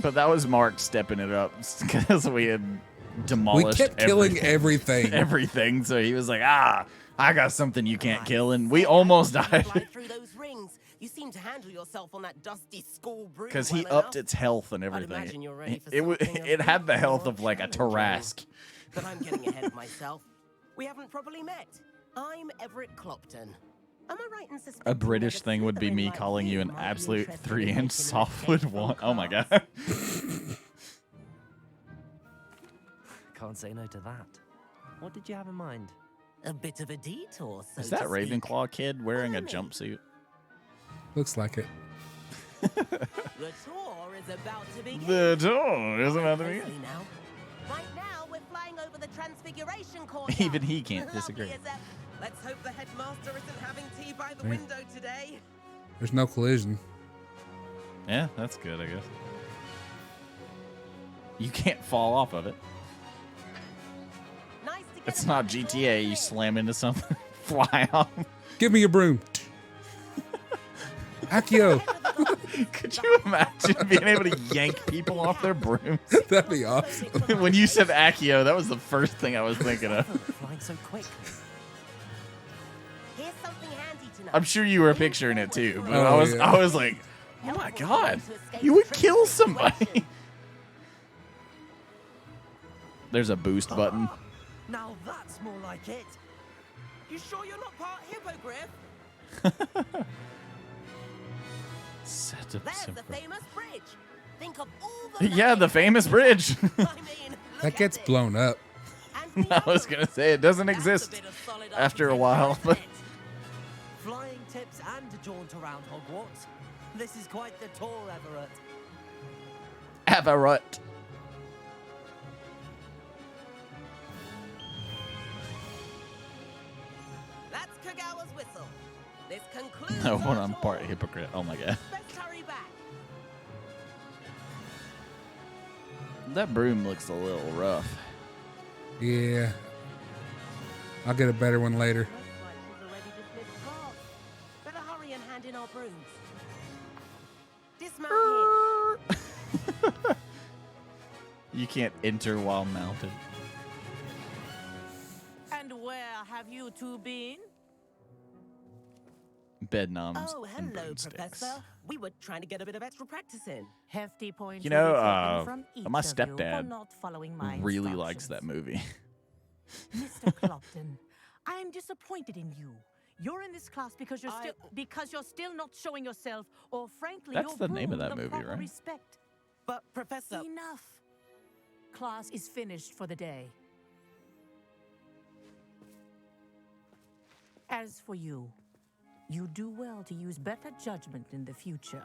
But that was Mark stepping it up because we had demolished. We kept killing everything. Everything. So he was like, I got something you can't kill. And we almost died. Fly through those rings. You seem to handle yourself on that dusty school broom. Because he well upped enough. its health and I'd everything. imagine you're ready for It had the health of like a Tarrasque. But I'm getting ahead of myself. We haven't properly met. I'm Everett Clopton. Am I right in suspecting A British that thing would be me calling you an absolute 3-inch softwood one. Oh my god. Can't say no to that. What did you have in mind? A bit of a detour, so Is that to speak. Ravenclaw kid wearing a jumpsuit? Looks like it. The tour is about to begin. The tour is about to begin. Closely now. Right now, we're flying over the Transfiguration Court. Even he can't disagree. Let's hope the headmaster isn't having tea by the Right. window today. There's no collision. Yeah, that's good, I guess. You can't fall off of it. It's not GTA. You slam into something, fly off. Give me your broom. Accio. Could you imagine being able to yank people off their brooms? That'd be awesome. When you said Accio, that was the first thing I was thinking of. Flying so quick. Here's something handy to know. I'm sure you were picturing it too, but Oh, I was like, oh my god, you would kill somebody. There's a boost button. Now that's more like it. You sure you're not part hippogriff? Set up There's some- the famous bridge. Think of all the Yeah, the famous bridge. That gets blown up. I was gonna say it doesn't exist after a while, but Flying tips and a jaunt around Hogwarts. This is quite the tour, Everett. Everett. That's Kagawa's whistle. This concludes. No, hold on, part hypocrite. Oh my god. Best hurry back. That broom looks a little rough. Yeah. I'll get a better one later. Better hurry and hand in our brooms. Dismount here. You can't enter while mounted. And where have you two been? Bed knobs Oh, and hello, broomsticks. Professor. We were trying to get a bit of extra practice in. Hefty points You know, will be taken from each my of you for stepdad not following my really likes that movie. Mr. Clopton, I am disappointed in you. You're in this class because you're still not showing yourself, or frankly, That's your the name of broom that the movie, proper right? Respect. But Professor, Enough. Class is finished for the day. As for you, you do well to use better judgment in the future.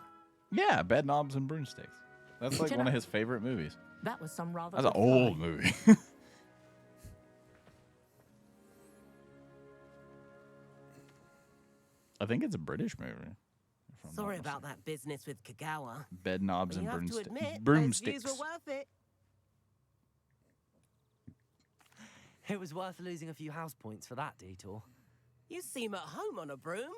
Yeah, Bed knobs and broomsticks. That's like one of his favorite movies. That was some rather. That's an good old flying. movie. I think it's a British movie. if I'm not sorry mistaken. about that business with Kagawa. Bed knobs But and you have to broomsticks. admit, those Broomsticks. views were worth it. It was worth losing a few house points for that detour. You seem at home on a broom.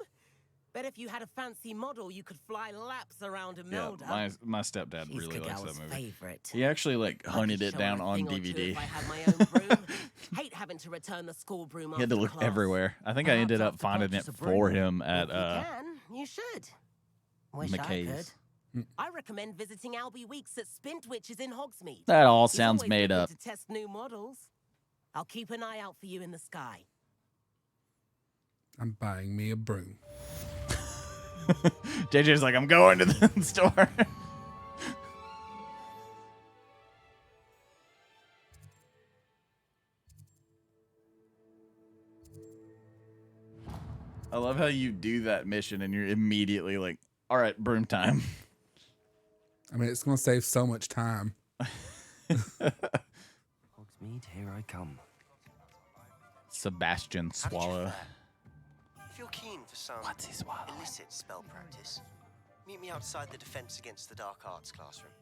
Bet if you had a fancy model, you could fly laps around Yeah, Imelda. my stepdad She's really likes Kagawa's that movie. favorite. He actually like I hunted could it show down her a on thing or two DVD. if I had my own broom. Hate having to return the school broom He had to after look class. everywhere. I think I ended up finding it for him at If you can, you should. Wish McKay's. I could. I recommend visiting Albie Weeks at Spintwitches in Hogsmeade. That all He's sounds always made looking up. to test new models. I'll keep an eye out for you in the sky. I'm buying me a broom. JJ's like, I'm going to the store. I love how you do that mission and you're immediately like, all right, broom time. I mean, it's going to save so much time. Hogsmeade, here I come. Sebastian Swallow. If you're keen for some illicit spell practice, meet me outside the Defense Against the Dark Arts classroom.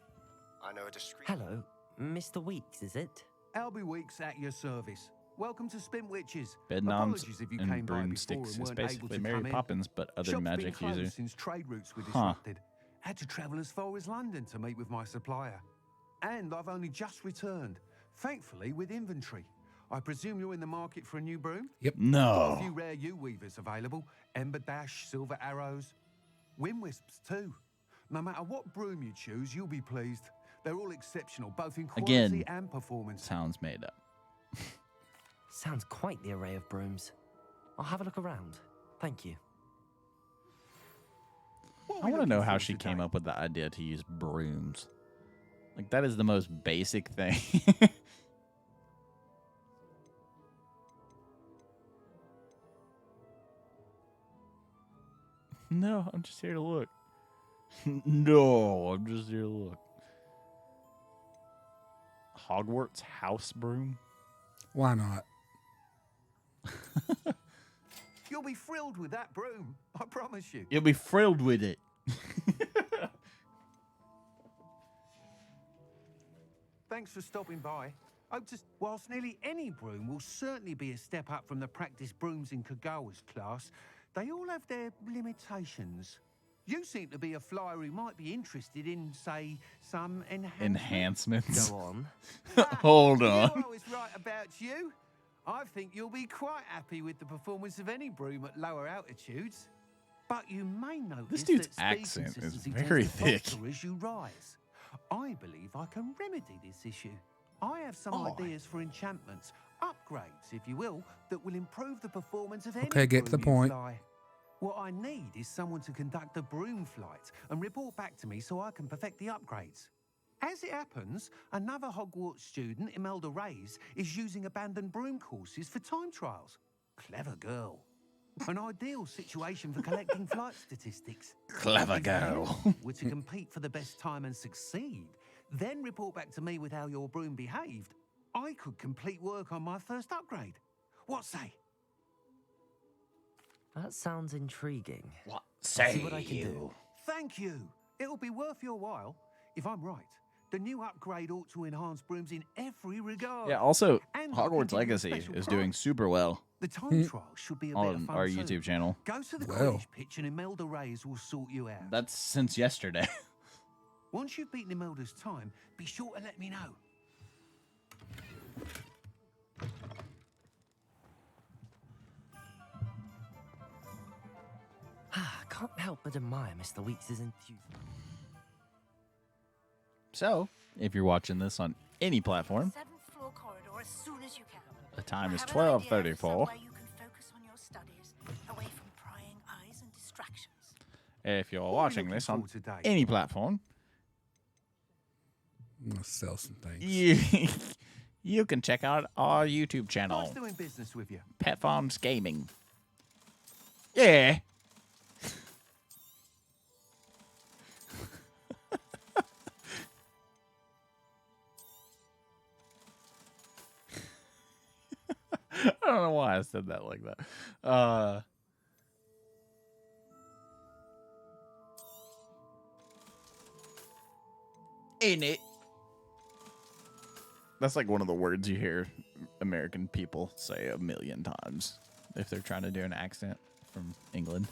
I know a discreet... Hello, Mr. Weeks, is it? Albie Weeks at your service. Welcome to Spintwitches. Bed knobs Apologies if you and came by broomsticks before is and weren't able basically to Mary come in. Poppins, but other Shop's been magic closed users. since trade routes were Huh. disrupted. Had to travel as far as London to meet with my supplier. And I've only just returned, thankfully with inventory. I presume you're in the market for a new broom? Yep. No. Got a few rare U-weavers available. Ember Dash, Silver Arrows. Wind Wisps too. No matter what broom you choose, you'll be pleased. They're all exceptional, both in quality Again, and performance. sounds made up. Sounds quite the array of brooms. I'll have a look around. Thank you. I want to know how she came up with the idea to use brooms. Like, that is the most basic thing. No, I'm just here to look. No, I'm just here to look. Hogwarts house broom? Why not? You'll be thrilled with that broom, I promise you. You'll be thrilled with it. Thanks for stopping by. Whilst nearly any broom will certainly be a step up from the practice brooms in Kagawa's class, they all have their limitations. You seem to be a flyer who might be interested in, say, some Enhancements. Go on. Hold You on. knew I was right about you. I think you'll be quite happy with the performance of any broom at lower altitudes. But you may notice This dude's that speed accent is consistency very tends to thick. falter as you rise. I believe I can remedy this issue. I have some Oh. ideas for enchantments, upgrades, if you will, that will improve the performance of any Okay, get to the broom you point. fly. What I need is someone to conduct a broom flight and report back to me so I can perfect the upgrades. As it happens, another Hogwarts student, Imelda Reyes, is using abandoned broom courses for time trials. Clever girl. An ideal situation for collecting flight statistics. Clever If girl. you were to compete for the best time and succeed, then report back to me with how your broom behaved, I could complete work on my first upgrade. What say? That sounds intriguing. What I'll see what I can do. Thank you. It'll be worth your while. If I'm right, the new upgrade ought to enhance brooms in every regard. Yeah, also, And I can Hogwarts give you a Legacy special is prize. doing super well The time trial should be a bit of on fun our too. YouTube channel. Go to the Well. college pitch and Imelda Reyes will sort you out. That's since yesterday. Once you've beaten Imelda's time, be sure to let me know. I can't help but admire Mr. Weeks' enthusiasm. So, if you're watching this on any platform, 7th floor corridor as soon as you can. the time is I have an idea of 12:34. somewhere you can focus on your studies, away from prying eyes and distractions. If you're What are we watching looking this on for today? any platform, I'm gonna sell some things. you can check out our YouTube channel, Nice doing business with you. Pet Farms Gaming. Yeah. I don't know why I said that like that. Ain't it? That's like one of the words you hear American people say a million times if they're trying to do an accent from England.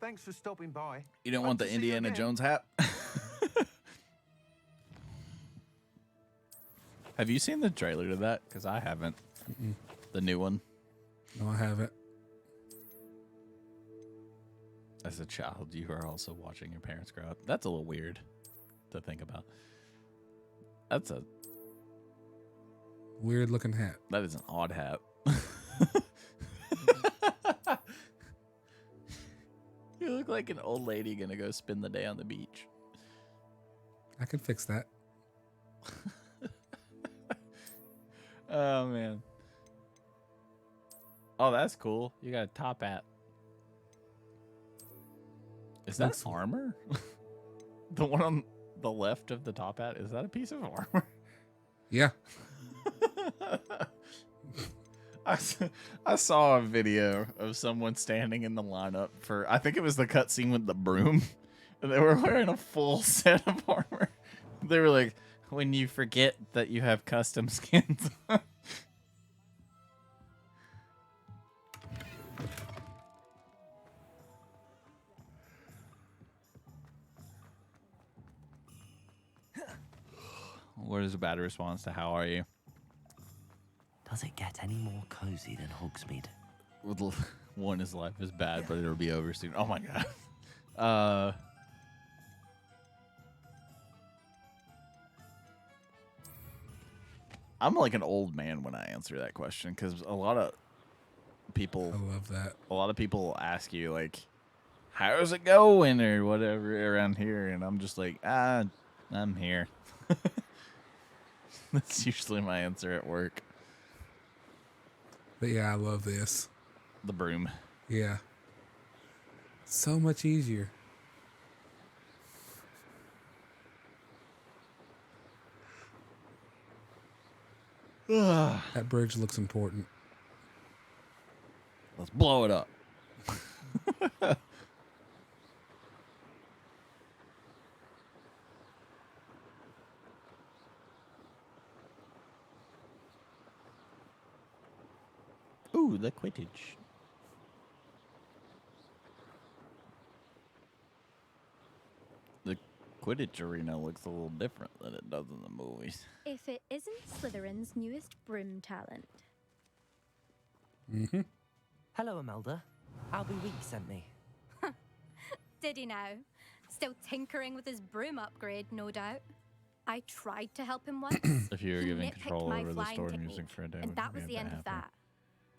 Thanks for stopping by. You don't Hope want to the see you Indiana again. Jones hat? Have you seen the trailer to that? Because I haven't. The new one. No, I haven't. As a child, you are also watching your parents grow up. That's a little weird to think about. That's a weird looking hat. That is an odd hat. You look like an old lady gonna go spend the day on the beach. I can fix that. Oh man. Oh, that's cool. You got a top hat. Is that armor? The one on the left of the top hat, is that a piece of armor? Yeah. I saw a video of someone standing in the lineup for, I think it was the cutscene with the broom, and they were wearing a full set of armor. They were like, when you forget that you have custom skins. What is a bad response to how are you? Does it get any more cozy than Hogsmeade? One, his life is bad, but it'll be over soon. Oh my god. I'm like an old man when I answer that question because a lot of people. I love that. A lot of people ask you like, "How's it going?" or whatever around here, and I'm just like, I'm here. That's usually my answer at work. But yeah, I love this. The broom. Yeah. So much easier. That bridge looks important. Let's blow it up. Ooh, the Quidditch. The Quidditch arena looks a little different than it does in the movies. If it isn't Slytherin's newest broom talent. Mm-hmm. Hello, Imelda. Albie Weeks sent me. Did he now? Still tinkering with his broom upgrade, no doubt. I tried to help him once. If you were He given nitpicked control my over the flying store technique, music for a day, and would that you was be the a bit end of happier? that.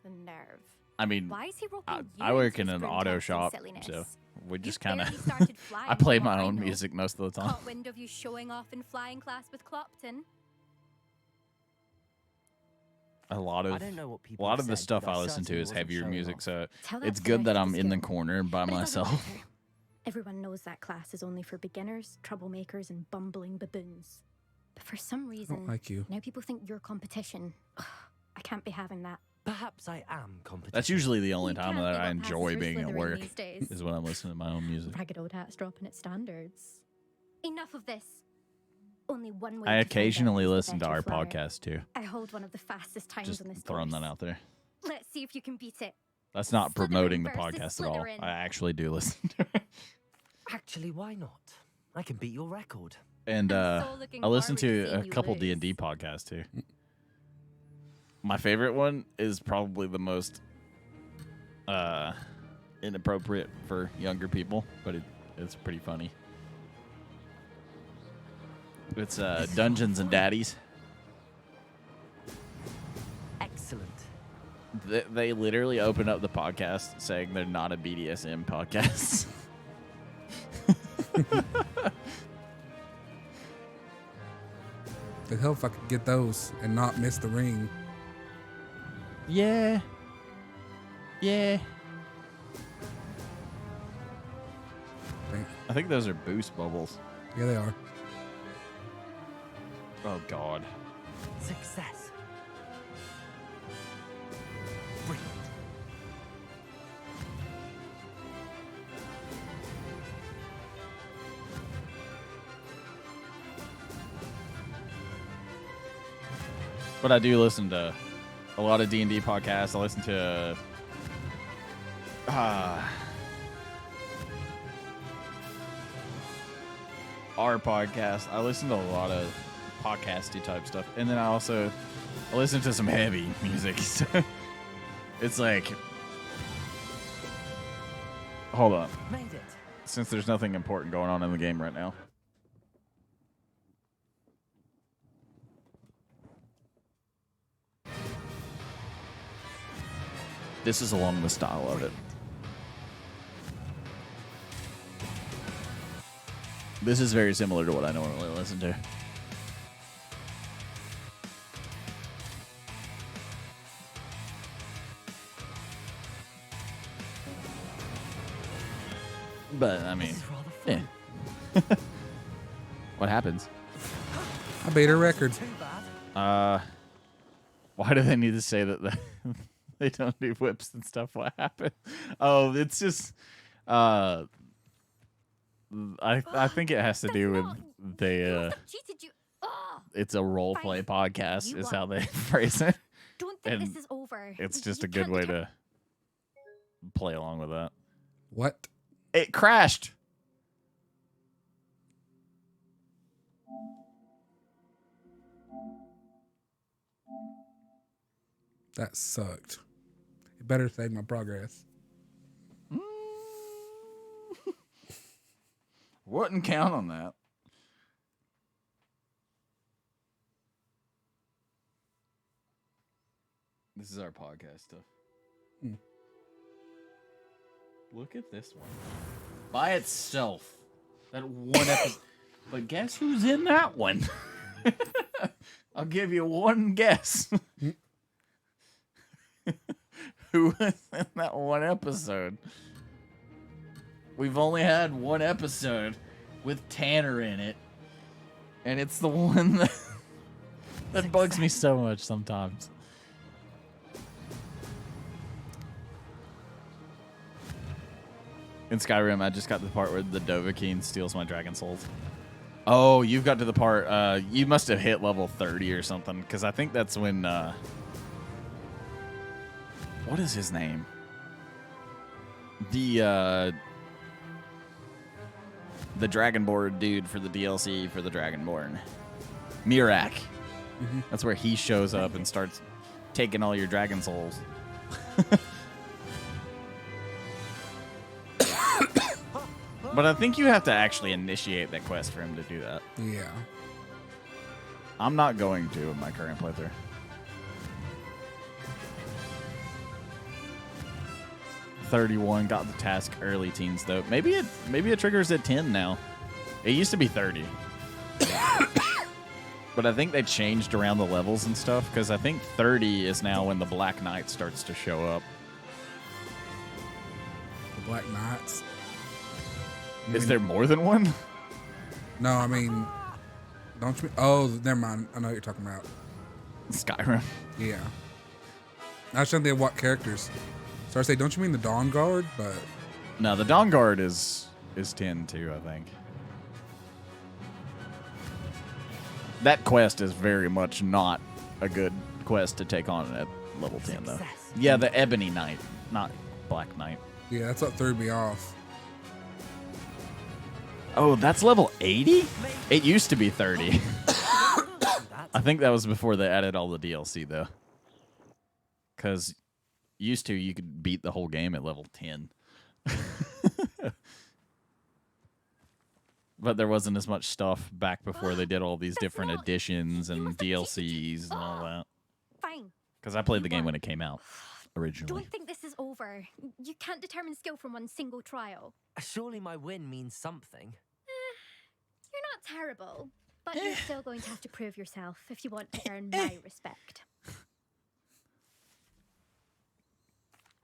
The nerve. I mean, Why is he roping you I work into in his an broom auto testing shop, silliness? so we You just kind barely of. started flying I play from what my I own know. music most of the time. Caught wind of you showing off in flying class with Clopton. A lot of I don't know what a people lot have of the said, stuff but I I listen to certainly is wasn't heavier showing music, off. so Tell it's that good that to I'm in the skill. corner by But it doesn't myself. matter. Everyone knows that class is only for beginners, troublemakers, and bumbling baboons. But for some reason, like you. now people think you're competition. Ugh, I can't be having that. Perhaps I am competition. That's usually the only You time can't that be I what passes enjoy for being at Slytherin work these days. is when I'm listening to my own music. Ragged old hat's dropping its standards. Enough of this. Only one way I to find out occasionally who's the listen to better our flyer. podcast too. I hold one of the fastest times Just on this throwing course. that out there. Let's see if you can beat it. That's not promoting the podcast at all. Slytherin. I actually do listen to it. Actually, why not? I can beat your record. And looking I listen forward to to seeing a you couple lose. D&D podcasts too. My favorite one is probably the most inappropriate for younger people, but it's pretty funny. It's Dungeons and Daddies. Excellent. They literally open up the podcast saying they're not a BDSM podcast. The hell if I could get those and not miss the ring. Yeah. Yeah. I think those are boost bubbles. Yeah, they are. Oh, God. Success. Brilliant. But I do listen to a lot of D&D podcasts. I listen to our podcast. I listen to a lot of podcasty type stuff. And then I listen to some heavy music. It's like, hold on. Made it. Since there's nothing important going on in the game right now. This is along the style of it. This is very similar to what I normally listen to. But, I mean, yeah. What happens? I beat her record. Why do they need to say that they don't do whips and stuff? What happened? Oh, it's just I think it has to do with it's a role play podcast is how they phrase it. Don't think And this is over. It's just You a good can't way get- to play along with that. What? It crashed. That sucked. You better save my progress. Wouldn't count on that. This is our podcast stuff. Look at this one. By itself. That one episode. But guess who's in that one? I'll give you one guess. Who was in that one episode? We've only had one episode with Tanner in it. And it's the one that bugs me so much sometimes. In Skyrim, I just got to the part where the Dovahkiin steals my dragon souls. Oh, you've got to the part, you must have hit level 30 or something, because I think that's when, what is his name? The Dragonborn dude for the DLC for the Dragonborn. Mirak. Mm-hmm. That's where he shows up and starts taking all your dragon souls. But I think you have to actually initiate that quest for him to do that. Yeah. I'm not going to in my current playthrough. $31 got the task early teens though. Maybe it triggers at 10 now. It used to be 30. But I think they changed around the levels and stuff because I think 30 is now when the Black Knight starts to show up. The Black Knights. Is there more than one? No, I mean, don't you? Oh, never mind. I know what you're talking about. Skyrim. Yeah. I was trying to think of what characters. So I say, don't you mean the Dawn Guard? But No, the Dawn Guard is 10 too, I think. That quest is very much not a good quest to take on at level 10 though. Yeah, the Ebony Knight. not Black Knight. Yeah, that's what threw me off. Oh, that's level 80? It used to be 30. I think that was before they added all the DLC, though. Because used to, you could beat the whole game at level 10. But there wasn't as much stuff back before they did all these different editions and DLCs and all that. Fine. Because I played the game when it came out originally. Don't think this is over. You can't determine skill from one single trial. Surely my win means something. You're not terrible, but you're still going to have to prove yourself if you want to earn my respect.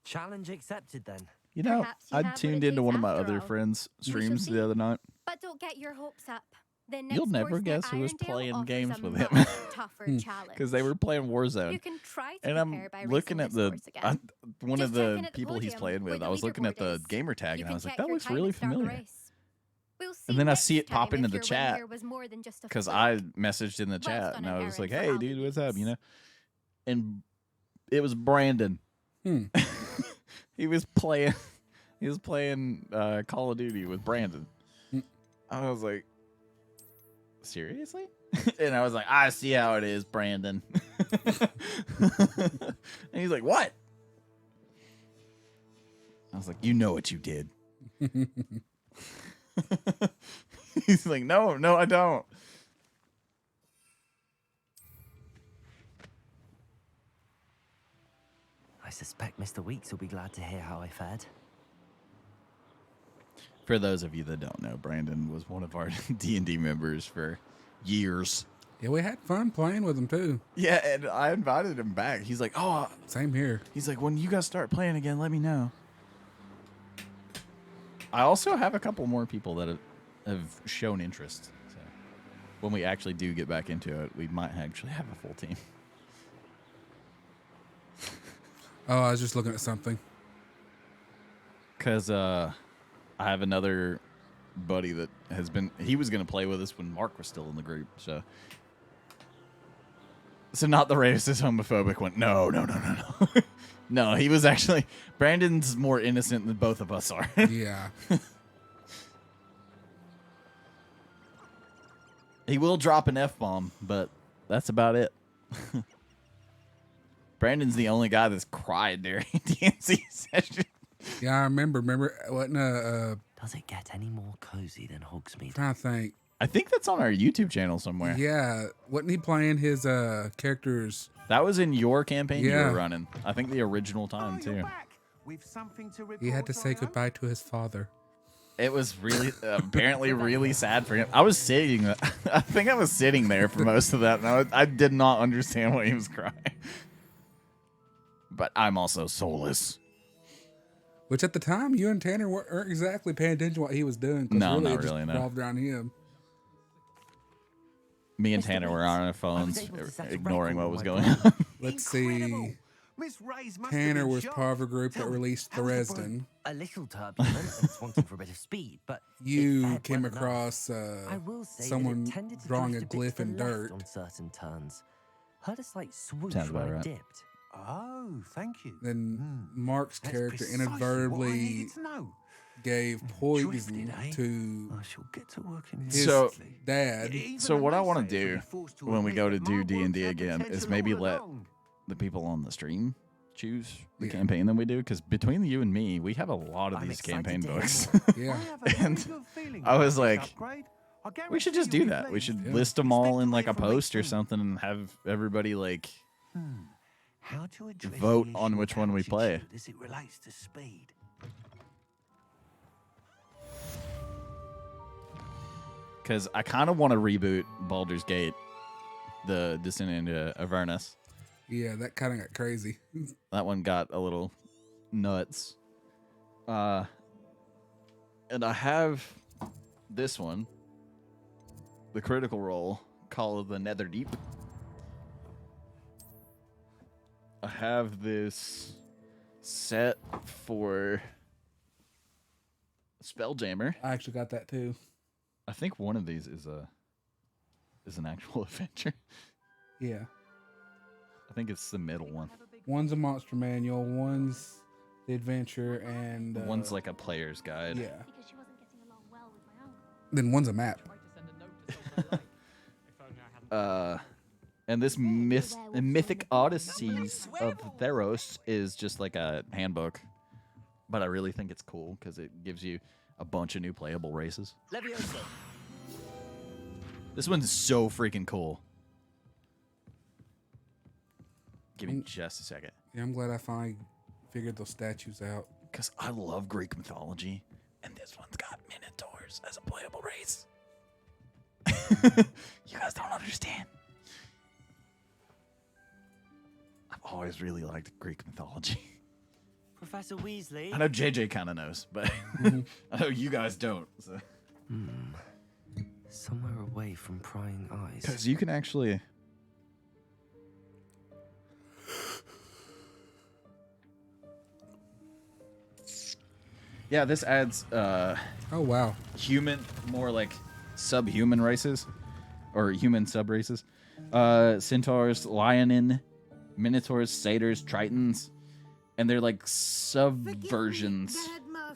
Challenge accepted then. You know, Perhaps you I have what tuned it into takes one of my after other all. friends' We shall streams see. the other night. But don't get your hopes up. The next You'll never course near guess who was Irondale playing offers games a with much him. tougher challenge. Because they were playing Warzone. You can try to and I'm prepare by looking racing at this the course again. one Just of check the in at the people he's podium playing where with. the I was looking at leaderboard the is. gamer tag You and I can was like, check that your looks time really to start the familiar. race. We'll see And then I next see it time pop into if the your win chat here was more than just a because fluke. I messaged in the Well chat done and I on was like, errand for hey, Aldi dude, what's up? You Beats. know, and it was Brandon. he was playing Call of Duty with Brandon. I was like, seriously? And I was like, I see how it is, Brandon. And he's like, what? I was like, you know what you did. He's like, no, I don't. I suspect Mr. Weeks will be glad to hear how I fared. For those of you that don't know, Brandon was one of our D&D members for years. Yeah, we had fun playing with him too. Yeah, and I invited him back. He's like, oh, same here. He's like, when you guys start playing again, let me know. I also have a couple more people that have shown interest. So when we actually do get back into it, we might actually have a full team. Oh, I was just looking at something. Because I have another buddy that he was going to play with us when Mark was still in the group. So not the racist, homophobic one. No. No, he was actually, Brandon's more innocent than both of us are. Yeah. He will drop an F-bomb, but that's about it. Brandon's the only guy that's cried during DNC session. Yeah, I remember. Wasn't Does it get any more cozy than Hogsmeade? trying to think. I think that's on our YouTube channel somewhere. Yeah, wasn't he playing his characters? That was in your campaign you Yeah. were running. I think the original time, too. With something to report He had to say on? goodbye to his father. It was really, apparently really sad for him. I think I was sitting there for most of that, and I did not understand why he was crying. But I'm also soulless. Which at the time, you and Tanner weren't exactly paying attention to what he was doing. 'Cause No, really, not it just really, no. revolved around him. Me and Tanner were on our phones, ignoring what was going on. Let's see. Miss Ray's must have Tanner been was shocked. part of a group that Tell me, released how was the Dresden. A little turbulent and it's wanting for a bit of speed, but You came across I will say someone that it tended to drawing a drift bit glyph to in the left dirt. on certain turns. Heard a slight swoosh Sounds when about it right. dipped. Oh, thank you. Then Mark's That's character precisely what I inadvertently needed to know. gave poison to I shall get to work in his So- dad. So what I want to do when we go to do D&D again is maybe let the people on the stream choose the campaign that we do, because between you and me, we have a lot of these campaign books. Yeah. And I was like, we should just do that. We should list them all in like a post or something and have everybody like How to address vote the on issue which of one we play. altitude as it relates to speed. Because I kind of want to reboot Baldur's Gate, the Descent into Avernus. Yeah, that kind of got crazy. That one got a little nuts. And I have this one, the Critical Role, Call of the Netherdeep. I have this set for Spelljammer. I actually got that too. I think one of these is an actual adventure. Yeah. I think it's the middle one. One's a monster manual. One's the adventure, and one's like a player's guide. Yeah. Then one's a map. And this Mythic Odysseys of Theros is just like a handbook, but I really think it's cool because it gives you a bunch of new playable races. Leviosa. This one's so freaking cool. Give me just a second. Yeah, I'm glad I finally figured those statues out. Because I love Greek mythology, and this one's got minotaurs as a playable race. You guys don't understand. I've always really liked Greek mythology. Professor Weasley. I know JJ kind of knows, but I know you guys don't. So. Somewhere away from prying eyes. Because you can actually... Yeah, this adds... oh, wow. Human, more like subhuman races. Or human sub-races. Centaurs, Lionin, Minotaurs, Satyrs, Tritons. And they're like subversions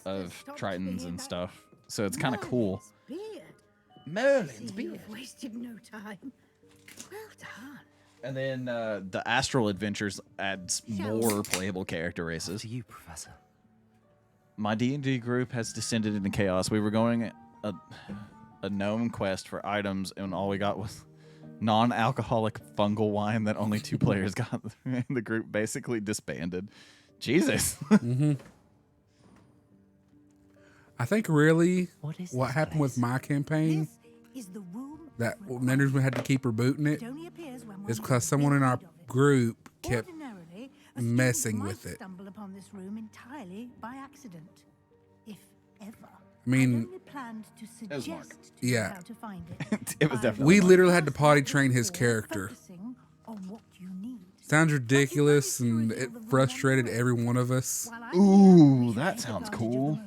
of Tritons and stuff. So it's kind of cool. Merlin's beard. You've wasted no time. Well done. And then the Astral Adventures adds more playable character races. To you, Professor. My D&D group has descended into chaos. We were going a gnome quest for items, and all we got was non-alcoholic fungal wine that only 2 players got. And the group basically disbanded. Jesus. I think really what happened with my campaign that management had to keep rebooting it is because someone in our group kept messing with it. Stumble upon this room entirely by accident, if ever. I mean, only planned to It was suggest Mark. to you Yeah. how to find it. It was definitely We Mark. literally had to potty train his character. Focusing on what you need. Sounds ridiculous, and it frustrated every one of us. Ooh, that sounds cool.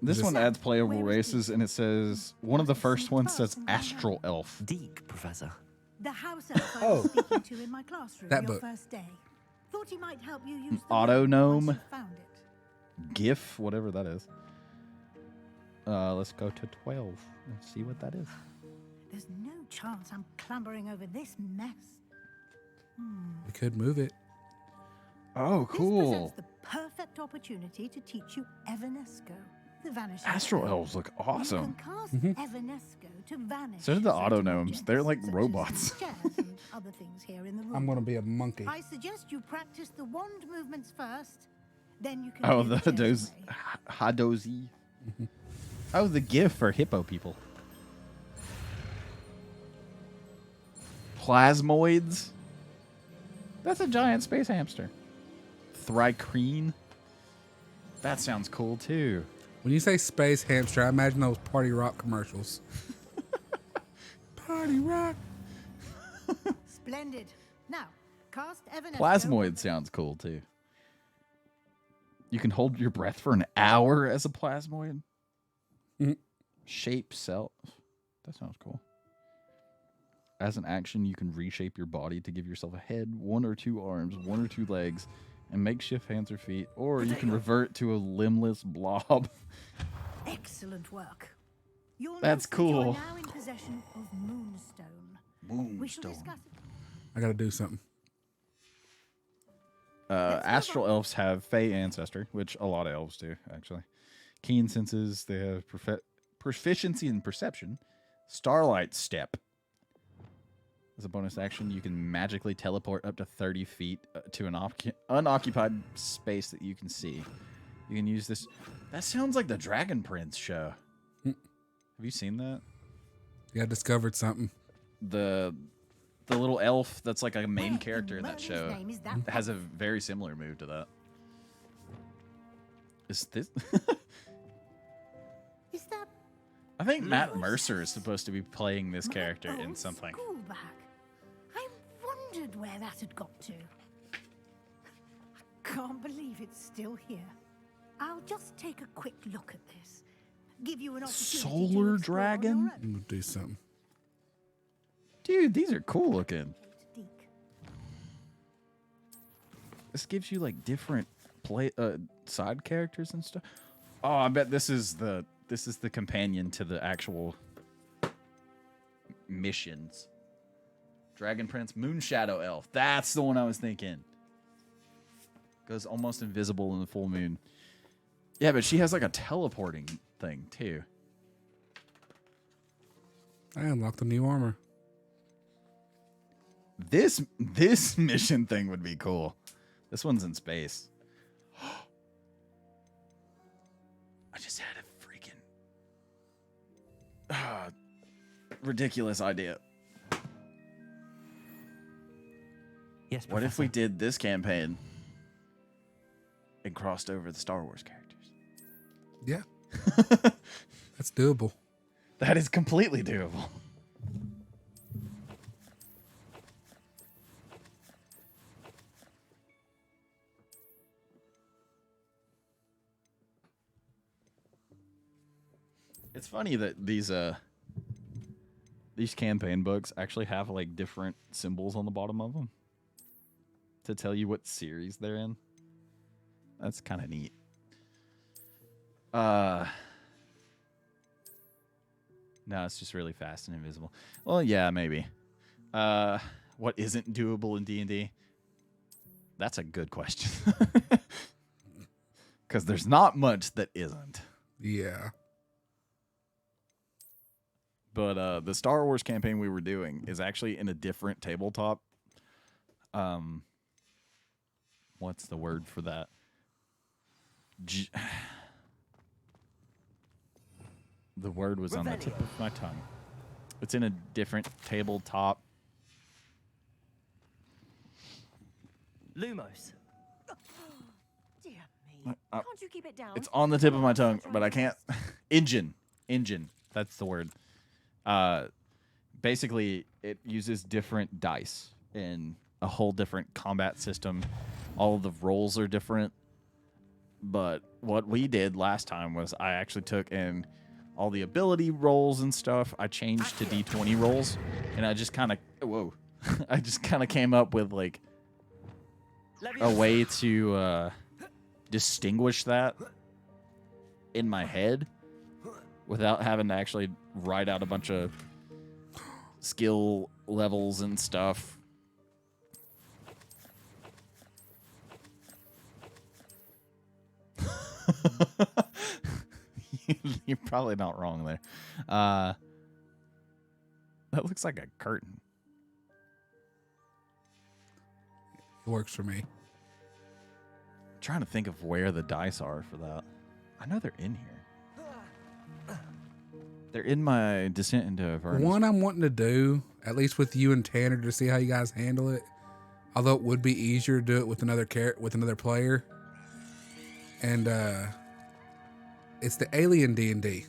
This Just- one adds playable races, and it says... One of the first ones says Astral Elf. Deke, Professor. The house elf I was speaking to in my classroom That your book. first day. Thought he might help you use the Auto room Gnome. once you found it. GIF, whatever that is. Let's go to 12 and see what that is. There's no chance I'm clambering over this mess. We could move it. Oh, This cool. presents the perfect opportunity to teach you Evanesco, the vanishing Astral spell. Elves look awesome. You can cast Mhm. Evanesco to vanish. So do the Auto certain Gnomes. objects, They're like such as robots. chairs and other things here in the room. I'm going to be a monkey. I suggest you practice the wand movements first, then you can Oh, do the chairs those away. Hadozi. Oh, the GIF for hippo people. Plasmoids. That's a giant space hamster. Thrycreen. That sounds cool too. When you say space hamster, I imagine those Party Rock commercials. Party Rock. Splendid. Now, cast Evanesco. Plasmoid sounds cool too. You can hold your breath for an hour as a plasmoid. Shape self. That sounds cool. As an action, you can reshape your body to give yourself a head, 1 or 2 arms, 1 or 2 legs, and makeshift hands or feet, or you can revert to a limbless blob. Excellent work. You'll That's note that you are cool. now in possession of Moonstone. We shall discuss it. I got to do something. Astral elves have Fey ancestor, which a lot of elves do, actually. Keen senses, they have proficiency in perception. Starlight step. As a bonus action, you can magically teleport up to 30 feet to an unoccupied space that you can see. You can use this. That sounds like the Dragon Prince show. Have you seen that? Yeah, I discovered something. The little elf that's like a main Where character in that Merlin's show name is that has a very similar move to that. Is this? Is that I think Matt Mercer is supposed to be playing this character in old something. school bag? I wondered where that had got to. I can't believe it's still here. I'll just take a quick look at this. Give you an opportunity Solar to explore on your dragon? own. I'm going to do something. Dude, these are cool looking. Deke. This gives you like different play side characters and stuff. Oh, I bet this is the companion to the actual missions. Dragon Prince, Moonshadow Elf. That's the one I was thinking. Goes almost invisible in the full moon. Yeah, but she has like a teleporting thing too. I unlocked the new armor. This mission thing would be cool. This one's in space. I just had a freaking ridiculous idea. Yes, what if we did this campaign and crossed over the Star Wars characters? Yeah. That's doable. That is completely doable. It's funny that these campaign books actually have like different symbols on the bottom of them to tell you what series they're in. That's kind of neat. No, it's just really fast and invisible. Well, yeah, maybe. What isn't doable in D&D? That's a good question. Because there's not much that isn't. Yeah. But the Star Wars campaign we were doing is actually in a different tabletop. What's the word for that? The word was on the tip of my tongue. It's in a different tabletop. Lumos. Dear me. Can't you keep it down? It's on the tip of my tongue, but I can't. Engine. That's the word. Basically, it uses different dice and a whole different combat system. All of the rolls are different. But what we did last time was I actually took in all the ability rolls and stuff. I changed to D20 rolls, and I just kind of I just kind of came up with like a way to distinguish that in my head without having to actually write out a bunch of skill levels and stuff. You're probably not wrong there. That looks like a curtain. It works for me. I'm trying to think of where the dice are for that. I know they're in here. They're in my Descent into Avernus. One I'm wanting to do, at least with you and Tanner, to see how you guys handle it. Although it would be easier to do it with another player. And it's the Alien D&D.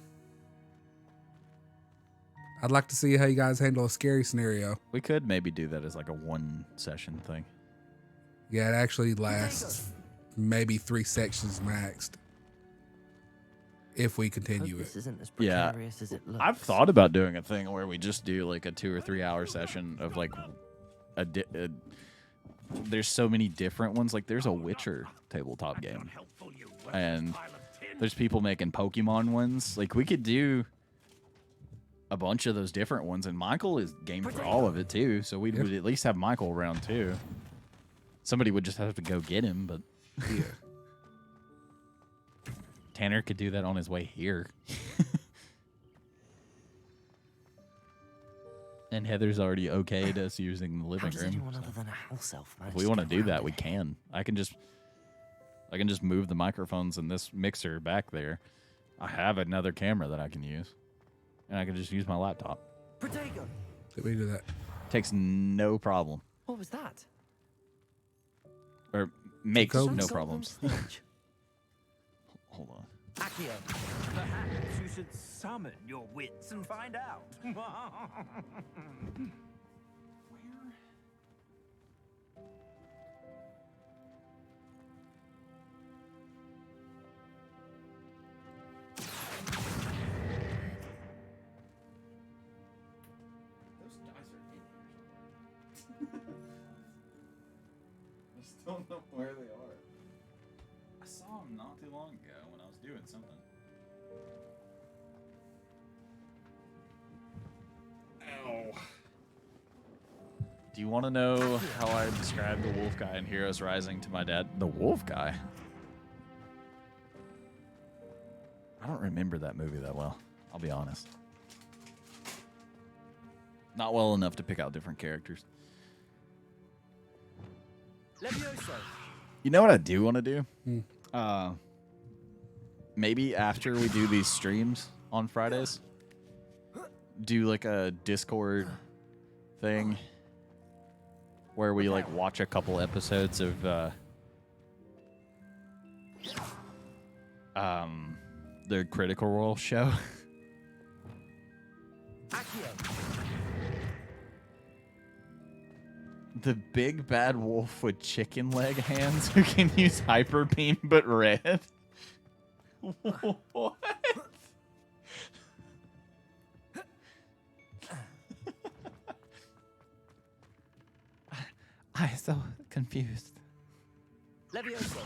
I'd like to see how you guys handle a scary scenario. We could maybe do that as like a one session thing. Yeah, it actually lasts maybe 3 sections maxed. If we continue This it. isn't as Yeah, precarious as it looks. I've thought about doing a thing where we just do like a 2 or 3 hour session of like there's so many different ones. Like there's a Witcher tabletop game, and there's people making Pokemon ones. Like we could do a bunch of those different ones, and Michael is game for all of it too. So we would at least have Michael around too. Somebody would just have to go get him, but yeah. Tanner could do that on his way here. And Heather's already okayed us using the living How does room. anyone other than a house elf If manage we to want to get do around that, it? we can. I can just move the microphones and this mixer back there. I have another camera that I can use, and I can just use my laptop. Protego. Did we do that? Takes no problem, What was that? or makes Go. no problems. Hold on. Accio, perhaps you should summon your wits and find out. Those dice are in here somewhere. I just don't know where they are. saw him not too long ago when I was doing something. Ow. Do you want to know how I described the wolf guy in Heroes Rising to my dad? The wolf guy? I don't remember that movie that well. I'll be honest. Not well enough to pick out different characters. Levioso. You know what I do want to do? Maybe after we do these streams on Fridays, do like a Discord thing where we like watch a couple episodes of the Critical Role show. The big bad wolf with chicken leg hands who can use hyper beam but red. What? I'm so confused. Levioso.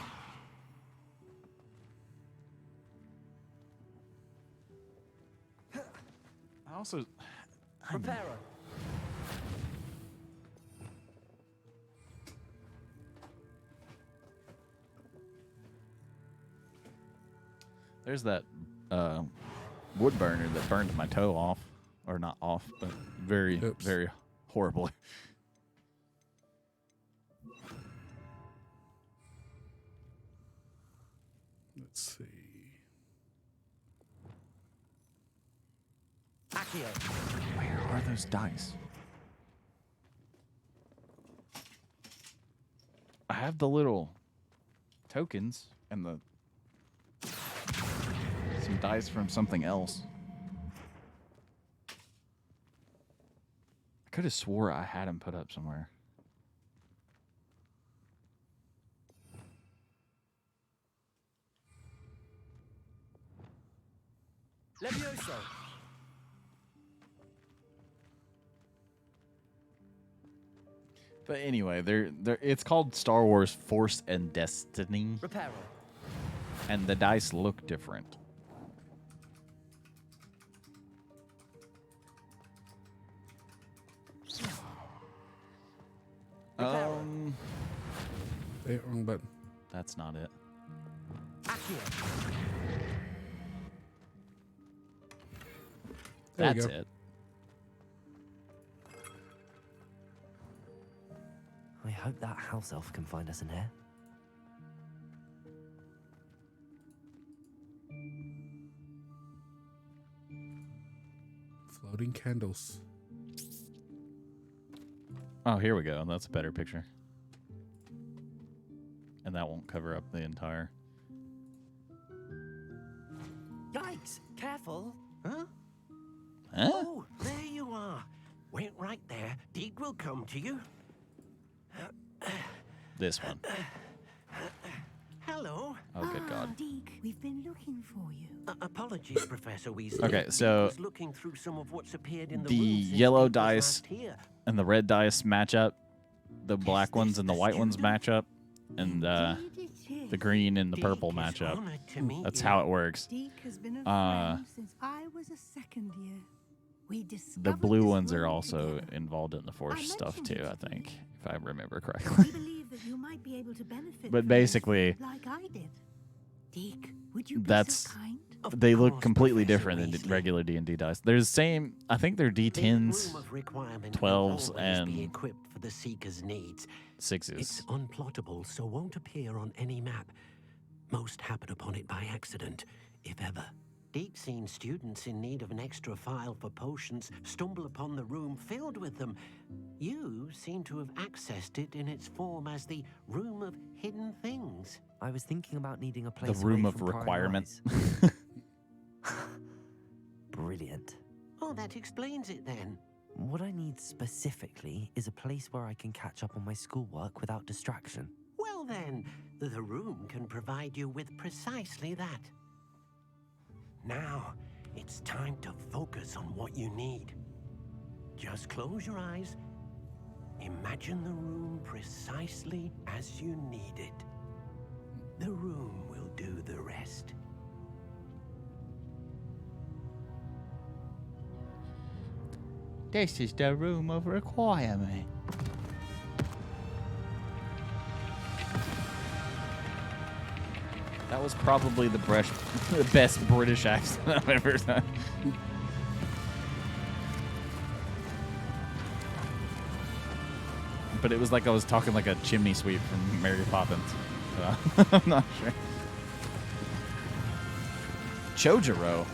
I also... Preparo. There's that wood burner that burned my toe off. Or not off, but very, very horribly. Let's see. Where are those dice? I have the little tokens and the some dice from something else. I could have swore I had them put up somewhere. Levioso. But anyway, it's called Star Wars Force and Destiny. Reparo. And the dice look different. Hey, wrong button. That's not it. There you That's go. it. I hope that house elf can find us in here. Floating candles. Oh, here we go. That's a better picture. And that won't cover up the entire... Yikes! Careful! Huh? Huh? Oh, there you are. Wait right there. Deke will come to you. This one. Hello. Oh, good God. Deke, we've been looking for you. Apologies, Professor Weasley. Okay, Deke so was looking through some of what's appeared in the the room since yellow Deke was dice last here. and the red dice match up. The black ones and the white ones match up. And the green and the purple match up. That's how it works. Deke has been a friend since I was a second year. We discovered The blue this ones are world also together. involved in the Force I stuff mentioned too, it I think, if I remember We correctly. believe that you might be able to benefit But from basically, this like I did. Deke, would you be that's so kind? they look completely different than regular D&D dice. There's same, I think they're D10s, Room of requirement 12s, will always be and equipped for the Seeker's needs. 6s. It's unplottable, so won't appear on any map. Most happen upon it by accident, if ever. Deep-seen students in need of an extra file for potions stumble upon the room filled with them. You seem to have accessed it in its form as the Room of Hidden Things. I was thinking about needing a place The room away of from prying requirements. eyes. Brilliant. Oh, that explains it then. What I need specifically is a place where I can catch up on my schoolwork without distraction. Well then, the room can provide you with precisely that. Now, it's time to focus on what you need. Just close your eyes. Imagine the room precisely as you need it. The room will do the rest. This is the room of requirement. That was probably the best British accent I've ever done. But it was like I was talking like a chimney sweep from Mary Poppins. So I'm not sure. Chojuro.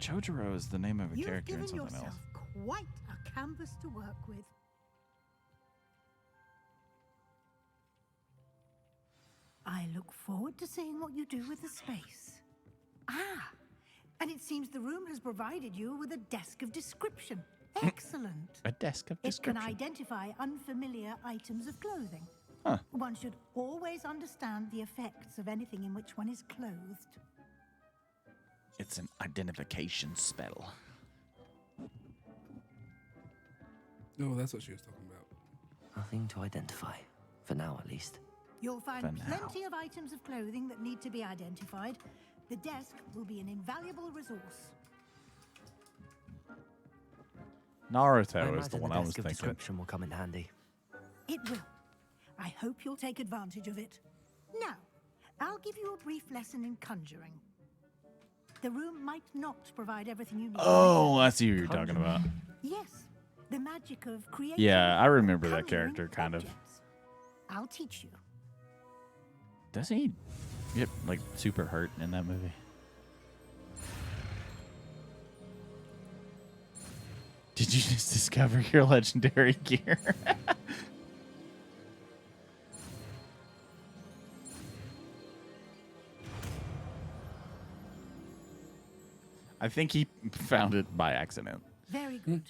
Chojuro is the name of a character in something yourself else. Quite a canvas to work with. I look forward to seeing what you do with the space. Ah, and it seems the room has provided you with a desk of description. Excellent. A desk of It description. can identify unfamiliar items of clothing. Huh. One should always understand the effects of anything in which one is clothed. It's an identification spell. Oh, that's what she was talking about. Nothing to identify. For now, at least. You'll find For now. plenty of items of clothing that need to be identified. The desk will be an invaluable resource. Naruto is the imagine one the I was desk of thinking. description will come in handy. It will. I hope you'll take advantage of it. Now, I'll give you a brief lesson in conjuring. The room might not provide everything you need. Oh, I see what you're talking about. Yes, the magic of creating. Yeah, I remember that conjuring character, kind of. objects. I'll teach you. Does he get, like, super hurt in that movie? Did you just discover your legendary gear? I think he found it by accident. Very good.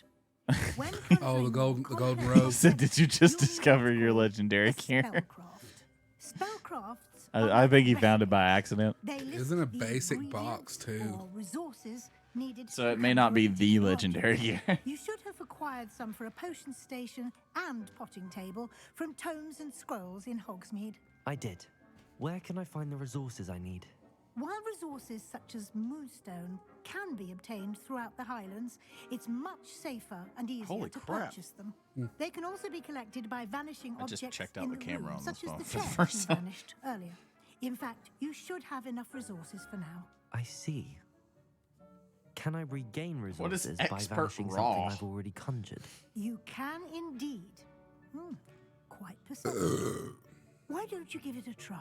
Oh, the golden robe. So did you just discover your legendary gear? Spellcrafts. I think he found it by accident. They list Isn't a the basic box ingredients too. or resources needed. So to it may not be conjure the a legendary particular gear. You should have acquired some for a potion station and potting table from tomes and scrolls in Hogsmeade. I did. Where can I find the resources I need? While resources such as moonstone can be obtained throughout the Highlands, it's much safer and easier Holy to crap. purchase them. Mm. They can also be collected by vanishing I just objects checked out in the camera room, on this such as phone the for the chair first you time. vanished earlier. In fact, you should have enough resources for now. I see. Can I regain resources What is by expert vanishing raw? something I've already conjured? You can indeed. Quite perceptive. Why don't you give it a try?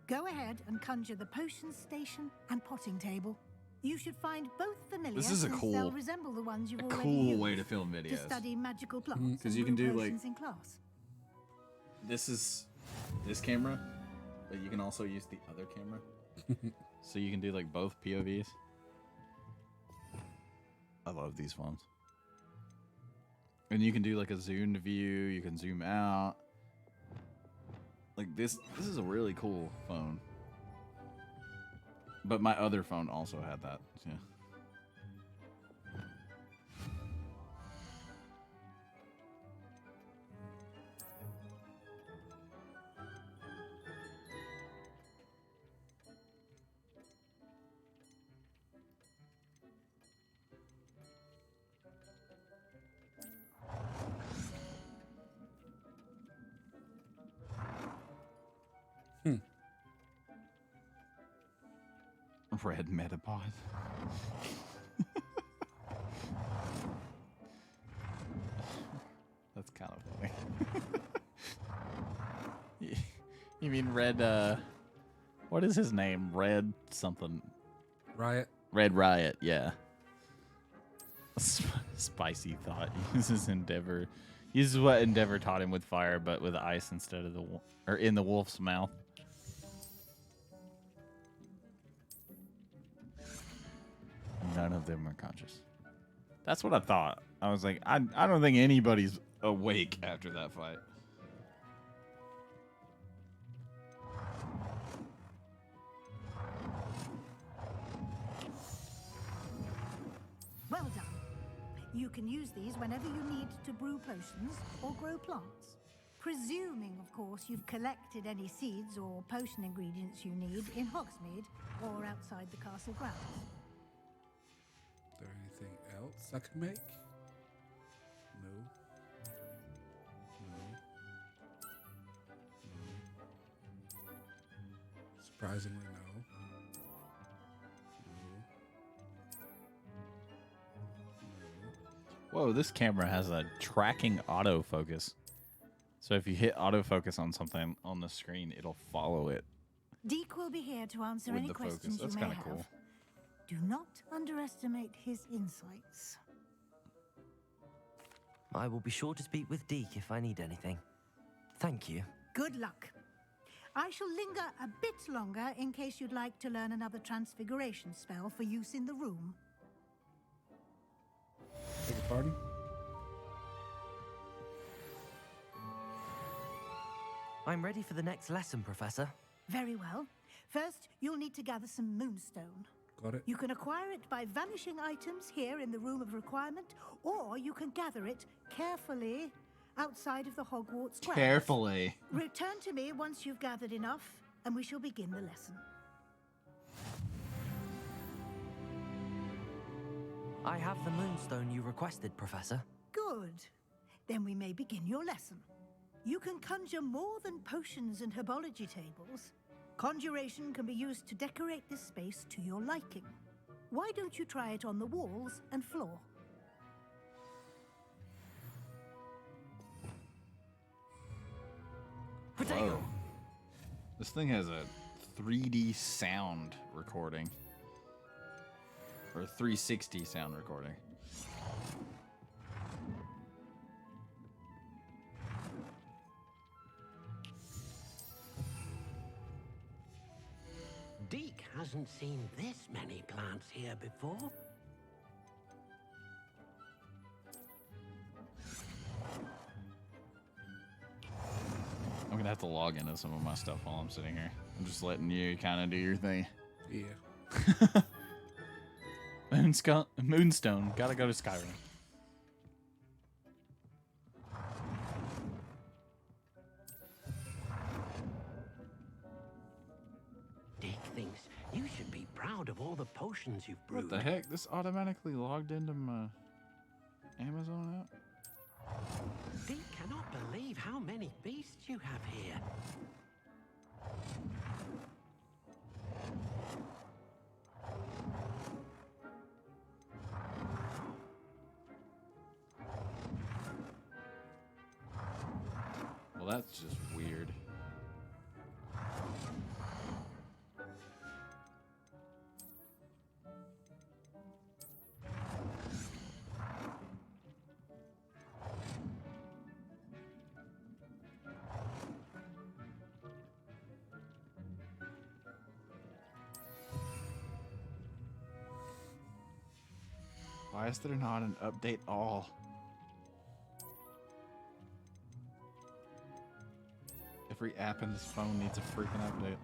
Go ahead and conjure the potion station and potting table. You should find both familiar. This is a since cool- they'll resemble the ones you've a already cool used way to film To videos. study magical plots. Because and you can brew do, like- potions in class. This is this camera, but you can also use the other camera. So you can do like both POVs. I love these phones. And you can do like a zoomed view, you can zoom out. Like this is a really cool phone. But my other phone also had that. Yeah. Red Metapod. That's kind of funny. You mean Red, what is his name? Red something. Riot? Red Riot, yeah. Spicy thought. Uses Endeavor. Uses what Endeavor taught him with fire, but with ice instead of the, or in the wolf's mouth. None of them are conscious. That's what I thought. I was like, I don't think anybody's awake after that fight. Well done. You can use these whenever you need to brew potions or grow plants. Presuming, of course, you've collected any seeds or potion ingredients you need in Hogsmeade or outside the castle grounds. Is there anything else I can make? No. No. No. Surprisingly, no. Whoa, this camera has a tracking autofocus. So if you hit autofocus on something on the screen, it'll follow it. Deke will be here to answer With any the focus. questions That's you may kinda have. cool. Do not underestimate his insights. I will be sure to speak with Deke if I need anything. Thank you. Good luck. I shall linger a bit longer in case you'd like to learn another transfiguration spell for use in the room. Take a party? I'm ready for the next lesson, Professor. Very well. First, you'll need to gather some moonstone. Got it. You can acquire it by vanishing items here in the Room of Requirement, or you can gather it carefully outside of the Hogwarts grounds. Carefully. Return to me once you've gathered enough, and we shall begin the lesson. I have the moonstone you requested, Professor. Good. Then we may begin your lesson. You can conjure more than potions and herbology tables. Conjuration can be used to decorate this space to your liking. Why don't you try it on the walls and floor? Whoa. This thing has a 3D sound recording. Or a 360 sound recording. Deke hasn't seen this many plants here before. I'm gonna have to log into some of my stuff while I'm sitting here. I'm just letting you kind of do your thing. Yeah. Moonstone. Gotta go to Skyrim. Deke thinks you should be proud of all the potions you've brewed. What the heck? This automatically logged into my Amazon app? Deke cannot believe how many beasts you have here. Well, that's just weird. Why is there not an update all? Every app in this phone needs a freaking update.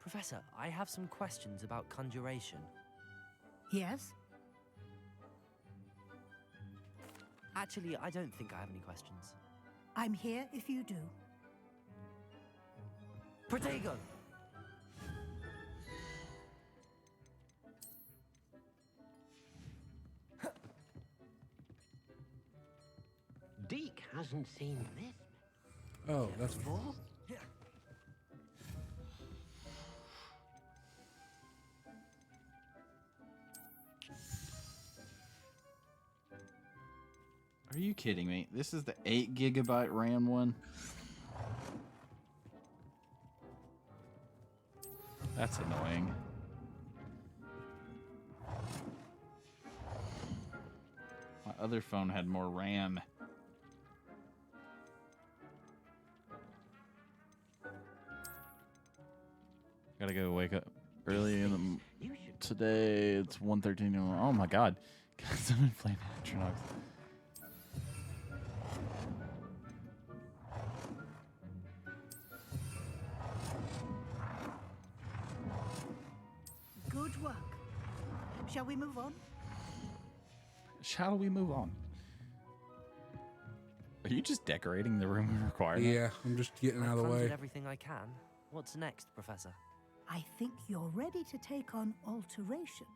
Professor, I have some questions about conjuration. Yes? Actually, I don't think I have any questions. I'm here if you do. Protego! Deke hasn't seen this. Oh, that's before. Are you kidding me? This is the 8 GB RAM one? That's annoying. My other phone had more RAM. Gotta go wake up early in the today. It's 1:13. Oh my god. Guys, I've been playing Astronaut. Shall we move on? Shall we move on? Are you just decorating the room requirement? Yeah, I'm just getting out of the I've way. funded everything I can. What's next, Professor? I think you're ready to take on alteration.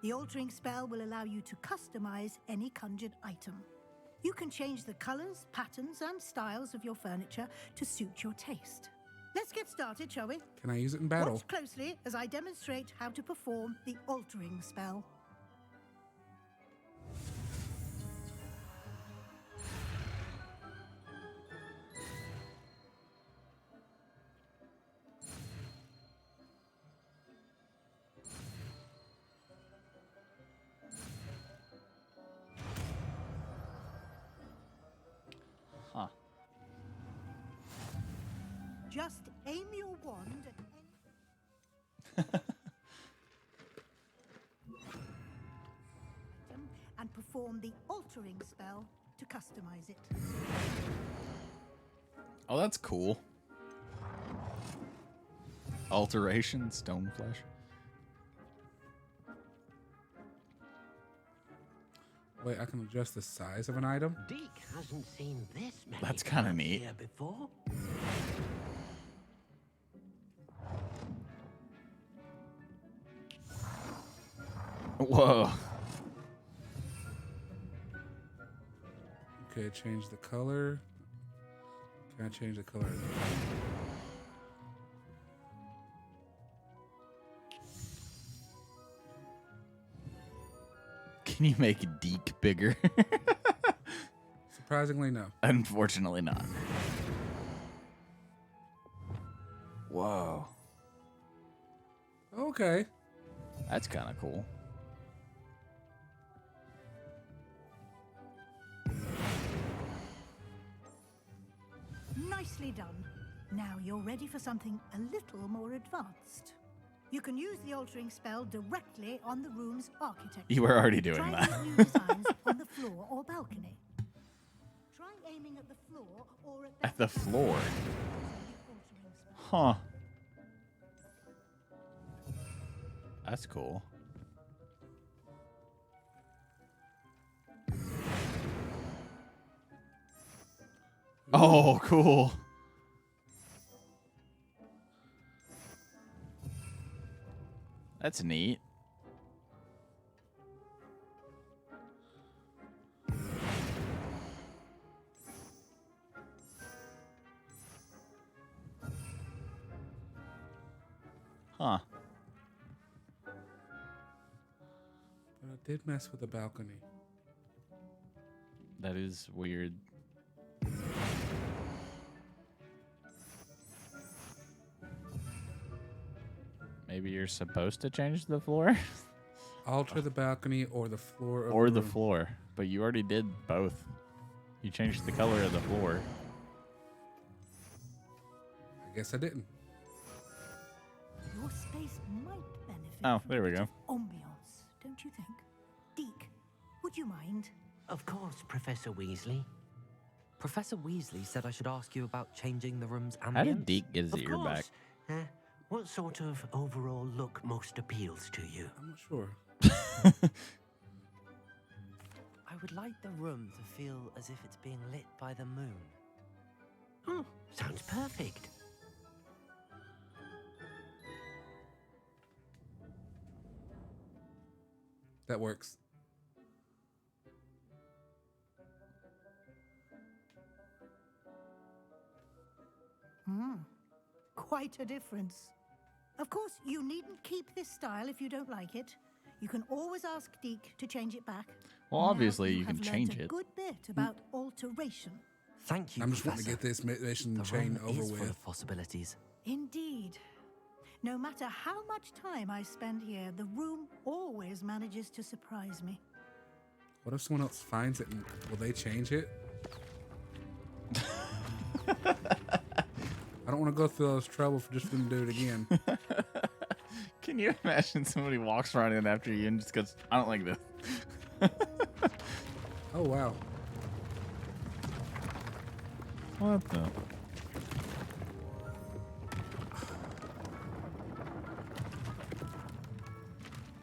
The altering spell will allow you to customize any conjured item. You can change the colors, patterns, and styles of your furniture to suit your taste. Let's get started, shall we? Can I use it in battle? Watch closely as I demonstrate how to perform the altering spell. Huh. Just aim your wand at item and perform the altering spell to customize it. Oh, that's cool. Alteration, stone flesh. Wait, I can adjust the size of an item? Deke hasn't seen this many That's kind of times neat. here before. Whoa. Okay, change the color. Can I change the color? Can you make Deke bigger? Surprisingly, no. Unfortunately not. Whoa. Okay. That's kind of cool. Nicely done. Now you're ready for something a little more advanced. You can use the altering spell directly on the room's architecture. You were already doing Try that. new designs on the floor or balcony. Try aiming at the floor or At the floor. Huh. That's cool. Oh, cool. That's neat. Huh. But I did mess with the balcony. That is weird. Maybe you're supposed to change the floor? Alter the balcony or the floor of Or the the room. floor. But you already did both. You changed the color of the floor. I guess I didn't. Your space might benefit Oh, from there we go. ambiance, don't you think? Deke, would you mind? Of course, Professor Weasley. Professor Weasley said I should ask you about changing the room's ambience. How did Deke get his Of ear back? course. What sort of overall look most appeals to you? I'm not sure. I would like the room to feel as if it's being lit by the moon. Oh, sounds perfect. That works. Quite a difference. Of course, you needn't keep this style if you don't like it. You can always ask Deke to change it back. Well, Now obviously you have can learnt change a it. good bit about alteration. Thank you, I'm just wanting to Professor. get this mission The chain room over is full with. of possibilities. Indeed. No matter how much time I spend here, the room always manages to surprise me. What if someone else finds it and will they change it? I don't want to go through all this trouble for just them to do it again. Can you imagine somebody walks right in after you and just goes, I don't like this. Oh, wow. What the?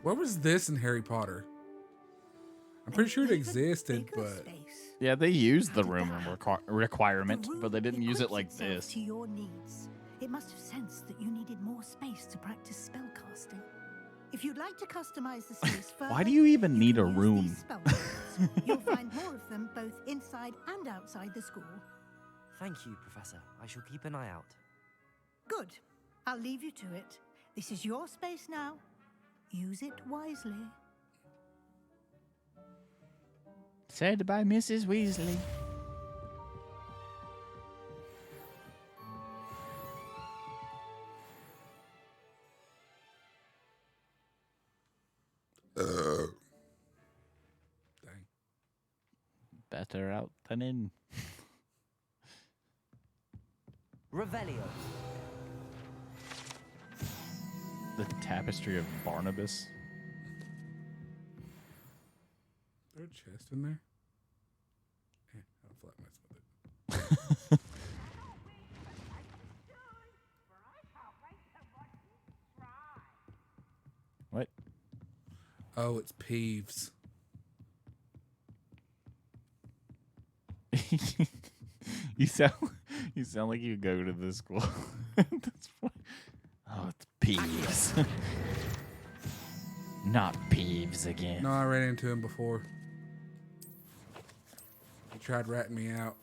Where was this in Harry Potter? I'm pretty sure it existed, but Yeah, they used the room requirement, The room but they didn't use it equips like itself this. to your needs. It must have sensed that you needed more space to practice spellcasting. If you'd like to customize the space further, Why do you even need a use room? these spell cards. You'll find more of them both inside and outside the school. Thank you, Professor. I shall keep an eye out. Good. I'll leave you to it. This is your space now. Use it wisely. Said by Mrs. Weasley. Dang. Better out than in. Revelio. The Tapestry of Barnabas. Is there a chest in there? Yeah, I'll flat mess with it. What? Oh, it's Peeves. you sound like you go to this school. That's funny. Oh, it's Peeves. Not Peeves again. No, I ran into him before. He tried ratting me out.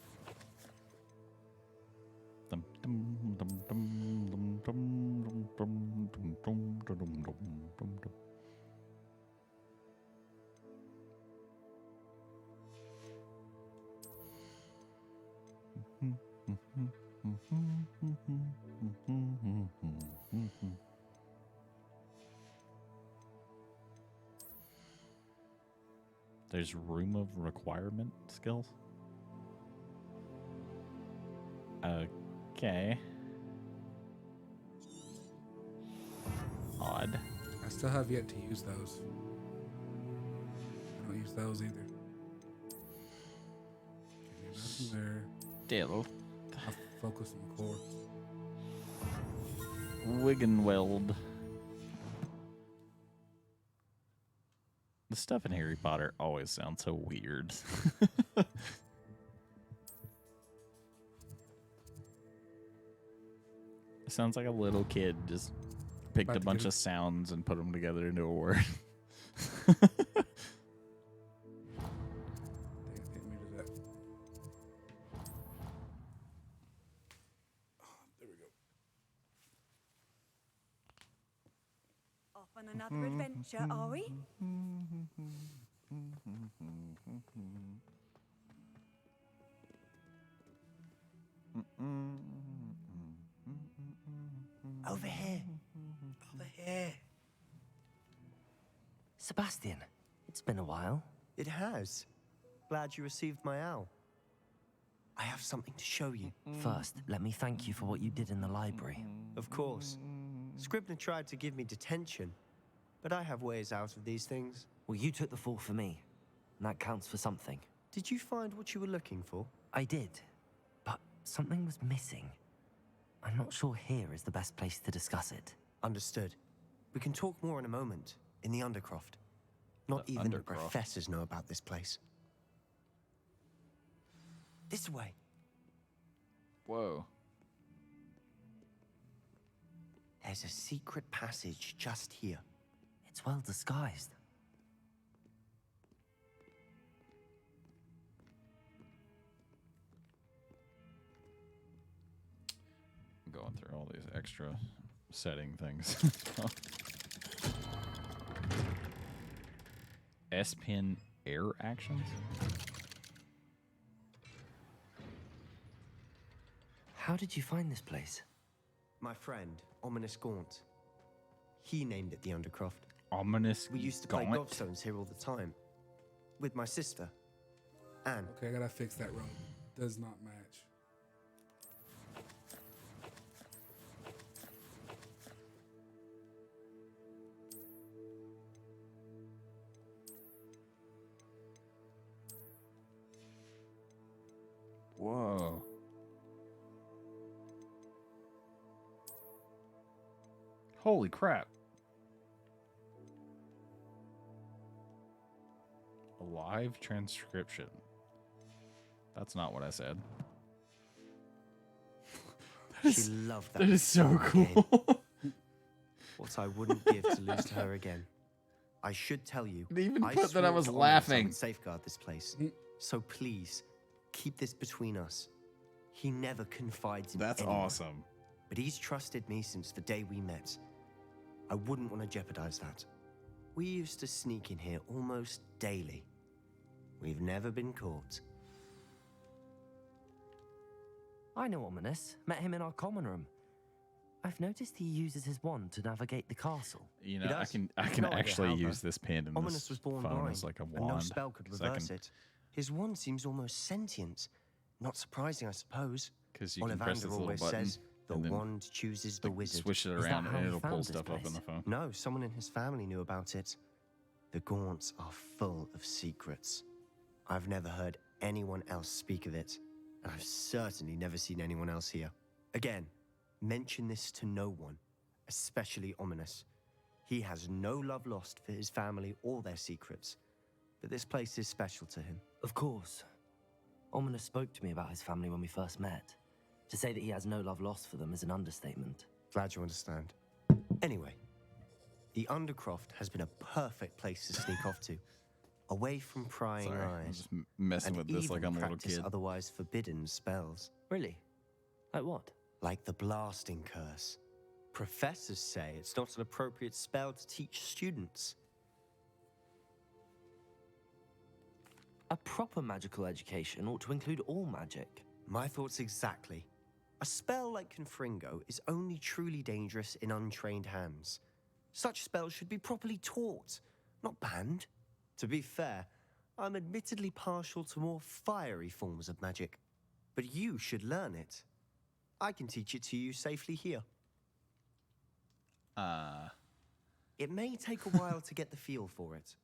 There's room of requirement skills. Okay. Odd. I still have yet to use those. I don't use those either. Okay, nothing there. Still. I'll focus on core. Wiggenweld. The stuff in Harry Potter always sounds so weird. It sounds like a little kid just picked a bunch of sounds and put them together into a word. Off on another adventure, are we? Over here. Over here. Sebastian, it's been a while. It has. Glad you received my owl. I have something to show you. First, let me thank you for what you did in the library. Of course. Scribner tried to give me detention, but I have ways out of these things. Well, you took the fall for me, and that counts for something. Did you find what you were looking for? I did, but something was missing. I'm not sure here is the best place to discuss it. Understood. We can talk more in a moment, in the Undercroft. Not even the professors know about this place. This way. Whoa. There's a secret passage just here. It's well disguised. I'm going through all these extra setting things. S-Pen air actions? How did you find this place? My friend, Ominous Gaunt. He named it the Undercroft. Ominous We used to play Gaunt? gobstones here all the time. With my sister, Anne. Okay, I gotta fix that robe. Does not match. Whoa. Holy crap. Live transcription. That's not what I said. She loved that. That is so cool. What I wouldn't give to lose to her again. I should tell you. They even I put that I swore was to Ominous laughing. I would safeguard this place. So please, keep this between us. He never confides in That's anyone. awesome. But he's trusted me since the day we met. I wouldn't want to jeopardize that. We used to sneak in here almost daily. We've never been caught. I know Ominous. Met him in our common room. I've noticed he uses his wand to navigate the castle. You He know, I does. can No idea actually how, use though. this pen in Ominous this was born phone blind, as like a and no wand. spell could 'cause I reverse can- it. His wand seems almost sentient. Not surprising, I suppose. 'Cause you can press this Ollivander little always button, says the and then, wand chooses the like, wizard. swish it Is that around how and he it'll pull found this stuff up on place? the phone. No, someone in his family knew about it. The Gaunts are full of secrets. I've never heard anyone else speak of it, and I've certainly never seen anyone else here. Again, mention this to no one, especially Ominous. He has no love lost for his family or their secrets, but this place is special to him. Of course. Ominous spoke to me about his family when we first met. To say that he has no love lost for them is an understatement. Glad you understand. Anyway, the Undercroft has been a perfect place to sneak off to, away from prying Sorry, I'm eyes. just messing and with this like even I'm a little practice kid. otherwise forbidden spells. Really? Like what? Like the blasting curse. Professors say it's not an appropriate spell to teach students. A proper magical education ought to include all magic. My thoughts exactly. A spell like Confringo is only truly dangerous in untrained hands. Such spells should be properly taught, not banned. To be fair, I'm admittedly partial to more fiery forms of magic, but you should learn it. I can teach it to you safely here. It may take a while to get the feel for it.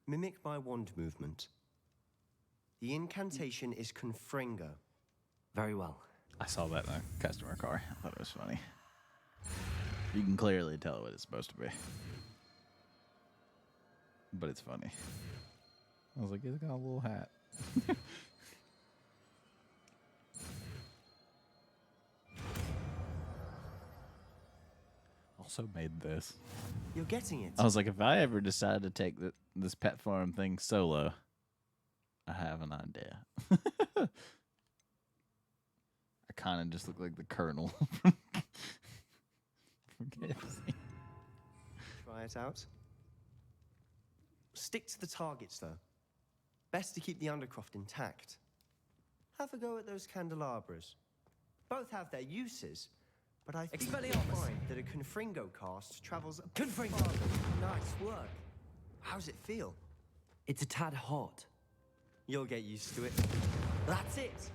Mimic my wand movement. The incantation is Confringo. Very well. I saw that in a customer car. I thought it was funny. You can clearly tell what it's supposed to be. But it's funny. I was like, it's got a little hat. Also made this. You're getting it. I was like, if I ever decide to take this pet farm thing solo, I have an idea. I kind of just look like the Colonel from KFC. Try it out. Stick to the targets, though. Best to keep the Undercroft intact. Have a go at those candelabras. Both have their uses, but I think you'll find that a Confringo cast travels a bit farther. Nice work. How's it feel? It's a tad hot. You'll get used to it. That's it.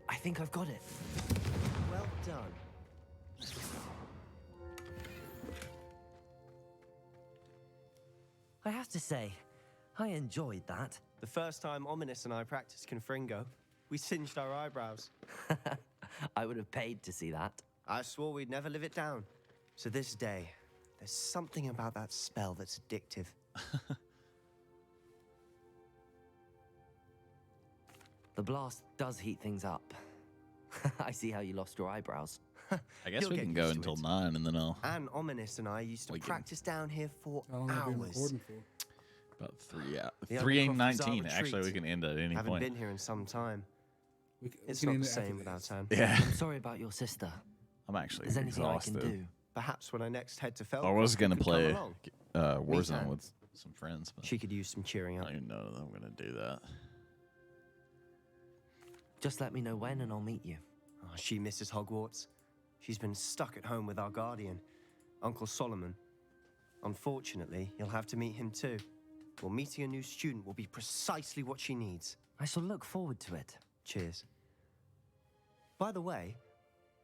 I think I've got it. Well done. I have to say, I enjoyed that. The first time Ominous and I practiced Confringo, we singed our eyebrows. I would have paid to see that. I swore we'd never live it down. To this day, there's something about that spell that's addictive. The blast does heat things up. I see how you lost your eyebrows. I guess You'll we get can go used to until it. 9 and then I'll... And Ominous and I used to practice down here for How long have you been hours. recording for? About 3 hours. The 3 Undercroft is our 19. Actually, we retreat. can end at any Haven't point. been here in some time. It's can not end the it after same without Anne. Yeah. I'm sorry about your sister. I'm actually Is there anything exhausted. I can do? Perhaps when I next head to Felcroft, I was going to you could play come along. Warzone Anne. with some friends, but She could use some cheering I up. don't even know that I'm going to do that. Just let me know when and I'll meet you. Oh, she misses Hogwarts. She's been stuck at home with our guardian, Uncle Solomon. Unfortunately, you'll have to meet him too. Well, meeting a new student will be precisely what she needs. I shall look forward to it. Cheers. By the way,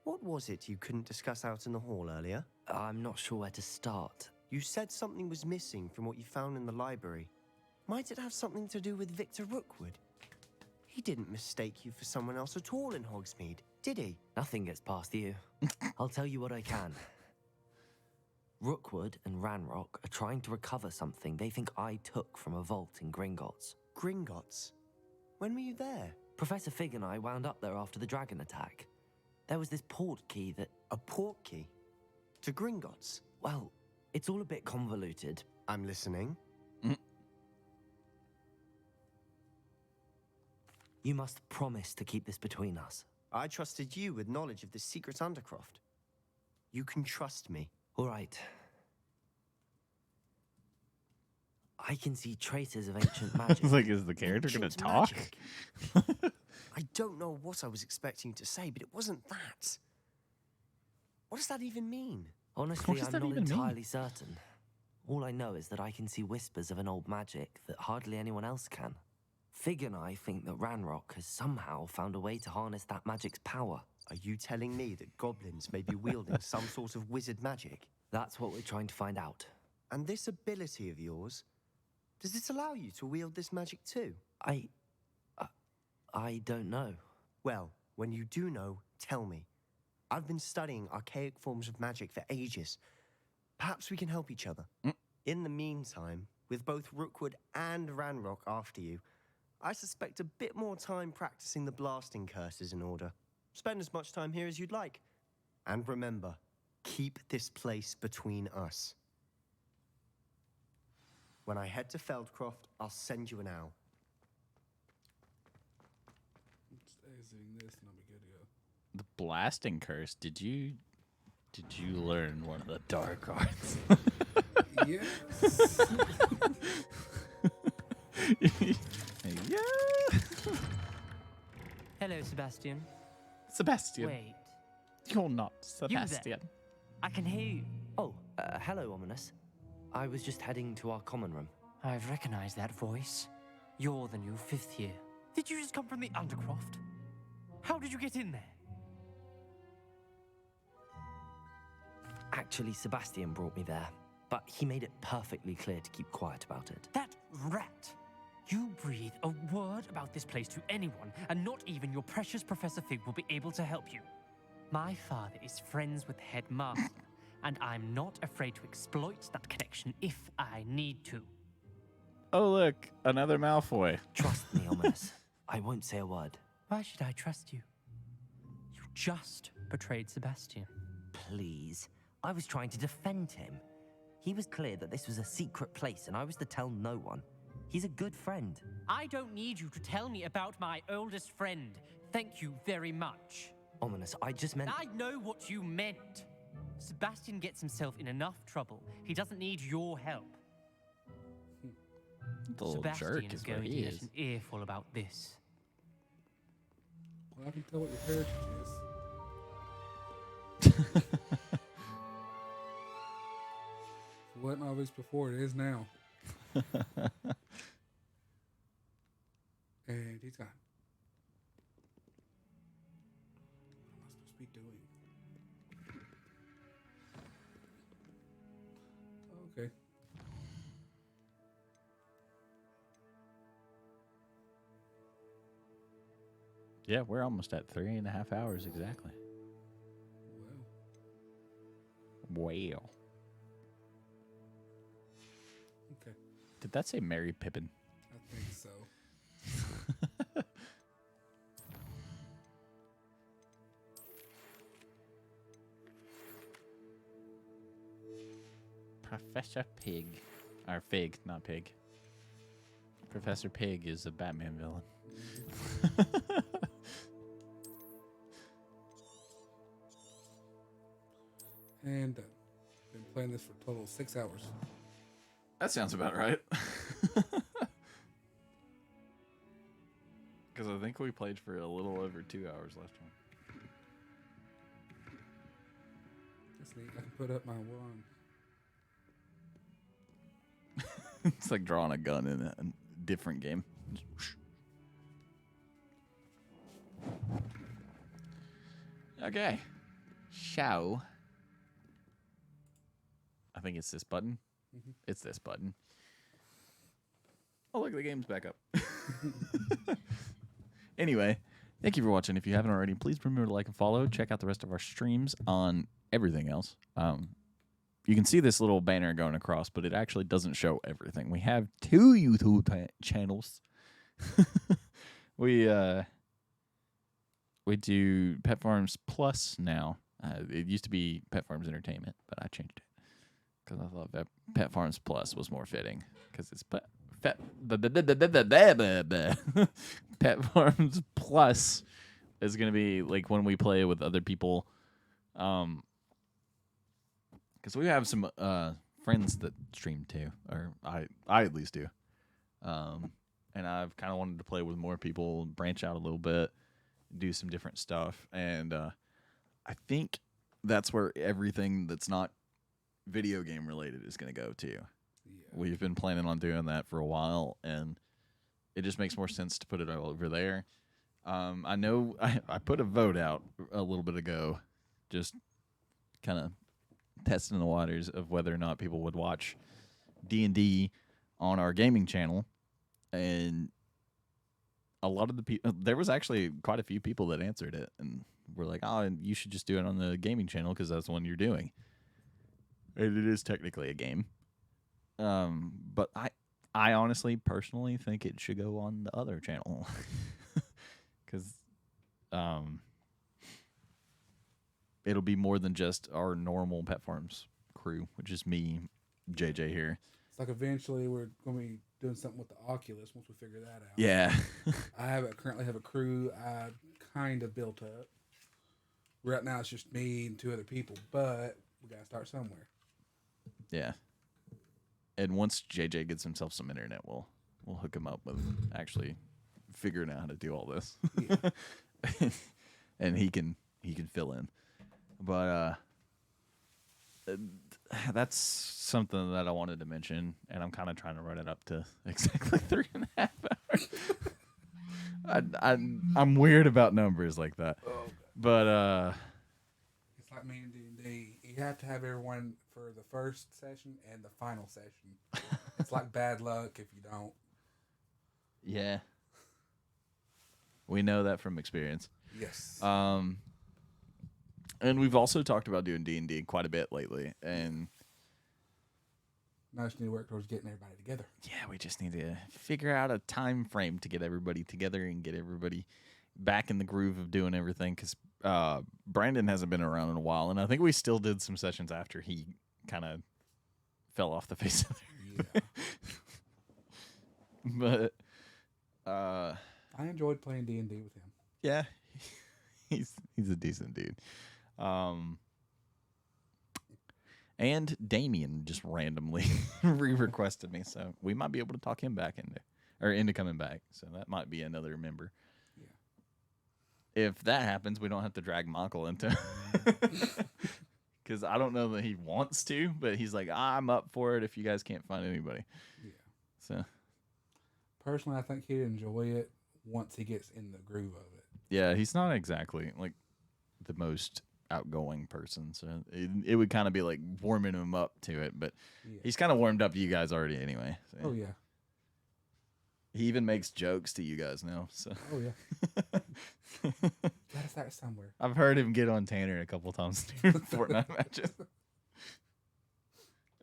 what was it you couldn't discuss out in the hall earlier? I'm not sure where to start. You said something was missing from what you found in the library. Might it have something to do with Victor Rookwood? He didn't mistake you for someone else at all in Hogsmeade, did he? Nothing gets past you. I'll tell you what I can. Rookwood and Ranrock are trying to recover something they think I took from a vault in Gringotts. Gringotts? When were you there? Professor Fig and I wound up there after the dragon attack. There was this port key that... A port key? To Gringotts? Well, it's all a bit convoluted. I'm listening. You must promise to keep this between us. I trusted you with knowledge of the secret Undercroft. You can trust me. All right. I can see traces of ancient magic. It's like, is the character going to talk? I don't know what I was expecting you to say, but it wasn't that. What does that even mean? Honestly, I'm not entirely certain. All I know is that I can see whispers of an old magic that hardly anyone else can. Fig and I think that Ranrock has somehow found a way to harness that magic's power. Are you telling me that goblins may be wielding some sort of wizard magic? That's what we're trying to find out. And this ability of yours, does it allow you to wield this magic too? I don't know. Well, when you do know, tell me. I've been studying archaic forms of magic for ages. Perhaps we can help each other. In the meantime, with both Rookwood and Ranrock after you, I suspect a bit more time practicing the blasting curse is in order. Spend as much time here as you'd like. And remember, keep this place between us. When I head to Feldcroft, I'll send you an owl. The blasting curse. Did you learn one of the dark arts? Yes. Yeah. Hello, Sebastian. Sebastian. Wait. You're not You there. Sebastian. I can hear you. Oh, hello, Ominous. I was just heading to our common room. I've recognized that voice. You're the new 5th year. Did you just come from the Undercroft? How did you get in there? Actually, Sebastian brought me there, but he made it perfectly clear to keep quiet about it. That rat! You breathe a word about this place to anyone, and not even your precious Professor Fig will be able to help you. My father is friends with the headmaster, and I'm not afraid to exploit that connection if I need to. Oh, look, another Malfoy. Trust me, Ominous. I won't say a word. Why should I trust you? You just betrayed Sebastian. Please. I was trying to defend him. He was clear that this was a secret place, and I was to tell no one. He's a good friend. I don't need you to tell me about my oldest friend. Thank you very much. Ominous, I just meant... I know what you meant. Sebastian gets himself in enough trouble. He doesn't need your help. The little Sebastian jerk is is where going to he get is. an earful about this. Well, I can tell what your heritage is. It wasn't obvious before, it is now. And he's gone. What am I supposed to be doing? Okay. Yeah, we're almost at 3.5 hours exactly. Wow. Okay. Did that say Mary Pippin? I think so. Professor Pig. Or Fig, not Pig. Professor Pig is a Batman villain. And done. Been playing this for a total of 6 hours. That sounds about right. Because I think we played for a little over 2 hours last time. That's neat. I can put up my wand. It's like drawing a gun in a different game. Okay. So, I think it's this button. Mhm. It's this button. Oh, look, the game's back up. Anyway, thank you for watching. If you haven't already, please remember to like and follow. Check out the rest of our streams on everything else. You can see this little banner going across, but it actually doesn't show everything. We have 2 YouTube channels. we do Pet Farms Plus now. It used to be Pet Farms Entertainment, but I changed it because I thought Pet Farms Plus was more fitting because it's Pet Farms Plus is going to be like when we play with other people. Because we have some friends that stream too, or I at least do. And I've kind of wanted to play with more people, branch out a little bit, do some different stuff. And I think that's where everything that's not video game related is going to go to. Yeah. We've been planning on doing that for a while, and it just makes more sense to put it all over there. I know I put a vote out a little bit ago, just kind of testing the waters of whether or not people would watch D&D on our gaming channel. And a lot of the people, there was actually quite a few people that answered it, and were like, "Oh, you should just do it on the gaming channel because that's the one you're doing." And it is technically a game, but I honestly, personally think it should go on the other channel because it'll be more than just our normal Pet Farms crew, which is me, JJ here. It's like eventually we're going to be doing something with the Oculus once we figure that out. Yeah. I currently have a crew I kind of built up. Right now it's just me and 2 other people, but we got to start somewhere. Yeah. And once JJ gets himself some internet, we'll hook him up with actually figuring out how to do all this. Yeah. And he can fill in. But that's something that I wanted to mention, and I'm kind of trying to run it up to exactly 3.5 hours. I'm weird about numbers like that. But it's like me and D&D. You have to have everyone for the first session and the final session. It's like bad luck if you don't. Yeah. We know that from experience. Yes. And we've also talked about doing D&D quite a bit lately, and now just need to work towards getting everybody together. Yeah, we just need to figure out a time frame to get everybody together and get everybody back in the groove of doing everything, because Brandon hasn't been around in a while, and I think we still did some sessions after he kind of fell off the face of the earth. But I enjoyed playing D&D with him. Yeah, he's a decent dude. And Damien just randomly re-requested me, so we might be able to talk him back into coming back. So that might be another member. Yeah. If that happens, we don't have to drag Michael into, because I don't know that he wants to, but he's like, I'm up for it if you guys can't find anybody. Yeah. So personally, I think he'd enjoy it once he gets in the groove of it. Yeah, he's not exactly like the most outgoing person, so it would kind of be like warming him up to it, but he's kind of warmed up to you guys already anyway. So. Oh yeah. He even makes jokes to you guys now. So. Oh yeah. Gotta start somewhere. I've heard him get on Tanner a couple times during Fortnite matches,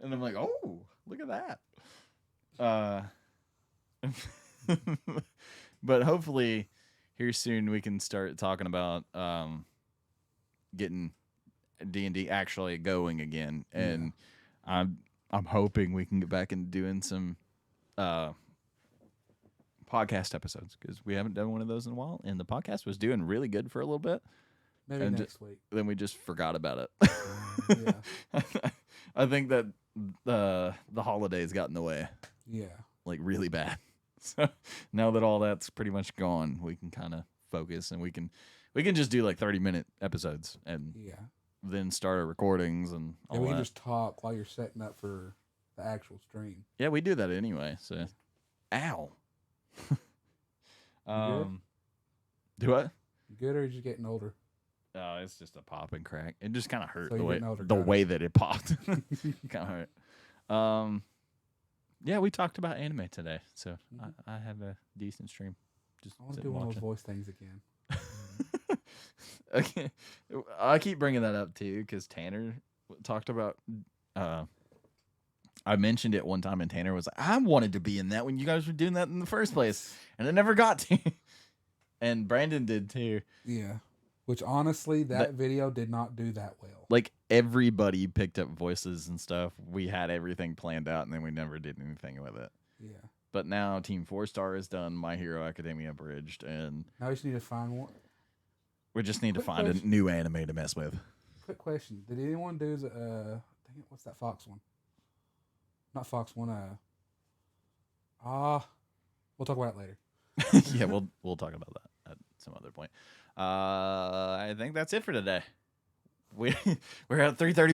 and I'm like, oh, look at that. But hopefully, here soon we can start talking about getting D&D actually going again, and I'm hoping we can get back into doing some podcast episodes, because we haven't done one of those in a while, and the podcast was doing really good for a little bit. Maybe next week. Then we just forgot about it. Yeah. I think that the holidays got in the way. Yeah. Like really bad. So now that all that's pretty much gone, we can kind of focus, and we can just do like 30-minute episodes, and then start our recordings and all we that. can just talk while you're setting up for the actual stream. Yeah, we do that anyway. So, ow. Do what? You good, or are you just getting older? Oh, it's just a pop and crack. It just kind of hurt So the way that it popped. Kind of hurt. Yeah, we talked about anime today, so I have a decent stream. Just I want to do one of those voice things again. Okay, I keep bringing that up too, because Tanner talked about I mentioned it one time, and Tanner was like, I wanted to be in that when you guys were doing that in the first place. And I never got to. And Brandon did too. Yeah. Which honestly, that video did not do that well. Like everybody picked up voices and stuff. We had everything planned out, and then we never did anything with it. Yeah. But now Team 4-Star is done, My Hero Academia Abridged, and Now we just need to find one. we just need to Quick find question. a new anime to mess with. Quick question: did anyone do the? Dang it, what's that Fox one? Not Fox one. We'll talk about it later. Yeah, we'll talk about that at some other point. I think that's it for today. We're at 3:30